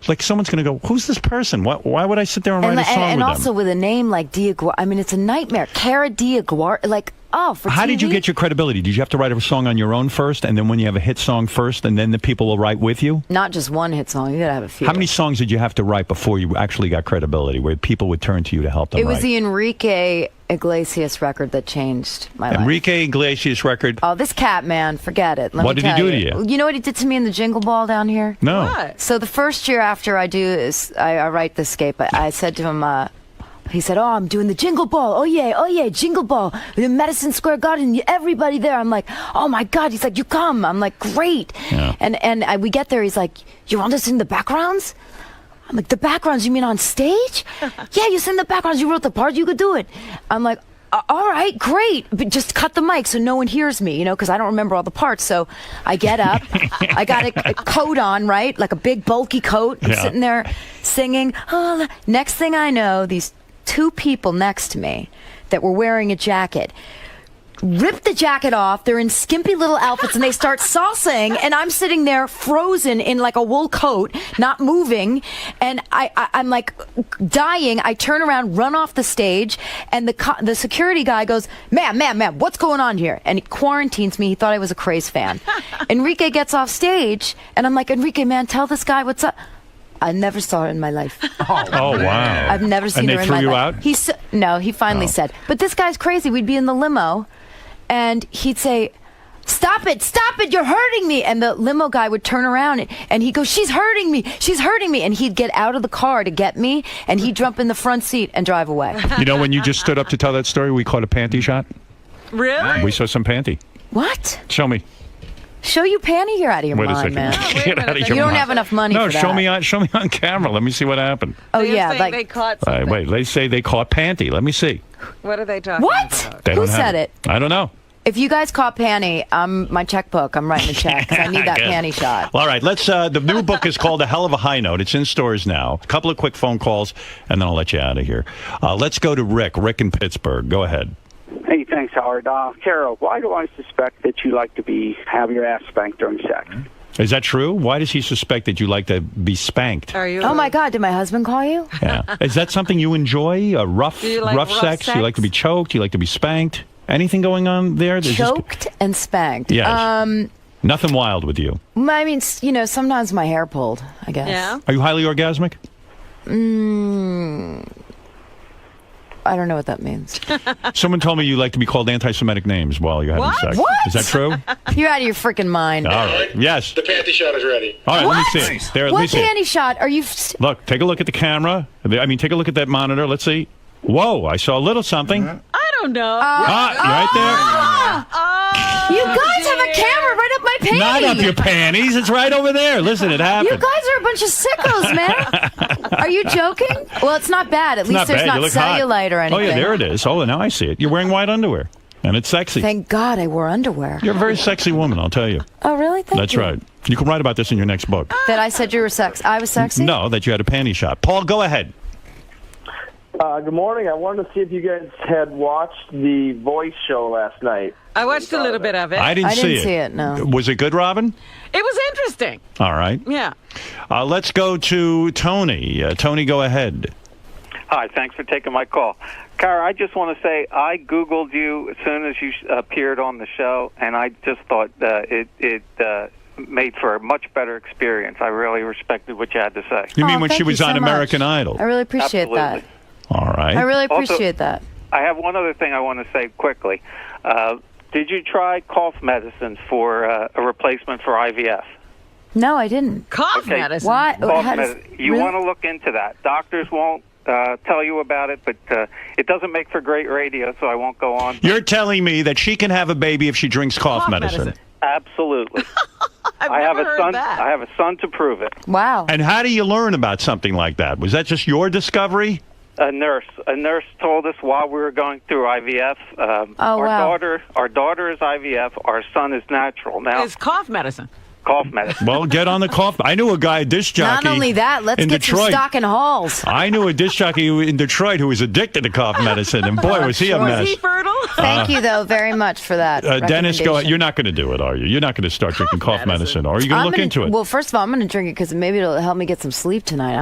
Like someone's going to go, who's this person? Why would I sit there and write a song with them? And also with a name like Diaguar. I mean, it's a nightmare. Cara Diaguar. For How TV? did you get your credibility? Did you have to write a song on your own first, and then when you have a hit song first, and then the people will write with you? Not just one hit song. You got to have a few. How many songs did you have to write before you actually got credibility, where people would turn to you to help them It was write? the Enrique Iglesias record that changed my life. Enrique Iglesias record? Oh, this cat, man. Forget it. What did he do to you? You know what he did to me in the Jingle Ball down here? No. What? So the first year after I write the scape, I said to him, he said, oh, I'm doing the Jingle Ball. Oh, yeah, Jingle Ball. In Madison Square Garden, everybody there. I'm like, oh, my God. He's like, you come. I'm like, great. Yeah. And we get there. He's like, you want to sing the backgrounds? I'm like, the backgrounds? You mean on stage? Yeah, you sing the backgrounds. You wrote the part. You could do it. I'm like, all right, great. But just cut the mic so no one hears me, because I don't remember all the parts. So I get up. I got a coat on, right? Like a big, bulky coat. I'm sitting there singing. Oh, next thing I know, these 2 people next to me that were wearing a jacket rip the jacket off. They're in skimpy little outfits, and they start salsaing, and I'm sitting there frozen in like a wool coat, not moving, and I'm like dying. I turn around, run off the stage, and the security guy goes, ma'am, what's going on here? And he quarantines me. He thought I was a Craze fan. Enrique gets off stage, and I'm like, Enrique, man, tell this guy what's up. I never saw her in my life. Oh, wow. I've never seen her in my life. And they threw you out? No, he finally said, but this guy's crazy. We'd be in the limo, and he'd say, stop it, you're hurting me. And the limo guy would turn around, and he'd go, she's hurting me. And he'd get out of the car to get me, and he'd jump in the front seat and drive away. When you just stood up to tell that story, we caught a panty shot? Really? We saw some panty. What? Show me. Show you panty? You're out of your Wait a mind, second. man. Get out of your You don't mind. have enough money for that. No, show me on camera. Let me see what happened. Oh, They're yeah. saying they caught All right, something. wait, they say they caught panty. Let me see. What are they talking What? about? They Who don't have said it? I don't know. If you guys call Panty, my checkbook. I'm writing a check 'cause I need that Good. panty shot. Well, all right, let's. The new book is called A Hell of a High Note. It's in stores now. A couple of quick phone calls, and then I'll let you out of here. Let's go to Rick. Rick in Pittsburgh. Go ahead. Hey, thanks, Howard. Carol, why do I suspect that you like to have your ass spanked during sex? Is that true? Why does he suspect that you like to be spanked? Are you? Oh my God! Did my husband call you? Yeah. Is that something you enjoy? Rough Do you like rough sex? sex? You like to be choked? You like to be spanked? Anything going on there? There's Choked and spanked. Yes. Nothing wild with you. I mean, sometimes my hair pulled. I guess. Yeah. Are you highly orgasmic? I don't know what that means. Someone told me you like to be called anti-Semitic names while you're having What? sex. What? Is that true? You're out of your freaking mind. All right. Yes. The panty shot is ready. All right. What? Let me see it. There. Let me What see it. panty shot? Are you? Look. Take a look at the camera. I mean, take a look at that monitor. Let's see. Whoa! I saw a little something. I don't know. Right You guys have a camera right up my there. panty. Not up your panties. It's right over there. Listen, it happened. You guys are a bunch of sickos, man. Are you joking? Well, it's not bad. At It's least not there's bad. not You look hot. cellulite or anything. Oh yeah, there it is. Oh, now I see it. You're wearing white underwear, and it's sexy. Thank God I wore underwear. You're a very sexy woman, I'll tell you. Oh, really? Thank That's you. right. You can write about this in your next book. That I said you were I was sexy? No, that you had a panty shot. Paul, go ahead. Good morning. I wanted to see if you guys had watched the Voice show last night. I watched a little bit of it. I didn't see it. No. Was it good, Robin? It was interesting. All right. Yeah. Let's go to Tony. Tony, go ahead. Hi, thanks for taking my call. Cara, I just want to say I Googled you as soon as you appeared on the show, and I just thought it made for a much better experience. I really respected what you had to say. You mean when she was you on so American much. Idol? I really appreciate that. All right. I really appreciate Also, that. I have one other thing I want to say quickly. Did you try cough medicine for a replacement for IVF? No, I didn't. Cough medicine? What? Cough How does- medicine. You really? want to look into that. Doctors won't tell you about it, but it doesn't make for great radio, so I won't go on. You're telling me that she can have a baby if she drinks cough medicine. Absolutely. I have a son. I have a son to prove it. Wow. And how do you learn about something like that? Was that just your discovery? A nurse told us while we were going through IVF. wow. Our daughter is IVF. Our son is natural. Now It's cough medicine. Cough medicine. Well, get on the cough. I knew a guy, a disc jockey. Not only that, let's in get Detroit. some stock in halls. I knew a disc jockey in Detroit who was addicted to cough medicine, and boy, was he a mess. Was he fertile? Thank you, though, very much for that. Dennis, go ahead. recommendation. You're not going to do it, are you? You're not going to start drinking cough medicine, or are you going to look into it? Well, first of all, I'm going to drink it because maybe it'll help me get some sleep tonight.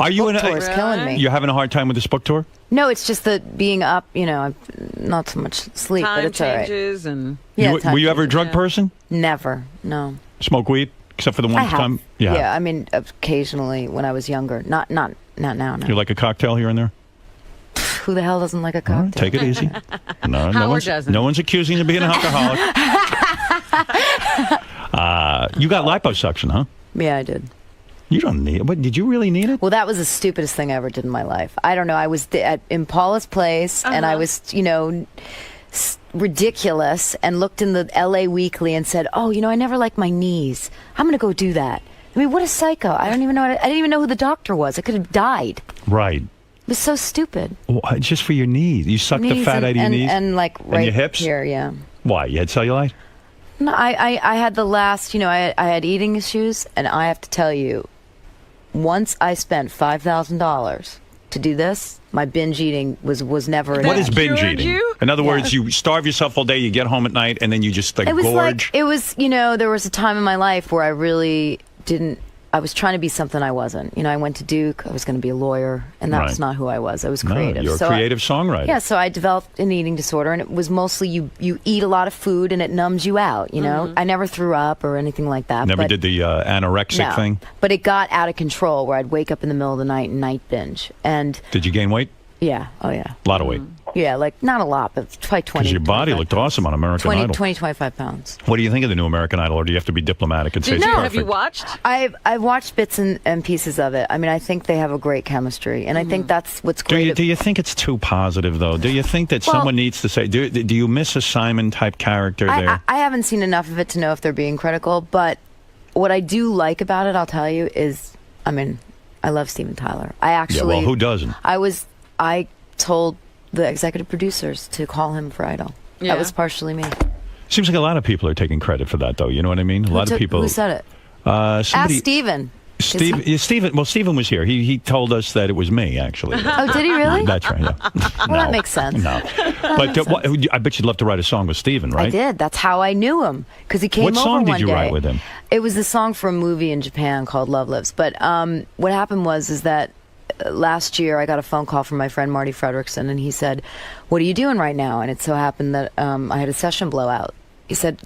Are you book tour is killing me. You're having a hard time with this book tour? No, it's just that being up, not so much sleep, but Time it's all right. changes and Yeah, Were you ever a drug person? Never, no. Smoke weed, except for the one I have. time. Yeah, I mean, occasionally when I was younger. Not now. No. You like a cocktail here and there? Who the hell doesn't like a cocktail? Take it easy. No, Howard doesn't. no one's accusing you of being an alcoholic. You got liposuction, huh? Yeah, I did. You don't need it. What, did you really need it? Well, that was the stupidest thing I ever did in my life. I don't know. I was in Paula's place, and I was, ridiculous, and looked in the LA Weekly and said, "Oh, I never liked my knees. I'm going to go do that." I mean, what a psycho! I didn't even know who the doctor was. I could have died. Right. It was so stupid. Well, just for your knees. You sucked the Knees fat and, out of your and, knees? and like right your hips? here, yeah. Why? You had cellulite? No, I had the last, I had eating issues, and I have to tell you, once I spent $5,000 to do this, my binge eating was never enough. What is binge eating? In other words, you starve yourself all day, you get home at night, and then you just It was gorge. there was a time in my life where I really I was trying to be something I wasn't. I went to Duke, I was going to be a lawyer, and that was not who I was. I was creative. You're a creative songwriter. Yeah, so I developed an eating disorder, and it was mostly you eat a lot of food, and it numbs you out, I never threw up or anything like that. Never but did the anorexic thing? But it got out of control where I'd wake up in the middle of the night and night binge. And Did you gain weight? yeah, oh yeah. A lot of weight. Yeah, like not a lot, but probably 20. Because your body looked awesome on American 20, Idol. 25 pounds. What do you think of the new American Idol, or do you have to be diplomatic and say it's No. perfect? Have you watched? I've watched bits and pieces of it. I mean, I think they have a great chemistry, and I think that's what's great. Do you think it's too positive, though? Do you think that someone needs to say, do you miss a Simon-type character there? I haven't seen enough of it to know if they're being critical, but what I do like about it, I'll tell you, is, I love Steven Tyler. Well, who doesn't? I told the executive producers to call him for Idol. Yeah. That was partially me. Seems like a lot of people are taking credit for that, though. You know what I mean? A lot of people. Who said it? Somebody, Ask Steven. Stephen. Well, Stephen was here. He told us that it was me, actually. Oh, did he really? That's right. Yeah. Well, that makes sense. No, but I bet you'd love to write a song with Stephen, right? I did. That's how I knew him because he came over What song one did you day. write with him? It was a song for a movie in Japan called Love Lives. But what happened is that last year I got a phone call from my friend Marty Fredrickson, and he said, "What are you doing right now?" And it so happened that I had a session blowout. He said,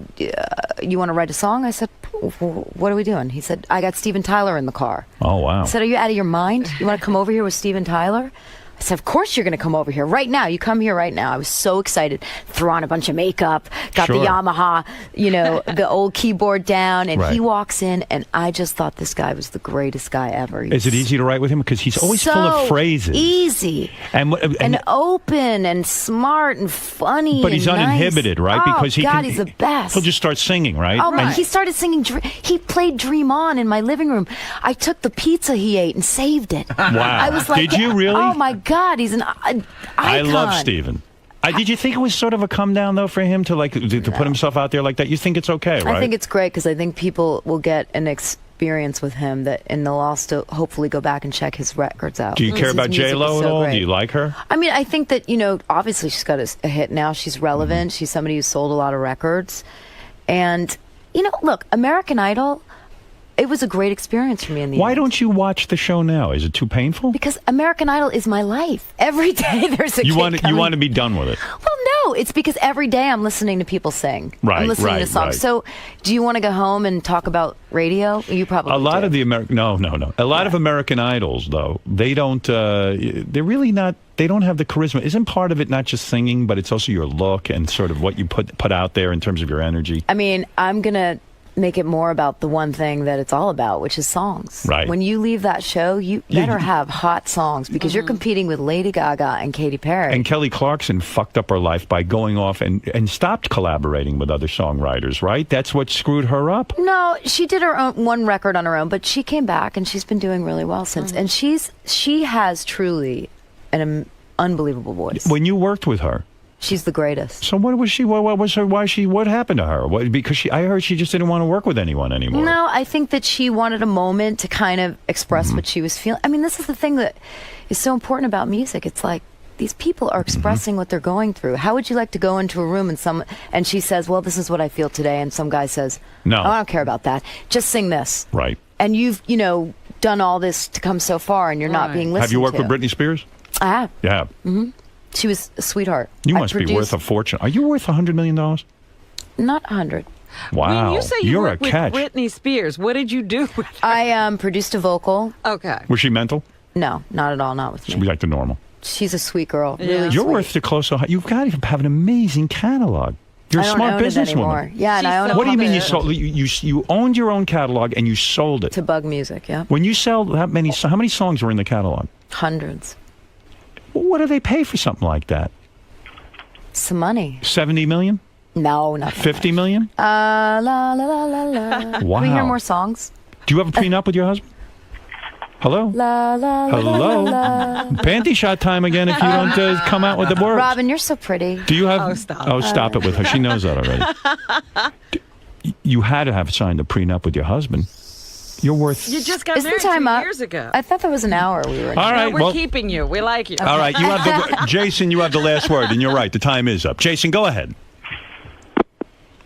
"You want to write a song?" I said, "What are we doing?" He said, "I got Steven Tyler in the car." Oh, wow. I said, "Are you out of your mind? You want to come over here with Steven Tyler?" I said, "Of course you're going to come over here right now. You come here right now." I was so excited. Threw on a bunch of makeup, got the Yamaha, the old keyboard down, and he walks in, and I just thought this guy was the greatest guy ever. Is it easy to write with him? Because he's always full of phrases. Easy. And open and smart and funny. But he's and uninhibited, nice. right? Oh, Because God, he's the best. He'll just start singing, right? Oh my! He started singing. He played "Dream On" in my living room. I took the pizza he ate and saved it. Wow! I was like, did you really? Oh my God, he's an icon. I love Steven. Did you think it was sort of a come down though for him to put himself out there like that? You think it's okay, right? I think it's great because I think people will get an experience with him and they'll also hopefully go back and check his records out. Do you care about J-Lo at all? Do you like her? I mean, I think that obviously she's got a hit now. She's relevant. She's somebody who sold a lot of records, and look, American Idol. It was a great experience for me in the end. Why don't you watch the show now? Is it too painful? Because American Idol is my life. Every day there's a you want to be done with it. Well, no, it's because every day I'm listening to people sing. Right, I'm listening to songs. Right. So, do you want to go home and talk about radio? You probably a lot do. Of the American no. A lot of American Idols though, they don't they're really not they don't have the charisma. Isn't part of it not just singing, but it's also your look and sort of what you put out there in terms of your energy? I mean, I'm going to make it more about the one thing that it's all about, which is songs. Right. When you leave that show, you better have hot songs because you're competing with Lady Gaga and Katy Perry. And Kelly Clarkson fucked up her life by going off and stopped collaborating with other songwriters, right? That's what screwed her up? No, she did her own one record on her own, but she came back and she's been doing really well since. And she has truly an unbelievable voice. When you worked with her, she's the greatest. So what was she? What was her? What happened to her? Because I heard she just didn't want to work with anyone anymore. No, I think that she wanted a moment to kind of express what she was feeling. I mean, this is the thing that is so important about music. It's like these people are expressing what they're going through. How would you like to go into a room and she says, "Well, this is what I feel today," and some guy says, "No, I don't care about that. Just sing this." Right. And you've done all this to come so far, and you're not being listened to. Have you worked with Britney Spears? I have. Yeah. Mm-hmm. She was a sweetheart. You must be worth a fortune. Are you worth $100 million? Not 100. Wow. When you say you worked with Britney Spears, what did you do with her? I produced a vocal. Okay. Was she mental? No, not at all. Not with me. She was like the normal. She's a sweet girl. Yeah. Really You're sweet. worth the close to. You've got to have an amazing catalog. You're a smart businesswoman. Yeah, and I own a What do you mean puppet. you owned your own catalog and you sold it? To Bug Music, yeah. When you sell that many, how many songs were in the catalog? Hundreds. What do they pay for something like that? Some money. 70 million? No, not 50 million? La la la la la. Wow. Can we hear more songs? Do you have a prenup with your husband? Hello? La la Hello? la la. Panty shot time again if you don't come out with the words. Robin, you're so pretty. Do you have? Oh, stop. Oh, stop it with her. She knows that already. You had to have signed a prenup with your husband. You're worth. You just got Isn't married time 2 up? years ago. I thought that was an hour we were in. All right, we're keeping you. We like you. All right, you have the Jason. You have the last word, and you're right. The time is up. Jason, go ahead.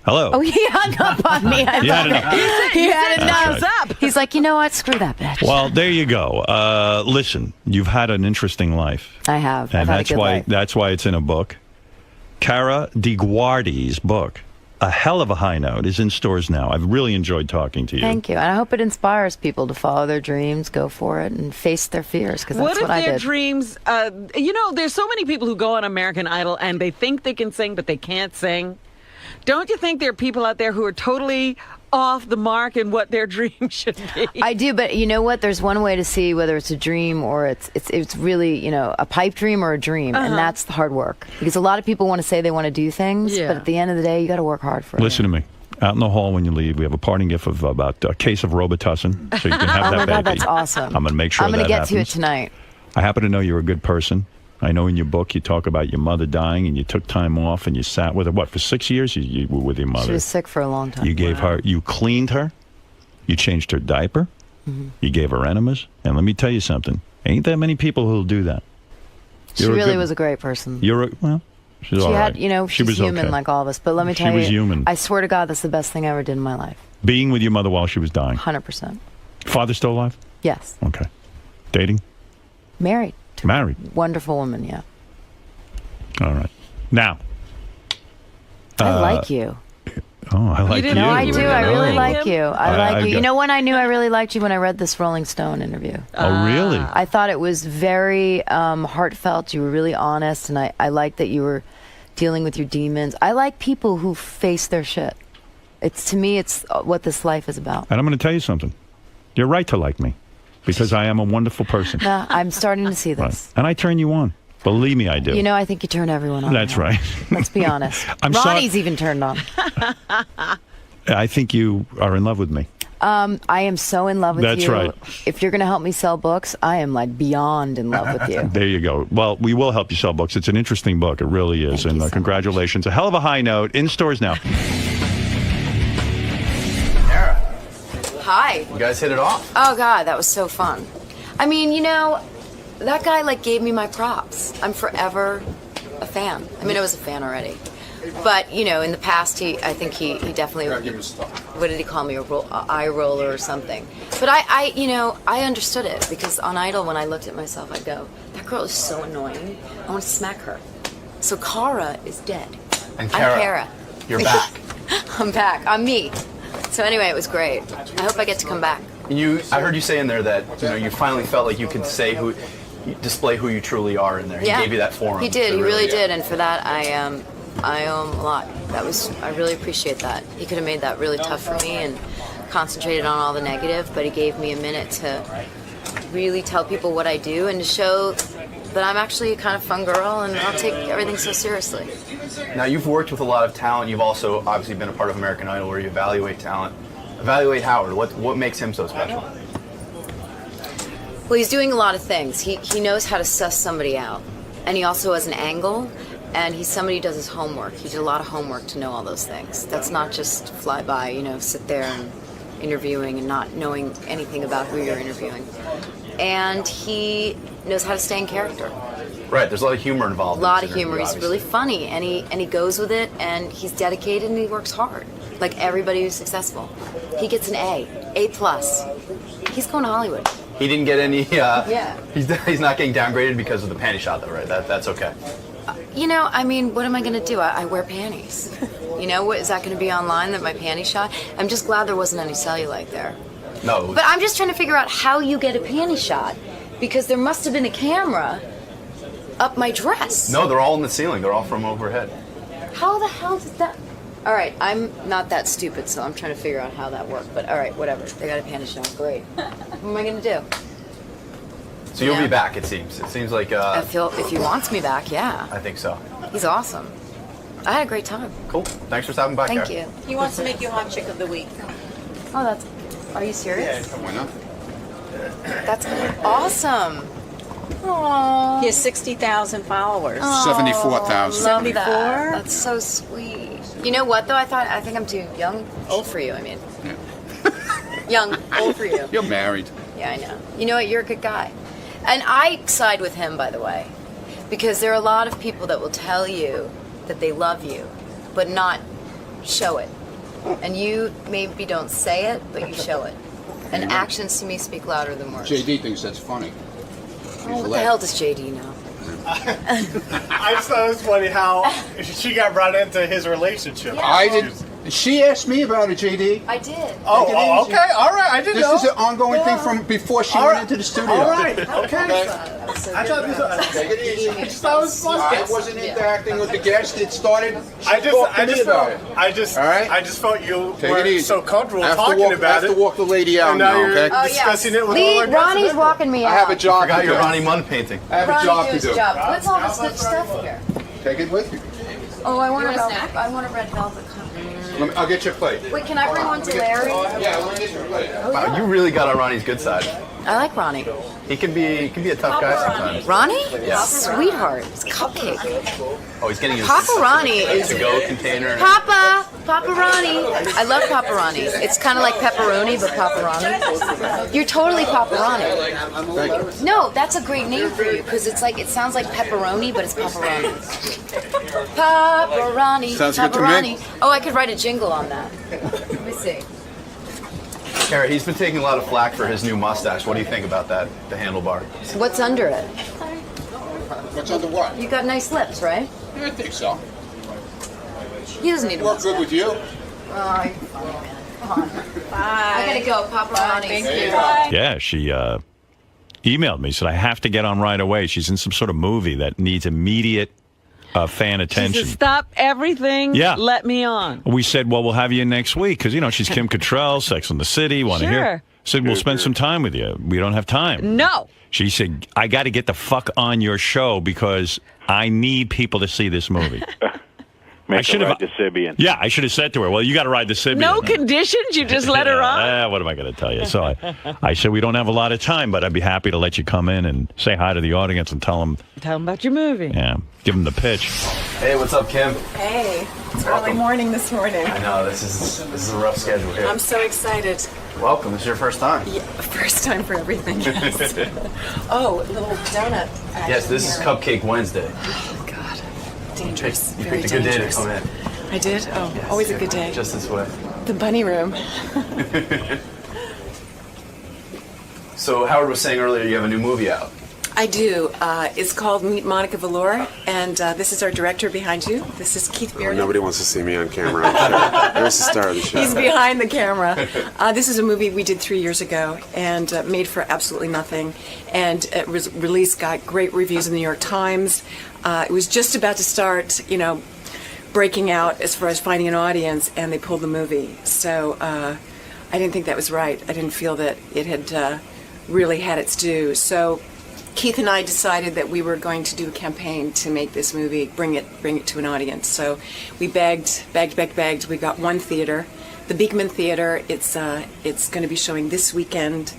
Hello. Oh, he hung up on me. I He had love enough. it. He had That's enough. right. He's like, you know what? Screw that bitch. Well, there you go. Listen, you've had an interesting life, I have. and I've had a that's good why life. that's why it's in a book. Cara DiGuardi's book, A Hell of a High Note, is in stores now. I've really enjoyed talking to you. Thank you. And I hope it inspires people to follow their dreams, go for it, and face their fears, because What that's if what I their did. dreams, there's so many people who go on American Idol and they think they can sing, but they can't sing. Don't you think there are people out there who are totally off the mark in what their dream should be? I do, but you know what? There's one way to see whether it's a dream or it's really, a pipe dream or a dream, and that's the hard work. Because a lot of people want to say they want to do things, but at the end of the day, you got to work hard for it. Listen to me. Out in the hall when you leave, we have a parting gift of about a case of Robitussin, so you can have Oh that my baby. God, that's awesome. I'm going to make sure I'm that going to get happens. to it tonight. I happen to know you're a good person. I know in your book you talk about your mother dying, and you took time off and you sat with her. What, for 6 years you were with your mother? She was sick for a long time. You gave her, you cleaned her, you changed her diaper, you gave her enemas, and let me tell you something. Ain't that many people who'll do that. She really was a great person. Well, she's she all had, right. she's human okay. like all of us. But let me tell you, she was human. I swear to God, that's the best thing I ever did in my life. Being with your mother while she was dying. 100%. Father still alive? Yes. Okay. Dating? Married. Married. Wonderful woman, yeah. All right. Now. I like you. Oh, I like you. No, I do. I really like you. I like you. got- You know when I knew I really liked you? When I read this Rolling Stone interview. Oh, really? I thought it was very heartfelt. You were really honest, and I liked that you were dealing with your demons. I like people who face their shit. To me, it's what this life is about. And I'm going to tell you something. You're right to like me because I am a wonderful person. Nah, I'm starting to see Right. this. And I turn you on. Believe me, I do. You know, I think you turn everyone on. That's right. Let's be honest. I'm Ronnie's even turned on. I think you are in love with me. I am so in love with That's you. right. If you're going to help me sell books, I am like beyond in love with you. There you go. Well, we will help you sell books. It's an interesting book. It really is. And congratulations. A hell of a high note. In stores now. Hi. You guys hit it off. Oh God, that was so fun. I mean, that guy gave me my props. I'm forever a fan. I mean, I was a fan already, but in the past, I think he definitely. What did he call me? A eye roller or something? But I understood it because on Idol, when I looked at myself, I'd go, "That girl is so annoying. I want to smack her." So Cara is dead. And I'm Cara. You're back. I'm back. I'm me. So anyway, it was great. I hope I get to come back. I heard you say in there that you finally felt like you could display who you truly are in there. He gave you that forum. He did. He really did, and for that, I owe him a lot. I really appreciate that. He could have made that really tough for me and concentrated on all the negative, but he gave me a minute to really tell people what I do and to show that I'm actually a kind of fun girl and I'll take everything so seriously. Now, you've worked with a lot of talent. You've also obviously been a part of American Idol where you evaluate talent. Evaluate Howard. What makes him so special? Well, he's doing a lot of things. He knows how to suss somebody out, and he also has an angle, and he's somebody who does his homework. He did a lot of homework to know all those things. That's not just fly by, sit there and interviewing and not knowing anything about who you're interviewing. And he knows how to stay in character. Right, there's a lot of humor involved. A lot of humor. He's really funny, and he goes with it, and he's dedicated, and he works hard, like everybody who's successful. He gets an A+. He's going to Hollywood. He didn't get any. Yeah. He's not getting downgraded because of the panty shot, though, right? That's okay. I mean, what am I going to do? I wear panties. What is that going to be online that my panty shot? I'm just glad there wasn't any cellulite there. No. But I'm just trying to figure out how you get a panty shot, because there must have been a camera up my dress. No, they're all in the ceiling. They're all from overhead. How the hell did that? All right, I'm not that stupid, so I'm trying to figure out how that worked. But all right, whatever. They got a panty shot. Great. What am I going to do? So you'll be back, it seems. It seems like... If he wants me back, yeah. I think so. He's awesome. I had a great time. Cool. Thanks for stopping by, Thank Kara. you. He wants to make you hot chick of the week. Oh, that's... Are you serious? Why not? That's awesome. Aww. He has 60,000 followers. 74,000. Love 74? that. That's so sweet. You know what, though? I think I'm too old for you, I mean. Young, old for you. You're married. Yeah, I know. You know what? You're a good guy. And I side with him, by the way, because there are a lot of people that will tell you that they love you, but not show it. And you maybe don't say it, but you show it. And actions to me speak louder than words. JD thinks that's funny. Oh, what the hell does JD know? I just thought it was funny how she got brought into his relationship. Yeah. I did. She asked me about it, JD. I did. Oh, okay, all right. I didn't know. This is an ongoing thing from before she went into the studio. All right, okay. I thought this was. Take it easy. I just thought it was funny. I wasn't interacting with the guest. It started. I just felt you Take it weren't easy. so comfortable I have to talking walk, about I have it. to walk the lady out And now now, you're okay? discussing it with all our guests. Ronnie's walking me out. I have a job Forgot to your do. Ronnie Mund painting. I have a Ronnie job do to his do. job. What's all this good stuff here? Take it with you. Oh, I want a red velvet cup. I'll get your plate. Wait, can I bring one to Larry? Yeah, let me get your plate. Wow, you really got on Ronnie's good side. I like Ronnie. He can be a tough guy sometimes. Ronnie? Yeah. Sweetheart. It's cupcake. Oh, he's getting his Papa Ronnie is to-go container. Papa Ronnie. I love Papa Ronnie. It's kind of like pepperoni, but Papa Ronnie. You're totally Papa Ronnie. No, that's a great name for you because it's like it sounds like pepperoni, but it's Papa Ronnie. Papa Ronnie. Sounds Papa good to me. Ronnie. Oh, I could write a jingle on that. Let me see. Kara, he's been taking a lot of flack for his new mustache. What do you think about that, the handlebar? What's under it? What's under what? You got nice lips, right? I think so. He doesn't need a Work good with you? Oh, come on. Bye. I gotta go, Papa Ronnie. Thank you. Yeah, she emailed me, said, I have to get on right away. She's in some sort of movie that needs immediate fan She attention. said, stop everything. Yeah. Let me on. We said, well, we'll have you in next week because, she's Kim Cattrall, Sex and the City, want to hear. Sure. Said, we'll spend some time with you. We don't have time. No. She said, I got to get the fuck on your show because I need people to see this movie. Make her ride the Sibian. Yeah, I should have said to her, well, you got to ride the Sibian. No conditions. You just let her on. What am I going to tell you? So I said, we don't have a lot of time, but I'd be happy to let you come in and say hi to the audience and tell them. Tell them about your movie. Yeah, give them the pitch. Hey, what's up, Kim? Hey, it's early morning this morning. I know, this is a rough schedule here. I'm so excited. Welcome. This is your first time. Yeah, first time for everything. Yes. Oh, a little donut. Yes, this is Cupcake Wednesday. Oh, God. Dangerous. You Very picked a good dangerous. day to come in. I did? Oh, Yes, always a good day. Just this way. The bunny room. So Howard was saying earlier you have a new movie out. I do. It's called Meet Monica Valor, and this is our director behind you. This is Keith Bearden. Nobody wants to see me on camera. There's the star of the show. He's behind the camera. This is a movie we did 3 years ago and made for absolutely nothing. And it was released, got great reviews in the New York Times. It was just about to start, breaking out as far as finding an audience, and they pulled the movie. So I didn't think that was right. I didn't feel that it had really had its due. So Keith and I decided that we were going to do a campaign to make this movie, bring it to an audience. So we begged. We got one theater, the Beekman Theater. It's going to be showing this weekend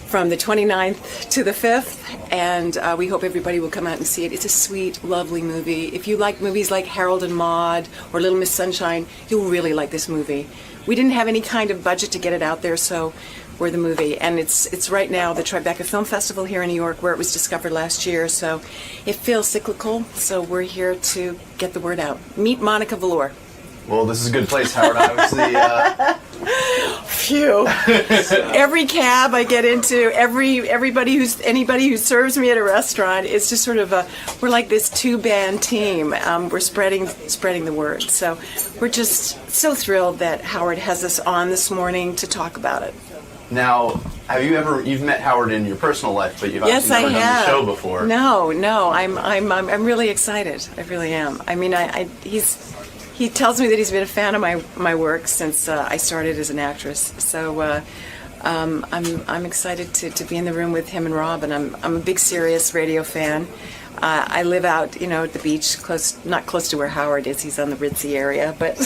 from the 29th to the 5th, and we hope everybody will come out and see it. It's a sweet, lovely movie. If you like movies like Harold and Maude or Little Miss Sunshine, you'll really like this movie. We didn't have any kind of budget to get it out there, so we're the movie. And it's right now the Tribeca Film Festival here in New York, where it was discovered last year, so it feels cyclical, so we're here to get the word out. Meet Monica Valor. Well, this is a good place, Howard. Obviously, Phew. Every cab I get into, anybody who serves me at a restaurant, it's just sort of we're like this 2-band team. We're spreading the word. So we're just so thrilled that Howard has us on this morning to talk about it. now, you've met Howard in your personal life, but you've Yes, obviously never I done have. the show before. No, I'm really excited. I really am. I mean, he tells me that he's been a fan of my work since I started as an actress. So I'm excited to be in the room with him and Rob, and I'm a big Sirius radio fan. I live out, at the beach, not close to where Howard is. He's on the Ritzy area, but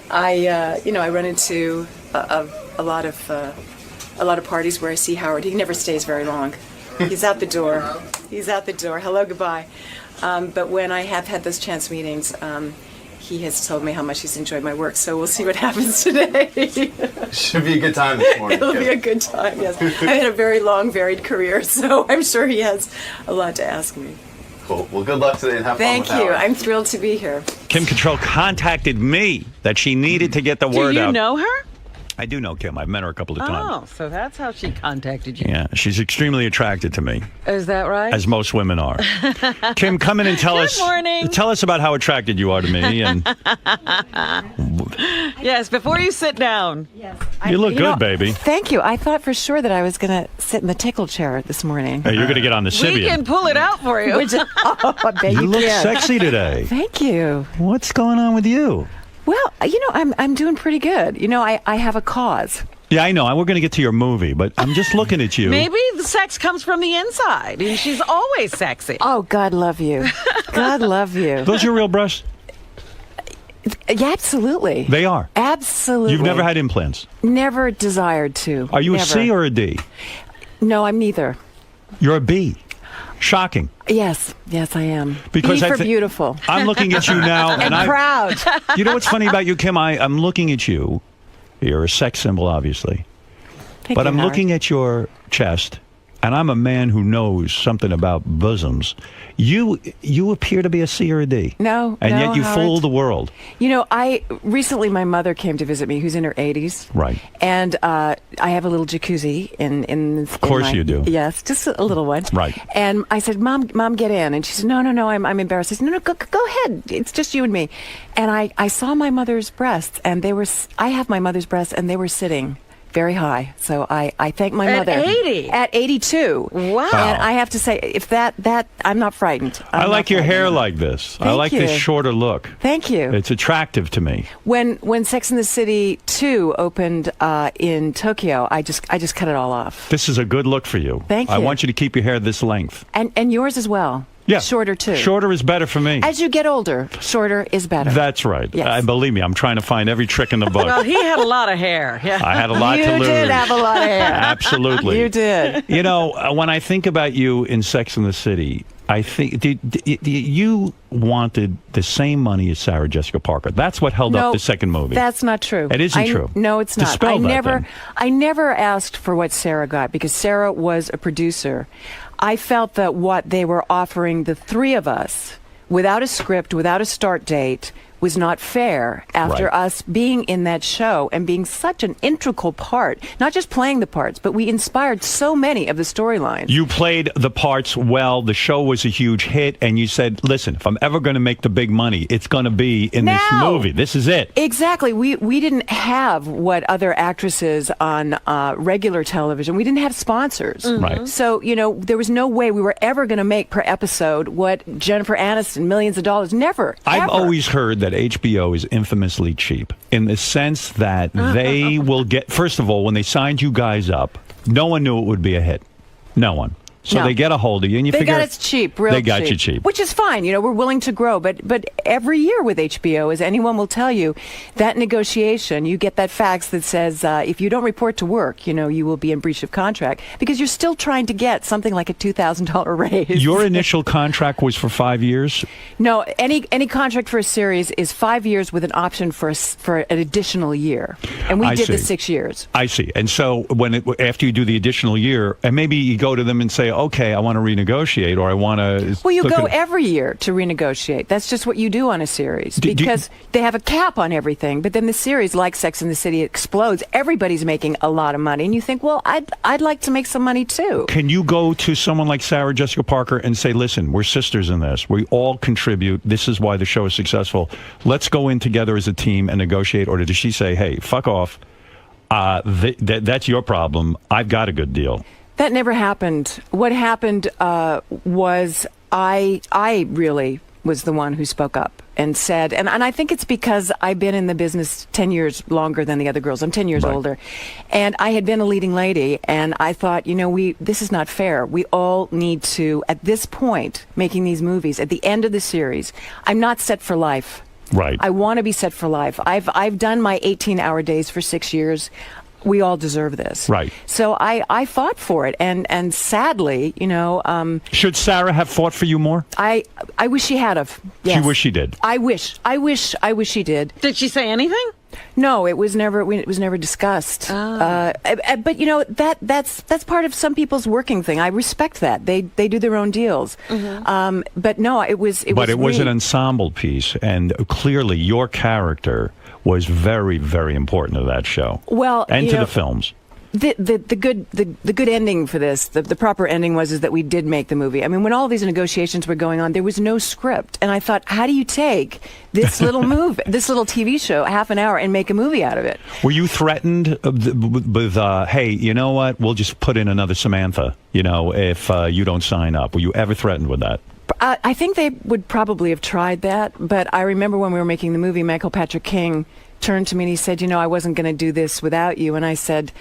I run into a lot of parties where I see Howard. He never stays very long. He's out the door. Hello, goodbye. But when I have had those chance meetings, he has told me how much he's enjoyed my work. So we'll see what happens today. Should be a good time this morning. It'll be a good time, yes. I've had a very long, varied career, so I'm sure he has a lot to ask me. Cool. Well, good luck today and have fun with Thank you. Howard. I'm thrilled to be here. Kim Cattrall contacted me that she needed to get the word Do you out. know her? I do know Kim. I've met her a couple of times. Oh, so that's how she contacted you. Yeah, she's extremely attracted to me, Is that right? as most women are. Kim, come in and tell us. Good morning. Tell us about how attracted you are to me. And Yes, before you sit down. Yes. you look good, baby. Thank you. I thought for sure that I was going to sit in the tickle chair this morning. Hey, you're going to get on the We Sibian. can pull it out for you. I bet You look can. sexy today. Thank you. What's going on with you? Well, I'm doing pretty good. I have a cause. Yeah, I know. We're going to get to your movie, but I'm just looking at you. Maybe the sex comes from the inside, and she's always sexy. Oh, God love you. God love you. Those your real breasts? Yeah, absolutely. They are. Absolutely. You've never had implants. Never desired to. Are you Never. a C or a D? No, I'm neither. You're a B. Shocking. Yes, I am. Because B I for thi- beautiful. I'm looking at you now, and I'm proud. You know what's funny about you, Kim? I'm looking at you. You're a sex symbol, obviously. Thank But you, I'm Howard. looking at your chest, and I'm a man who knows something about bosoms. You appear to be a C or a D. No, And no, yet you Howard. fool the world. You know, recently my mother came to visit me, who's in her 80s. Right. And I have a little jacuzzi in Of course you do. Yes, just a little one. Right. And I said, Mom, get in. And she said, No, I'm embarrassed. I said, No, go ahead. It's just you and me. And I saw my mother's breasts, and I have my mother's breasts, and they were sitting very high. So I thank my At mother. 80? At 82. Wow. And I have to say, if that I'm not frightened. I like your hair like this. I Thank like you. this shorter look. Thank you. It's attractive to me. When Sex and the City 2 opened in Tokyo, I just cut it all off. This is a good look for you. Thank I you. want you to keep your hair this length. And yours as well. Yeah. Shorter too. Shorter is better for me. As you get older, shorter is better. That's right. Yes. Believe me, I'm trying to find every trick in the book. Well, he had a lot of hair. Yeah. I had a lot to lose. You did have a lot of hair. Absolutely. You did. You know, when I think about you in Sex and the City, I think you wanted the same money as Sarah Jessica Parker. That's what held up the second movie. That's not true. It isn't true. No, it's not. Dispel that, then. I never asked for what Sarah got because Sarah was a producer. I felt that what they were offering the three of us, without a script, without a start date, was not fair after Right. us being in that show and being such an integral part, not just playing the parts, but we inspired so many of the storylines. You played the parts well. The show was a huge hit, and you said, listen, if I'm ever going to make the big money, it's going to be in this Now. movie. This is it. Exactly. We didn't have what other actresses on regular television. We didn't have sponsors. Right. So, there was no way we were ever going to make per episode what Jennifer Aniston, millions of dollars. Never. I've ever. always heard that HBO is infamously cheap in the sense that they will get, first of all, when they signed you guys up, no one knew it would be a hit. No one. So No. they get a hold of you, and you They figure got us cheap, real they got you cheap. which is fine. We're willing to grow, but every year with HBO, as anyone will tell you, that negotiation, you get that fax that says if you don't report to work, you will be in breach of contract because you're still trying to get something like a $2,000 raise. Your initial contract was for 5 years. No, any contract for a series is 5 years with an option for an additional year, and we I did the see. 6 years. I see. And so after you do the additional year, and maybe you go to them and say, okay, I want to renegotiate, or I want to. Well, you go every year to renegotiate. That's just what you do on a series because they have a cap on everything. But then the series, like Sex and the City, explodes. Everybody's making a lot of money, and you think, well, I'd like to make some money too. Can you go to someone like Sarah Jessica Parker and say, listen, we're sisters in this. We all contribute. This is why the show is successful. Let's go in together as a team and negotiate. Or does she say, hey, fuck off. That's your problem. I've got a good deal. That never happened. What happened was I really was the one who spoke up and said, and I think it's because I've been in the business 10 years longer than the other girls. I'm 10 years older. And I had been a leading lady, and I thought, this is not fair. We all need to, at this point, making these movies, at the end of the series, I'm not set for life. Right. I want to be set for life. I've done my 18-hour days for 6 years. We all deserve this. Right. So I fought for it, and sadly, should Sarah have fought for you more? I wish she had of. Yes. She wish she did. I wish she did. Did she say anything? No, it was never discussed. But that's part of some people's working thing. I respect that. They do their own deals. But no, it was. But it was me. an ensemble piece, and clearly your character was very, very important to that show. Well, and to the films. The good ending for this, the proper ending is that we did make the movie. I mean, when all these negotiations were going on, there was no script, and I thought, how do you take this little this little TV show, half an hour, and make a movie out of it? Were you threatened with hey, you know what? We'll just put in another Samantha, if you don't sign up. Were you ever threatened with that? I think they would probably have tried that, but I remember when we were making the movie, Michael Patrick King turned to me and he said, I wasn't going to do this without you. And I said,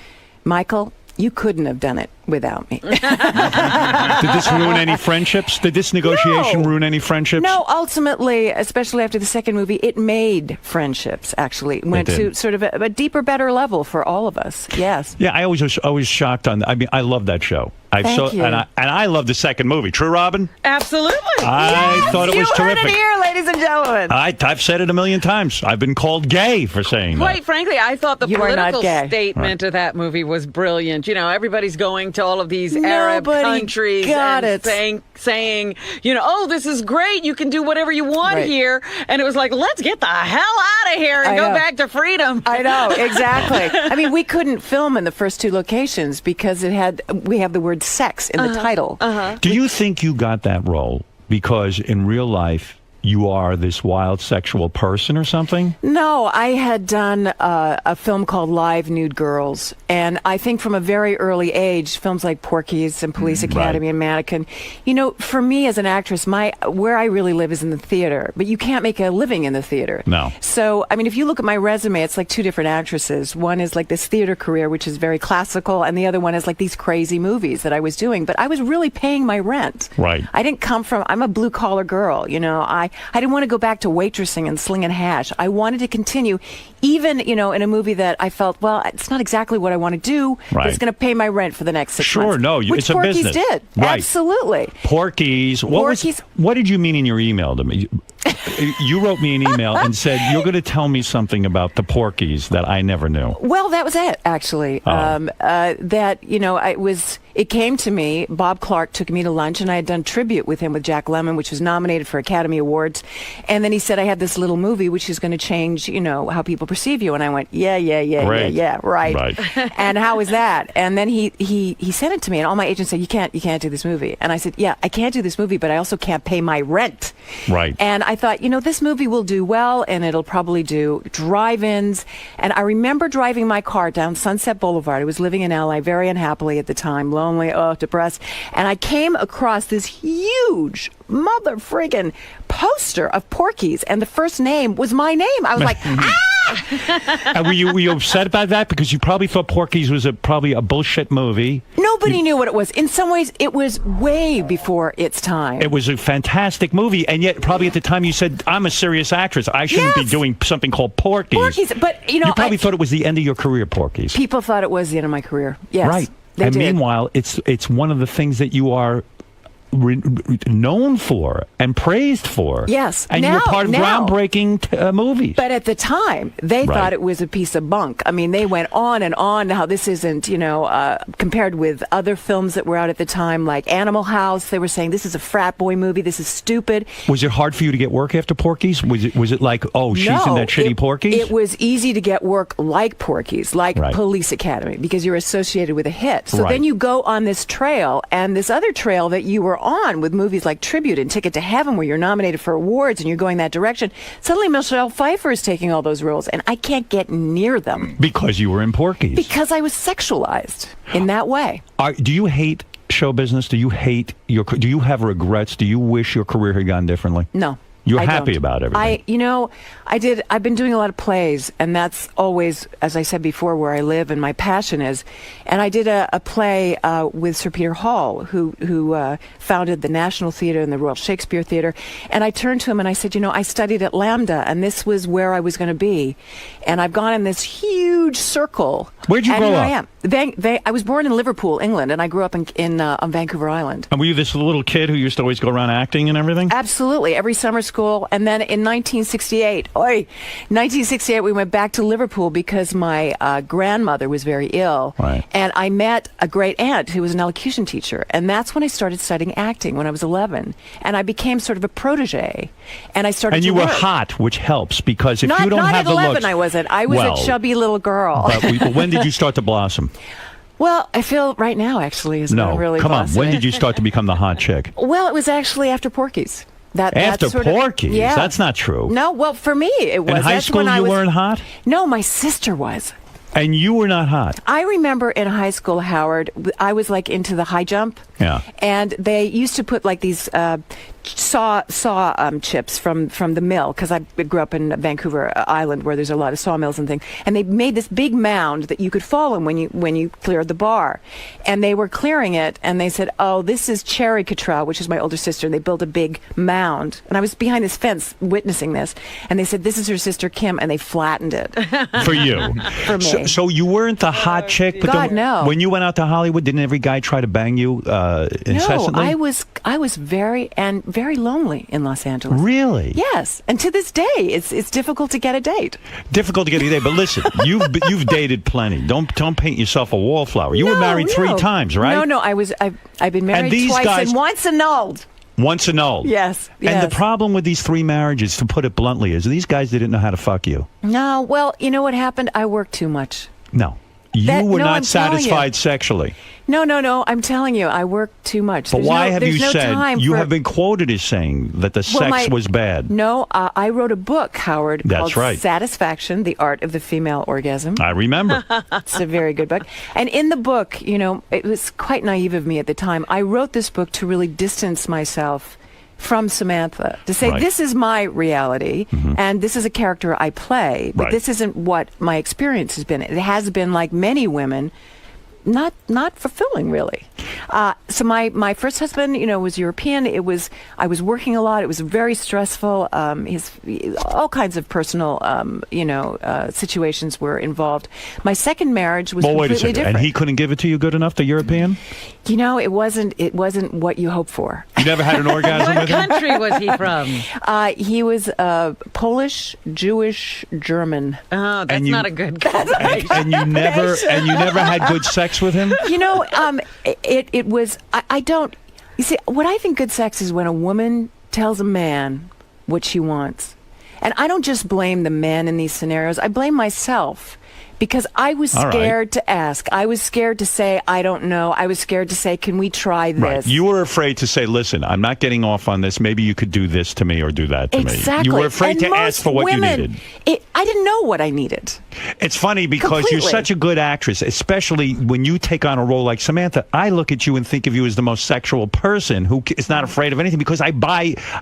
Michael, you couldn't have done it. without me. Did this ruin any friendships? Did this negotiation ruin any friendships? No, ultimately, especially after the second movie, it made friendships, actually. It went to sort of a deeper, better level for all of us. Yes. Yeah, I was always shocked on. I mean, I love that show. Thank you. And I love the second movie. True, Robin? Absolutely. I thought it was terrific. You heard it here, ladies and gentlemen. I've said it a million times. I've been called gay for saying that. Quite frankly, I thought the You are not political gay. statement of that movie was brilliant. You know, everybody's going to all of these Arab Nobody countries got and it. saying, you know, oh, this is great. You can do whatever you want here. And it was like, let's get the hell out of here and go back to freedom. I know, exactly. I mean, we couldn't film in the first two locations because we have the word sex in the title. Do you think you got that role because in real life you are this wild sexual person or something? No, I had done a film called Live Nude Girls, and I think from a very early age, films like Porky's and Police Academy and Mannequin, you know, for me as an actress, where I really live is in the theater, but you can't make a living in the theater. No. So, I mean, if you look at my resume, it's like two different actresses. One is like this theater career, which is very classical, and the other one is like these crazy movies that I was doing, but I was really paying my rent. Right. I didn't come from, I'm a blue collar girl, you know, I didn't want to go back to waitressing and slinging hash. I wanted to continue, even, you know, in a movie that I felt, well, it's not exactly what I want to do, but it's going to pay my rent for the next 6 months. Sure, no, which it's a Porky's business. did. Right. Absolutely. Porky's. What did you mean in your email to me? You wrote me an email and said, you're going to tell me something about the Porky's that I never knew. Well, that was it, actually. That, you know, it came to me, Bob Clark took me to lunch, and I had done tribute with him with Jack Lemmon, which was nominated for Academy Awards. And then he said, I had this little movie which is going to change, you know, how people perceive you. And I went, yeah, right. And how is that? And then he sent it to me, and all my agents said, you can't do this movie. And I said, yeah, I can't do this movie, but I also can't pay my rent. Right. And I thought, you know, this movie will do well, and it'll probably do drive-ins. And I remember driving my car down Sunset Boulevard. I was living in LA very unhappily at the time, lonely, depressed. And I came across this huge mother friggin' poster of Porky's, and the first name was my name. I was like, Were you upset about that? Because you probably thought Porky's was probably a bullshit movie. Nobody knew what it was. In some ways, it was way before its time. It was a fantastic movie, and yet probably at the time you said, I'm a serious actress. I shouldn't be doing something called Porky's. Porky's, but, you know, you probably thought it was the end of your career, Porky's. People thought it was the end of my career. Yes. Right. They and did. meanwhile, it's one of the things that you are known for and praised for. Yes. And you were part of groundbreaking movies. But at the time, they thought it was a piece of bunk. I mean, they went on and on how this isn't, you know, compared with other films that were out at the time, like Animal House. They were saying, this is a frat boy movie. This is stupid. Was it hard for you to get work after Porky's? Was it like, oh, she's in that shitty Porky's? It was easy to get work like Porky's, like Police Academy, because you're associated with a hit. So then you go on this trail, and this other trail that you were on with movies like Tribute and Ticket to Heaven, where you're nominated for awards and you're going that direction. Suddenly Michelle Pfeiffer is taking all those roles, and I can't get near them. Because you were in Porky's. Because I was sexualized in that way. Do you hate show business? Do you hate do you have regrets? Do you wish your career had gone differently? No. You're I happy don't. about everything. I've been doing a lot of plays, and that's always, as I said before, where I live and my passion is. And I did a play with Sir Peter Hall, who founded the National Theatre and the Royal Shakespeare Theatre. And I turned to him and I said, you know, I studied at Lambda, and this was where I was going to be. And I've gone in this huge circle. Where'd you grow up? I am. I was born in Liverpool, England, and I grew up on Vancouver Island. And were you this little kid who used to always go around acting and everything? Absolutely. Every summer school. And then in 1968, we went back to Liverpool because my grandmother was very ill. Right. And I met a great aunt who was an elocution teacher. And that's when I started studying acting when I was 11. And I became sort of a protege. And I started And to you were work. hot, which helps, because if you don't not have at the 11, looks... I wasn't. I was a chubby little girl. But when did you start to blossom? Well, I feel right now, actually, is when I'm really come on. blossoming. When did you start to become the hot chick? Well, it was actually after Porky's. After Porky's? Yeah. That's not true. No, well, for me, it was. In high That's school, when you weren't hot? No, my sister was. And you were not hot. I remember in high school, Howard, I was like into the high jump. Yeah. And they used to put like these saw chips from the mill, because I grew up in Vancouver Island where there's a lot of sawmills and things. And they made this big mound that you could fall in when you cleared the bar. And they were clearing it, and they said, "Oh, this is Cherry Cottrell," which is my older sister. And they built a big mound. And I was behind this fence witnessing this. And they said, "This is her sister Kim," and they flattened it. For you. For me. So you weren't the hot chick, but God, no. When you went out to Hollywood, didn't every guy try to bang you incessantly? No, I was very lonely in Los Angeles. Really? Yes, and to this day, it's difficult to get a date. Difficult to get a date, but listen, you've dated plenty. Don't paint yourself a wallflower. You were married 3 times, right? No, I've been married these twice guys- and once annulled. Once annulled. Yes. And the problem with these 3 marriages, to put it bluntly, is these guys didn't know how to fuck you. No, well, you know what happened? I worked too much. No. You were I'm not telling you. satisfied sexually. No, I'm telling you, I worked too much. But why have you no said, time you for- have been quoted as saying that the sex was bad? No, I wrote a book, Howard, That's called right. Satisfaction, The Art of the Female Orgasm. I remember. It's a very good book. And in the book, it was quite naive of me at the time. I wrote this book to really distance myself from Samantha, to say, Right. this is my reality, and this is a character I play, but Right. this isn't what my experience has been. It has been, like many women, not fulfilling, really. So my first husband, was European. I was working a lot. It was very stressful. All kinds of personal, situations were involved. My second marriage was Well, wait a completely second. different. And he couldn't give it to you good enough, the European? It wasn't what you hope for. You never had an orgasm What with him? country was he from? He was Polish, Jewish, German. Oh, that's And you- not a good And you never had good sex with him? It was. I don't. You see, what I think good sex is when a woman tells a man what she wants, and I don't just blame the man in these scenarios. I blame myself. Because I was All right. scared to ask. I was scared to say, I don't know. I was scared to say, can we try this? Right. You were afraid to say, listen, I'm not getting off on this. Maybe you could do this to me or do that to Exactly. me. You were afraid And to ask for what women, you needed. I didn't know what I needed. It's funny because Completely. you're such a good actress, especially when you take on a role like Samantha. I look at you and think of you as the most sexual person who is not afraid of anything because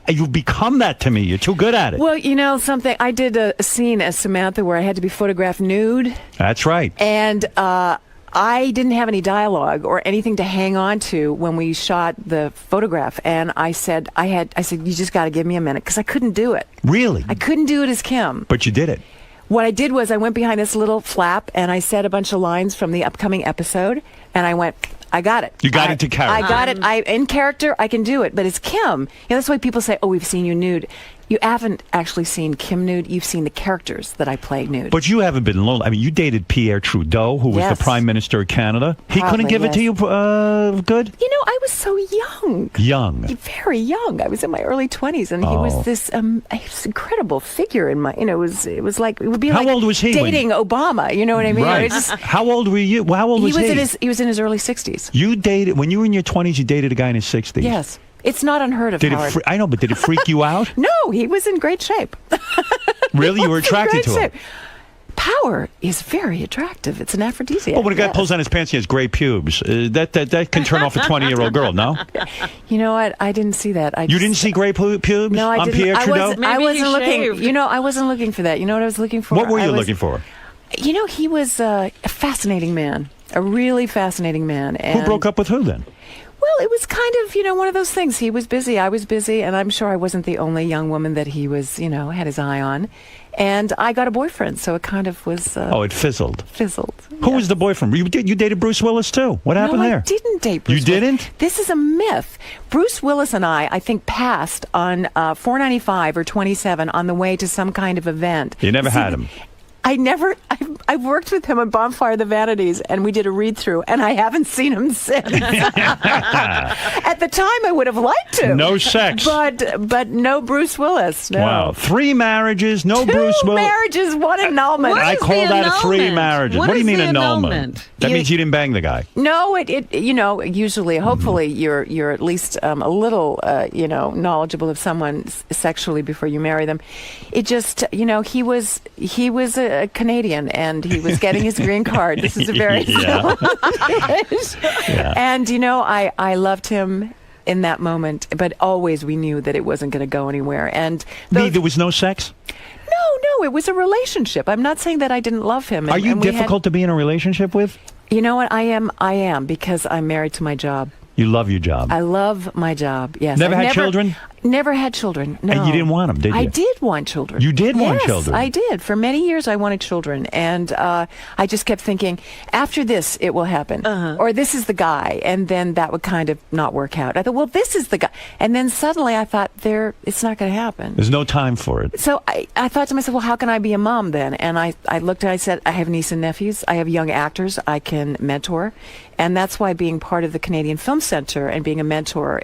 you've become that to me. You're too good at it. Well, something. I did a scene as Samantha where I had to be photographed nude. That's right. And I didn't have any dialogue or anything to hang on to when we shot the photograph. And I said, you just got to give me a minute, because I couldn't do it. Really? I couldn't do it as Kim. But you did it. What I did was I went behind this little flap and I said a bunch of lines from the upcoming episode. And I went, I got it. You got into character. I got it. In character, I can do it. But it's Kim. That's why people say, oh, we've seen you nude. You haven't actually seen Kim nude. You've seen the characters that I play nude. But you haven't been lonely. I mean, you dated Pierre Trudeau, who was Yes. the Prime Minister of Canada. He couldn't Probably, give it to yes. you good? I was so young. Young. Very young. I was in my early 20s, and he was this incredible figure in my. It was like it would be How like old was he when- dating Obama. You know what I mean? Right. It was just- How old were you? How old was he? He was in his early 60s. You dated when you were in your 20s. You dated a guy in his 60s. Yes, it's not unheard of. Did Howard. I know, but did it freak you out? No, he was in great shape. Really, you were attracted to him. Shape. Power is very attractive. It's an aphrodisiac. But when a guy yes. pulls on his pants, he has gray pubes. That can turn off a 20-year-old girl. No, You know what? I didn't see that. you didn't see gray pubes. No, I on didn't. Pierre Trudeau. I Maybe wasn't he looking. shaved. I wasn't looking for that. You know what I was looking for? What were you looking for? He was a fascinating man. A really fascinating man. And Who broke up with who then? Well, it was kind of, one of those things. He was busy, I was busy, and I'm sure I wasn't the only young woman that he was, had his eye on. And I got a boyfriend, so it kind of was... It fizzled. Fizzled. Who was the boyfriend? You dated Bruce Willis too. What happened No, there? I didn't date Bruce You didn't? This is a myth. Bruce Willis and I think, passed on 495 or 27 on the way to some kind of event. You never had him. I've worked with him on Bonfire of the Vanities, and we did a read-through, and I haven't seen him since. At the time, I would have liked to. No sex. But no Bruce Willis. No. Wow. 3 marriages, no Bruce Two Willis. marriages, one annulment. I call that a 3 marriages. What do you mean annulment? That means you didn't bang the guy. No, usually, hopefully, you're at least a little, knowledgeable of someone sexually before you marry them. It just, he was a Canadian, and he was getting his green card. This is a very Yeah. And, I loved him in that moment, but always we knew that it wasn't going to go anywhere. And There was no sex? No, it was a relationship. I'm not saying that I didn't love him. Are you difficult to be in a relationship with? You know what? I am because I'm married to my job. You love your job. I love my job. Yes. Never had children? Never had children. No. And you didn't want them, did you? I did want children. You did want Yes, children? I did. For many years, I wanted children, and I just kept thinking, after this, it will happen, or this is the guy, and then that would kind of not work out. I thought, well, this is the guy, and then suddenly I thought, it's not going to happen. There's no time for it. So I thought to myself, well, how can I be a mom then? And I looked and I said, I have niece and nephews. I have young actors I can mentor. And that's why being part of the Canadian Film Center and being a mentor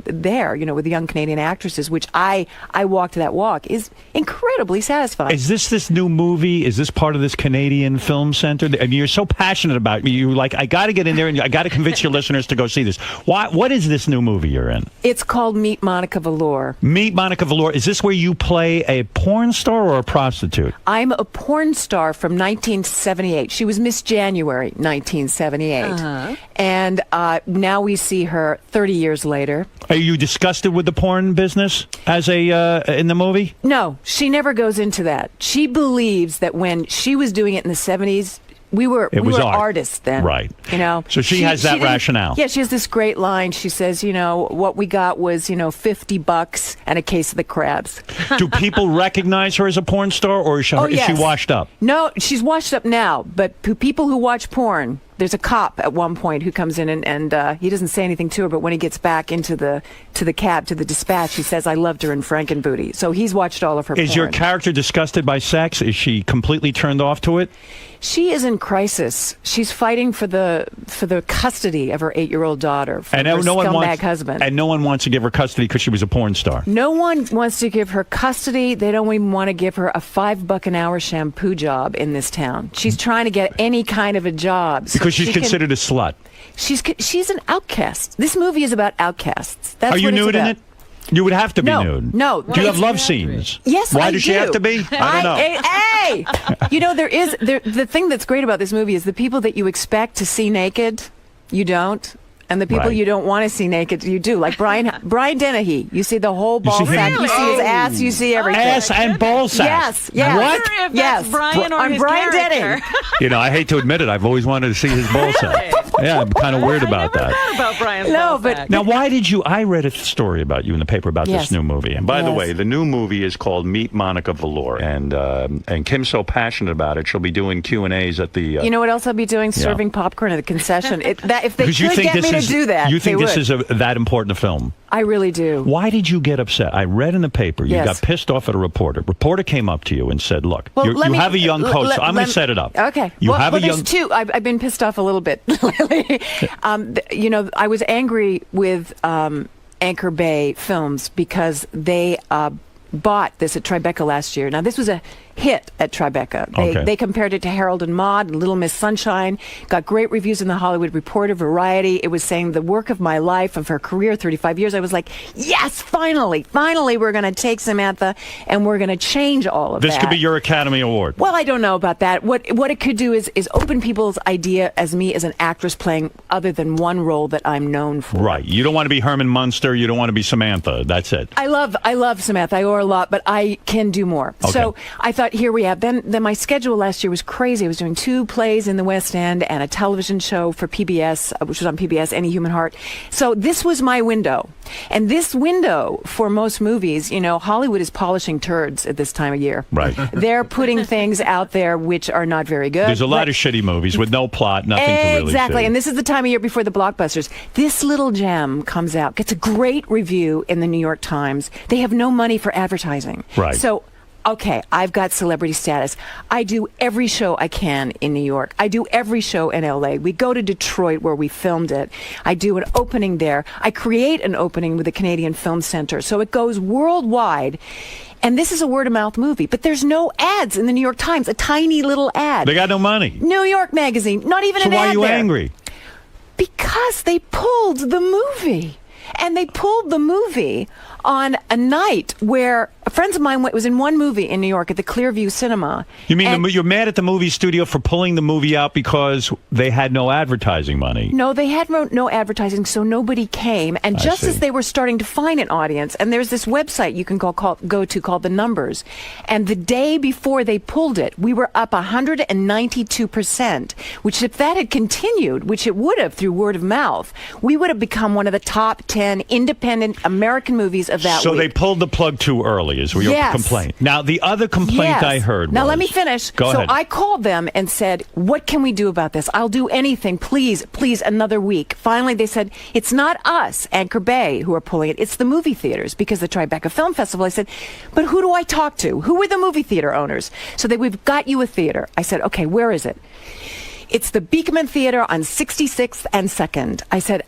there, with young Canadian actresses, which I walked that walk, is incredibly satisfying. Is this new movie? Is this part of this Canadian Film Center? I mean, you're so passionate about it. You're like, I got to get in there and I got to convince your listeners to go see this. What is this new movie you're in? It's called Meet Monica Velour. Meet Monica Velour. Is this where you play a porn star or a prostitute? I'm a porn star from 1978. She was Miss January 1978. And now we see her 30 years later. Are you disgusted with the porn business as in the movie? No, she never goes into that. She believes that when she was doing it in the 70s, we were art. artists then. Right. So she has that didn't- rationale. Yeah, she has this great line. She says, what we got was, $50 and a case of the crabs. Do people recognize her as a porn star, or is she Yes. washed up? No, she's washed up now, but people who watch porn, there's a cop at one point who comes in and he doesn't say anything to her, but when he gets back into the cab, to the dispatch, he says, I loved her in Frankenbooty. So he's watched all of her porn. Is your character disgusted by sex? Is she completely turned off to it? She is in crisis. She's fighting for the custody of her 8-year-old daughter from her scumbag husband. And no one wants to give her custody because she was a porn star. No one wants to give her custody. They don't even want to give her a $5 an hour shampoo job in this town. She's trying to get any kind of a job. So Because she's considered a slut. She's an outcast. This movie is about outcasts. That's Are you what it's nude in about. it? You would have to be No, nude. no. Do you have love scenes? Yes, Why I does she do. have to be? I don't know. Hey, the thing that's great about this movie is the people that you expect to see naked, you don't. And the people Right. you don't want to see naked, you do. Like Brian Dennehy. You see the whole ball see him? sack. You see his ass. You see everything. Ass and ball sack. Yes. What? I wonder if that's Brian or I'm his Brian character. Denny. I hate to admit it. I've always wanted to see his ball sack. Yeah, I'm kind of weird about that. What about Brian's No, ball but- sack? Now, why did you? I read a story about you in the paper about Yes. this new movie. And by the Yes. way, the new movie is called Meet Monica Velour, and Kim's so passionate about it, she'll be doing Q&As at the. You know what else I'll be doing? Serving popcorn at the concession. If they because you could think get this me is to do that, you think they this would. is that important a film? I really do. Why did you get upset? I read in the paper you Yes. got pissed off at a reporter. Reporter came up to you and said, "Look, Well, you let me- have a young coach. let- so I'm let- going to set it up. Okay. You have a there's young. two. I've been pissed off a little bit lately. I was angry with Anchor Bay Films because they bought this at Tribeca last year. Now, this was a hit at Tribeca. They compared it to Harold and Maude and Little Miss Sunshine, got great reviews in the Hollywood Reporter, Variety. It was saying the work of my life, of her career, 35 years. I was like, yes, finally we're going to take Samantha and we're going to change all of This that. could be your Academy Award. Well, I don't know about that. What it could do is open people's idea as me as an actress playing other than one role that I'm known for. Right. You don't want to be Herman Munster. You don't want to be Samantha. That's it. I love Samantha. I owe her a lot, but I can do more. Okay. So I thought, here we have. Then my schedule last year was crazy. I was doing 2 plays in the West End and a television show for PBS, which was on PBS, Any Human Heart. So this was my window. And this window for most movies, Hollywood is polishing turds at this time of year. Right. They're putting things out there which are not very good. There's a lot of shitty movies with no plot, nothing to really Exactly, see. and this is the time of year before the blockbusters. This little gem comes out, gets a great review in the New York Times. They have no money for advertising. Right. So, okay, I've got celebrity status. I do every show I can in New York. I do every show in LA. We go to Detroit where we filmed it. I do an opening there. I create an opening with the Canadian Film Center. So it goes worldwide. And this is a word-of-mouth movie, but there's no ads in the New York Times, a tiny little ad. They got no money. New York Magazine, not even So an ad why are you there. angry? Because they pulled the movie. And they pulled the movie on a night where friends of mine was in one movie in New York at the Clearview Cinema. You mean you're mad at the movie studio for pulling the movie out because they had no advertising money? No, they had no advertising, so nobody came. And just as they were starting to find an audience, and there's this website you can go to called The Numbers, and the day before they pulled it, we were up 192%, which if that had continued, which it would have through word of mouth, we would have become one of the top 10 independent American movies of that week. So they pulled the plug too early, is your complaint. Now, the other complaint I heard Now, let me finish. Go ahead. So I called them and said, what can we do about this? I'll do anything. Please, another week. Finally, they said, it's not us, Anchor Bay, who are pulling it. It's the movie theaters, because the Tribeca Film Festival. I said, but who do I talk to? Who are the movie theater owners? So we've got you a theater. I said, okay, where is it? It's the Beekman Theater on 66th and 2nd. I said,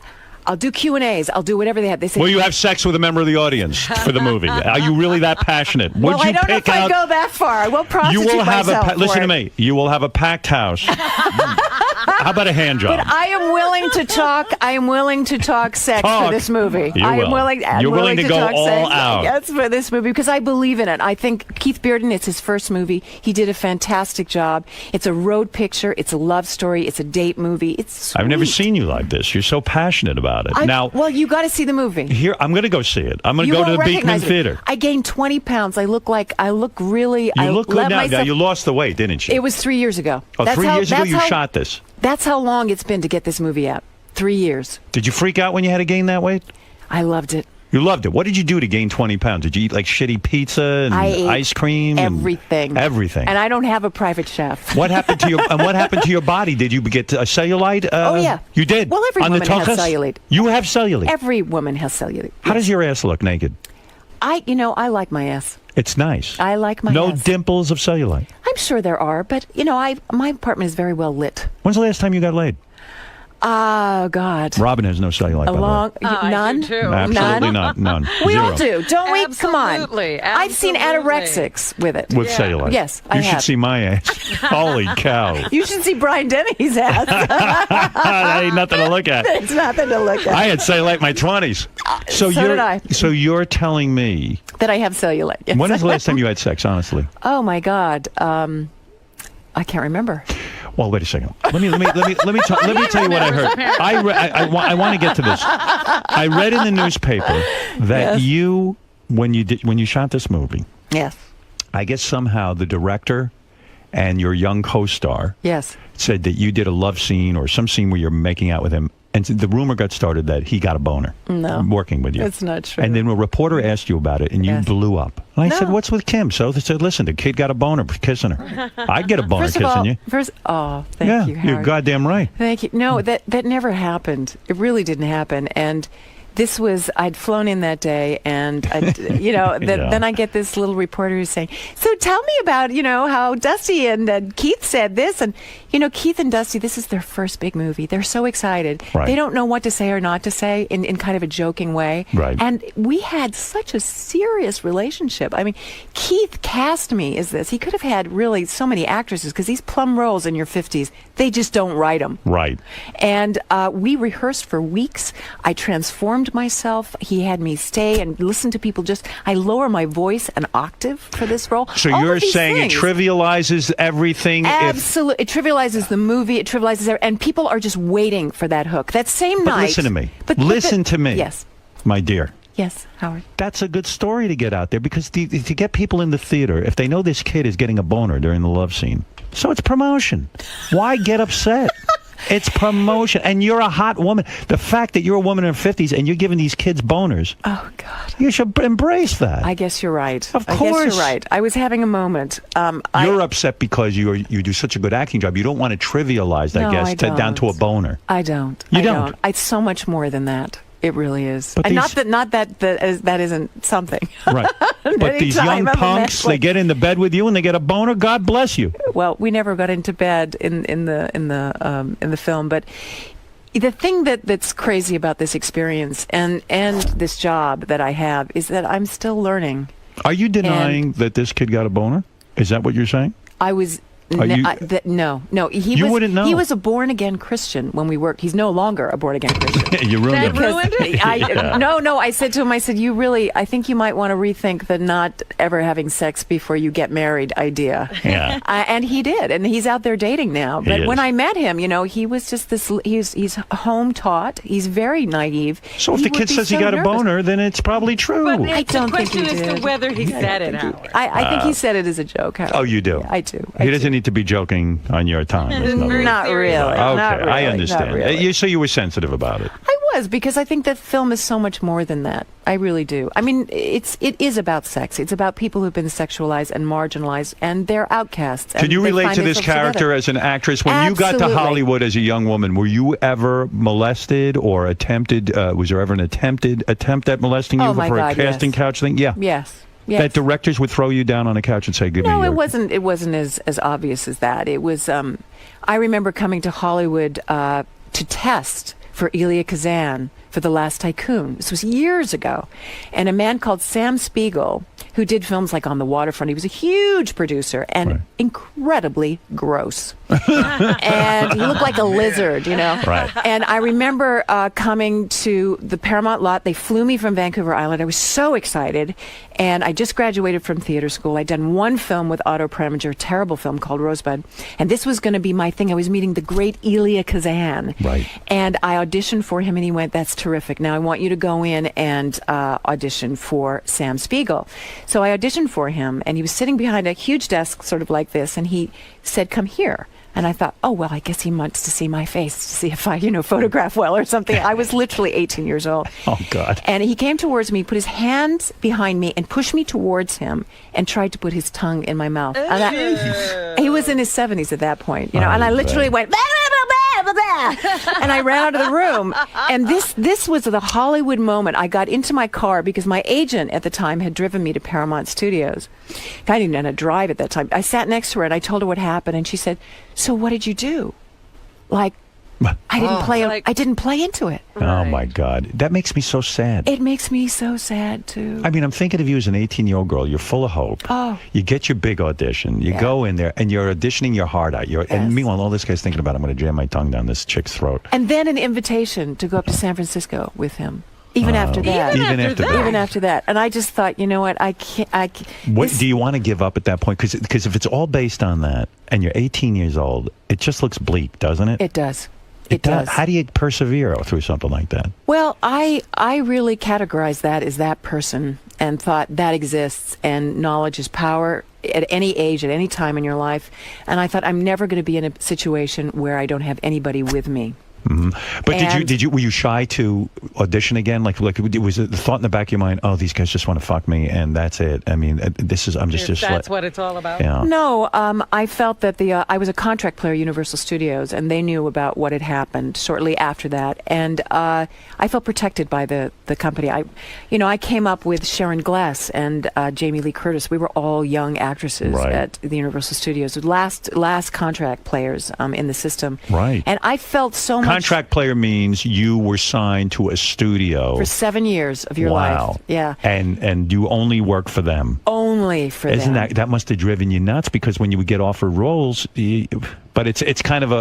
I'll do Q&As. I'll do whatever they have. They say, will you have sex with a member of the audience for the movie? Are you really that passionate? Would well, you I don't know if I go that far. I will prostitute you will have myself listen for to it. me. You will have a packed house. How about a hand job? But I am willing to talk. I am willing to talk sex for this movie. I am willing. You're willing to go talk all sex, out. Yes, for this movie because I believe in it. I think Keith Bearden. It's his first movie. He did a fantastic job. It's a road picture. It's a love story. It's a date movie. It's sweet. I've never seen you like this. You're so passionate about it. Well, you got to see the movie. Here, I'm going to go see it. I'm going to go to the Beekman Theater. I gained 20 pounds. I look really. You look good now. Now. You lost the weight, didn't you? It was 3 years ago. Oh, 3 years ago you shot this. That's how long it's been to get this movie out. 3 years. Did you freak out when you had to gain that weight? I loved it. You loved it. What did you do to gain 20 pounds? Did you eat like shitty pizza and ice cream? Everything. Everything. And I don't have a private chef. What happened to your body? Did you get a cellulite? Oh, yeah. You did? Well, every woman has cellulite. You have cellulite? Every woman has cellulite. How does your ass look naked? I like my ass. It's nice. I like my ass. No dimples of cellulite? I'm sure there are, but, my apartment is very well lit. When's the last time you got laid? Oh, God. Robin has no cellulite, by the way. None? Absolutely not. None. We Zero. all do, don't we? Come on. Absolutely. I've seen anorexics with it. With cellulite? Yes, I You have. should see my ass. Holy cow. You should see Brian Denny's ass. That ain't nothing to look at. It's nothing to look at. I had cellulite in my 20s. So did I. So you're telling me That I have cellulite. Yes. when was the last time you had sex? Honestly. Oh my God. I can't remember. Well, wait a second. Let me tell you what I heard. I want to get to this. I read in the newspaper that you when you shot this movie. Yes. I guess somehow the director and your young co-star said that you did a love scene or some scene where you're making out with him. And the rumor got started that he got a boner working with you. That's not true. And then a reporter asked you about it, and you blew up. And I said, what's with Kim? So they said, listen, the kid got a boner kissing her. I'd get a boner kissing you. Thank you, Howard. You're goddamn right. Thank you. No, that never happened. It really didn't happen. And this was, I'd flown in that day, and, then I get this little reporter who's saying, so tell me about, how Dusty and Keith said this. And, Keith and Dusty, this is their first big movie. They're so excited. Right. They don't know what to say or not to say in kind of a joking way. Right. And we had such a serious relationship. I mean, Keith cast me as this. He could have had really so many actresses because these plum roles in your 50s, they just don't write them. Right. And we rehearsed for weeks. I transformed myself. He had me stay and listen to people. I lower my voice an octave for this role. So All you're of these saying things. it trivializes everything? Absolutely. It trivializes the movie. It trivializes and people are just waiting for that hook. That same But night. listen to me. Listen to me. Yes. My dear. Yes, Howard. That's a good story to get out there because to get people in the theater, if they know this kid is getting a boner during the love scene, so it's promotion. Why get upset? It's promotion. And you're a hot woman. The fact that you're a woman in her 50s and you're giving these kids boners. Oh, God. You should embrace that. I guess you're right. Of course. I guess you're right. I was having a moment. You're upset because you do such a good acting job. You don't want to trivialize that, No, I down to a boner. I don't. You I don't? It's so much more than that. It really is. But And these- not that isn't something. Right. But these Anytime young I'm a punks, man, they get into bed with you and they get a boner. God bless you. Well, we never got into bed in the film, but the thing that's crazy about this experience and this job that I have is that I'm still learning. Are you denying that this kid got a boner? Is that what you're saying? I was No. He You was, wouldn't know. He was a born again Christian when we worked. He's no longer a born again Christian. You ruined it. Because ruined it? Yeah. No. I said to him, I think you might want to rethink the not ever having sex before you get married idea. Yeah. And he did, and he's out there dating now. He But when is. I met him, he was just this. He's home taught. He's very naive. So if He the would kid be says he so got a nervous. boner, then it's probably true. But I it's don't the think he question as to did. whether he said it, Howard. I think he said it as a joke. Howard. Oh, you do? Yeah, I do. He doesn't need to be joking on your time. It's not really- Not really. Okay, Not really. I understand. Not really. So you were sensitive about it. I was, because I think that film is so much more than that. I really do. I mean, it is about sex. It's about people who've been sexualized and marginalized, and they're outcasts. Can and you they relate find to this themselves character together. as an actress? When you got to Absolutely. Hollywood as a young woman, were you ever molested or attempted? Was there ever an attempt at molesting you Oh, my for God, a casting yes. couch thing? Yeah. Yes. That directors would throw you down on a couch and say, "Give me No, your." it wasn't as obvious as that. It was. I remember coming to Hollywood to test for Elia Kazan for The Last Tycoon. This was years ago, and a man called Sam Spiegel, who did films like On the Waterfront. He was a huge producer and incredibly gross. And he looked like a lizard, Right. And I remember coming to the Paramount lot. They flew me from Vancouver Island. I was so excited. And I just graduated from theater school. I'd done one film with Otto Preminger, a terrible film called Rosebud. And this was going to be my thing. I was meeting the great Elia Kazan. Right. And I auditioned for him, and he went, "That's terrific. Now I want you to go in and audition for Sam Spiegel." So I auditioned for him, and he was sitting behind a huge desk, sort of like this, and he said, "Come here." And I thought, oh, well, I guess he wants to see my face to see if I, photograph well or something. I was literally 18 years old. Oh, God. And he came towards me, put his hands behind me, and pushed me towards him and tried to put his tongue in my mouth. And he was in his 70s at that point, and I literally went, "Bah, bah, bah, bah, bah," and I ran out of the room. And this was the Hollywood moment. I got into my car because my agent at the time had driven me to Paramount Studios. I didn't know how to drive at that time. I sat next to her and I told her what happened, and she said, "So what did you do?" Like, I didn't play into it. Oh my God, that makes me so sad. It makes me so sad too. I mean, I'm thinking of you as an 18-year-old girl. You're full of hope. Oh. You get your big audition. You go in there, and you're auditioning your heart out. And meanwhile, all this guy's thinking about, I'm going to jam my tongue down this chick's throat. And then an invitation to go up to San Francisco with him. Even after that. Even after that. Even after that. And I just thought, you know what? I can't. What do you want to give up at that point? Because if it's all based on that, and you're 18 years old, it just looks bleak, doesn't it? It does. It does. How do you persevere through something like that? Well, I really categorized that as that person and thought that exists, and knowledge is power at any age, at any time in your life. And I thought, I'm never going to be in a situation where I don't have anybody with me. Mm-hmm. But were you shy to audition again? Like was it the thought in the back of your mind, oh, these guys just want to fuck me and that's it? I mean, That's what it's all about. Yeah. No, I felt that I was a contract player at Universal Studios, and they knew about what had happened shortly after that, and I felt protected by the company. I came up with Sharon Glass and Jamie Lee Curtis. We were all young actresses at the Universal Studios, last contract players in the system. Right. And I felt so much. Contract player means you were signed to a studio For 7 years of your life. Yeah. And you only work for them. Only for them. Isn't that must have driven you nuts? Because when you would get offered roles, but it's kind of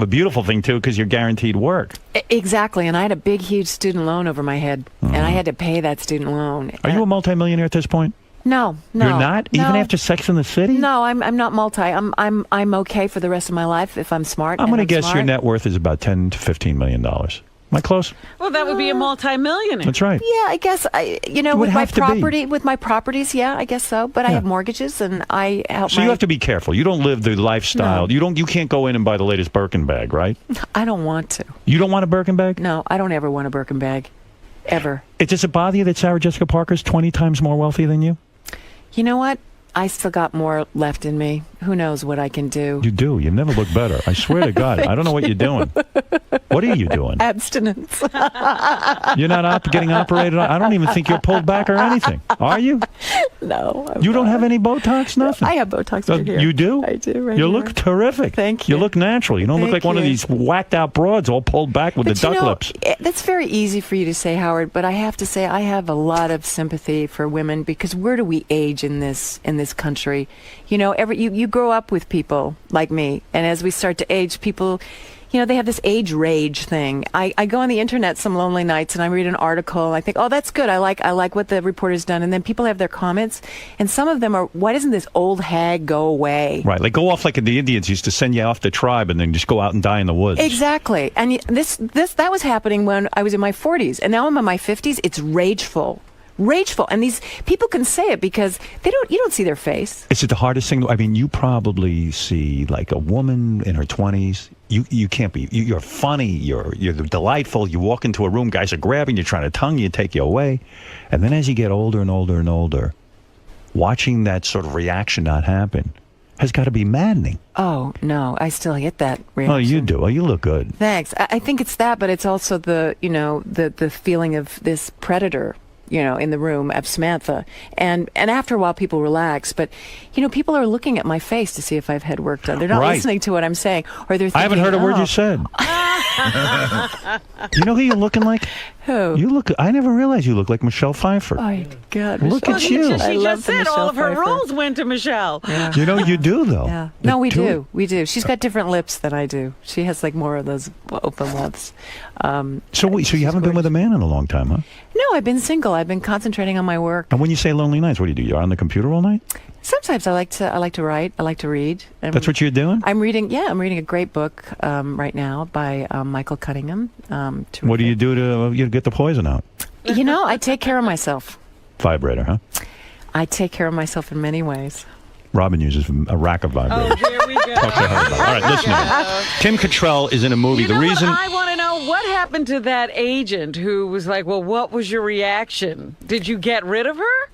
a beautiful thing too, because you're guaranteed work. Exactly. And I had a big, huge student loan over my head, and I had to pay that student loan. Are you a multimillionaire at this point? No. You're not? No. Even after Sex in the City? No, I'm not multi. I'm okay for the rest of my life if I'm smart. I'm going to and guess smart. your net worth is about $10 to $15 million. Am I close? Well, that would be a multi-millionaire. That's right. Yeah, I guess with my properties, yeah, I guess so. But I have mortgages, and I help. So you have to be careful. You don't live the lifestyle. No. You can't go in and buy the latest Birkin bag, right? I don't want to. You don't want a Birkin bag? No, I don't ever want a Birkin bag, ever. Does it bother you that Sarah Jessica Parker's 20 times more wealthy than you? You know what? I still got more left in me. Who knows what I can do? You do. You never look better. I swear to God. I don't know what you're doing. What are you doing? Abstinence. You're not getting operated on? I don't even think you're pulled back or anything. Are you? No. You don't have any Botox? Nothing? I have Botox right here. You do? I do, right You here. look terrific. Thank you. You look natural. You don't look Thank like one of you. these whacked out broads all pulled back with the duck lips. That's very easy for you to say, Howard, but I have to say I have a lot of sympathy for women because where do we age in this country? You know, you grow up with people like me, and as we start to age, people, you know, they have this age rage thing. I go on the internet some lonely nights and I read an article and I think, oh, that's good. I like what the reporter's done. And then people have their comments, and some of them are, why doesn't this old hag go away? Right, like go off like the Indians used to send you off the tribe and then just go out and die in the woods. Exactly. And that was happening when I was in my 40s, and now I'm in my 50s. It's rageful. And these people can say it because you don't see their face. Is it the hardest thing? I mean, you probably see like a woman in her 20s. You can't be. You're funny. You're delightful. You walk into a room, guys are grabbing you, trying to tongue you, take you away, and then as you get older and older and older, watching that sort of reaction not happen has got to be maddening. Oh no, I still get that reaction. Oh, you do. Oh, you look good. Thanks. I think it's that, but it's also the feeling of this predator, in the room of Samantha. And after a while, people relax. But, people are looking at my face to see if I've had work done. They're not listening to what I'm saying. Or they're thinking, I haven't heard a word you said. You know who you're looking like? Who? I never realized you look like Michelle Pfeiffer. Oh, my God. Look at you. She just said all of her roles went to Michelle. Yeah. You do, though. Yeah. No, we do. We do. She's got different lips than I do. She has like more of those open lips. So you haven't been with a man in a long time, huh? No, I've been single. I've been concentrating on my work. And when you say lonely nights, what do? You're on the computer all night? Sometimes I like to write. I like to read. That's what you're doing? I'm reading a great book right now by Michael Cunningham. What do you do to get the poison out? I take care of myself. Vibrator, huh? I take care of myself in many ways. Robin uses a rack of vibrators. Oh, here we go. Talk to her about it. All right, listen to me. Kim Cattrall is in a movie. The reason I want to know what happened to that agent who was like, well, what was your reaction? Did you get rid of her?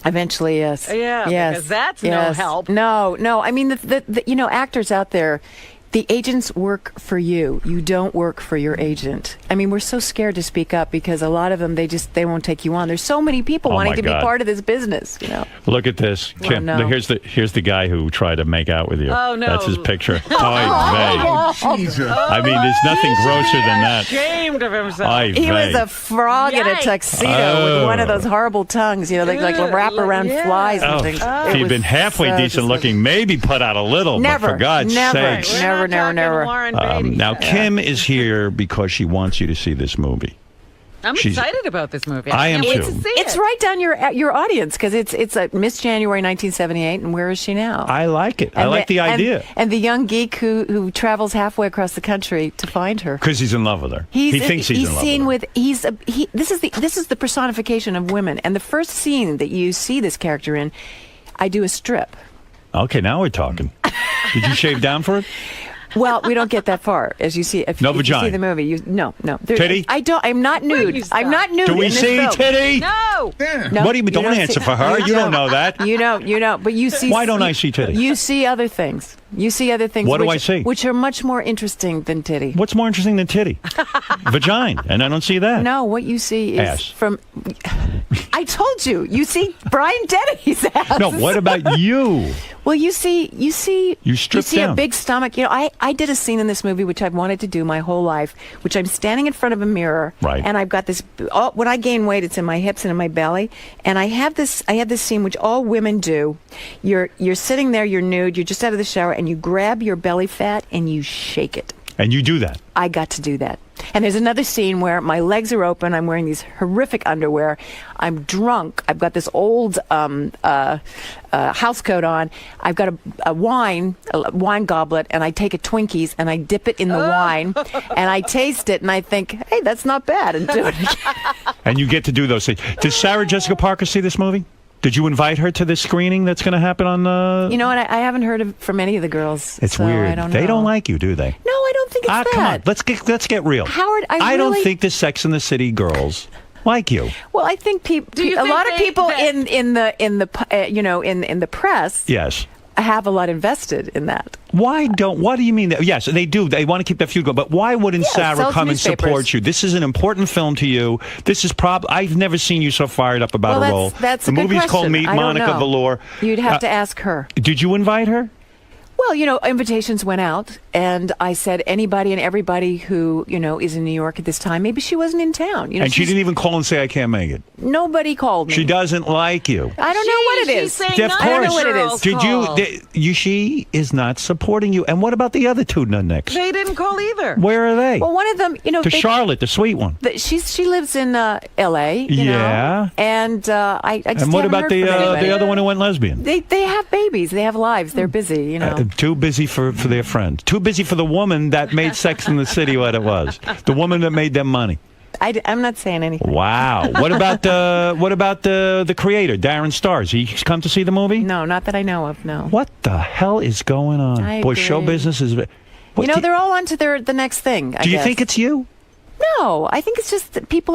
Eventually, yes. Yeah, yes. because that's no help. No. I mean, the actors out there, the agents work for you. You don't work for your agent. I mean, we're so scared to speak up because a lot of them, they won't take you on. There's so many people wanting to be part of this business, Look at this. Kim, here's the guy who tried to make out with you. Oh, no. That's his picture. Jesus. I mean, there's nothing grosser than that. Ashamed of himself. He was a frog in a tuxedo with one of those horrible tongues, like wrap around flies and things. If he'd been halfway decent looking, maybe put out a little, but for God's sakes. Never. Now, Kim is here because she wants you to see this movie. I'm excited about this movie. I am too. It's right down your audience because it's a Miss January 1978, and where is she now? I like it. I like the idea. And the young geek who travels halfway across the country to find her because he's in love with her. He thinks he's in love with her. This is the personification of women. And the first scene that you see this character in, I do a strip. Okay, now we're talking. Did you shave down for it? Well, we don't get that far, as you see. If no you vagina. See the movie. No. Titty? I'm not nude. I'm not nude. Do we see titty? No. What do you mean? Don't answer for her. You don't know that. You know. But you see. Why don't I see titty? You see other things. What do I see? Which are much more interesting than titty. What's more interesting than titty? Vagina, and I don't see that. No, what you see is ass. From. I told you. You see Brian Dennehy's ass. No, what about you? Well, you see down. A big stomach. I did a scene in this movie which I've wanted to do my whole life, which I'm standing in front of a mirror, right? And I've got this. When I gain weight, it's in my hips and in my belly, and I have this scene which all women do. You're sitting there, you're nude, you're just out of the shower, and you grab your belly fat and you shake it. And you do that. I got to do that. And there's another scene where my legs are open. I'm wearing these horrific underwear. I'm drunk. I've got this old house coat on. I've got a wine goblet, and I take a Twinkies and I dip it in the wine, and I taste it, and I think, hey, that's not bad, and do it again. And you get to do those things. Does Sarah Jessica Parker see this movie? Did you invite her to this screening that's going to happen on the... You know what? I haven't heard from any of the girls. It's so weird. I don't They know. don't like you, do they? No, I don't think it's that. Come on. Let's get real. Howard, I don't think the Sex and the City girls like you. Well, I think a lot of people in the press. Yes. have a lot invested in that. What do you mean? Yes, they do. They want to keep that feud going. But why wouldn't Sarah sells come and support newspapers. you? This is an important film to you. This is I've never seen you so fired up about a role. That's the a good movie's called question. Meet I don't Monica know. Velour. You'd have to ask her. Did you invite her? Well, invitations went out, and I said anybody and everybody who, is in New York at this time. Maybe she wasn't in town. And she didn't even call and say, I can't make it. Nobody called me. She doesn't like you. I don't know what it is. Of course. I don't know what it is. She is not supporting you. And what about the other two nutnicks? They didn't call either. Where are they? Well, one of them, Charlotte, the sweet one. She lives in L.A. Yeah. And I just and what haven't about heard the from anybody. other one who went lesbian? They have babies. They have lives. They're busy. Too busy for their friend. Too busy for the woman that made Sex in the City what it was. The woman that made them money. I'm not saying anything. Wow. What about the creator, Darren Stars? He come to see the movie? No, not that I know of. No. What the hell is going on? I Boy, agree. show business is. They're all on to the next thing. Do you think it's you? No, I think it's just that people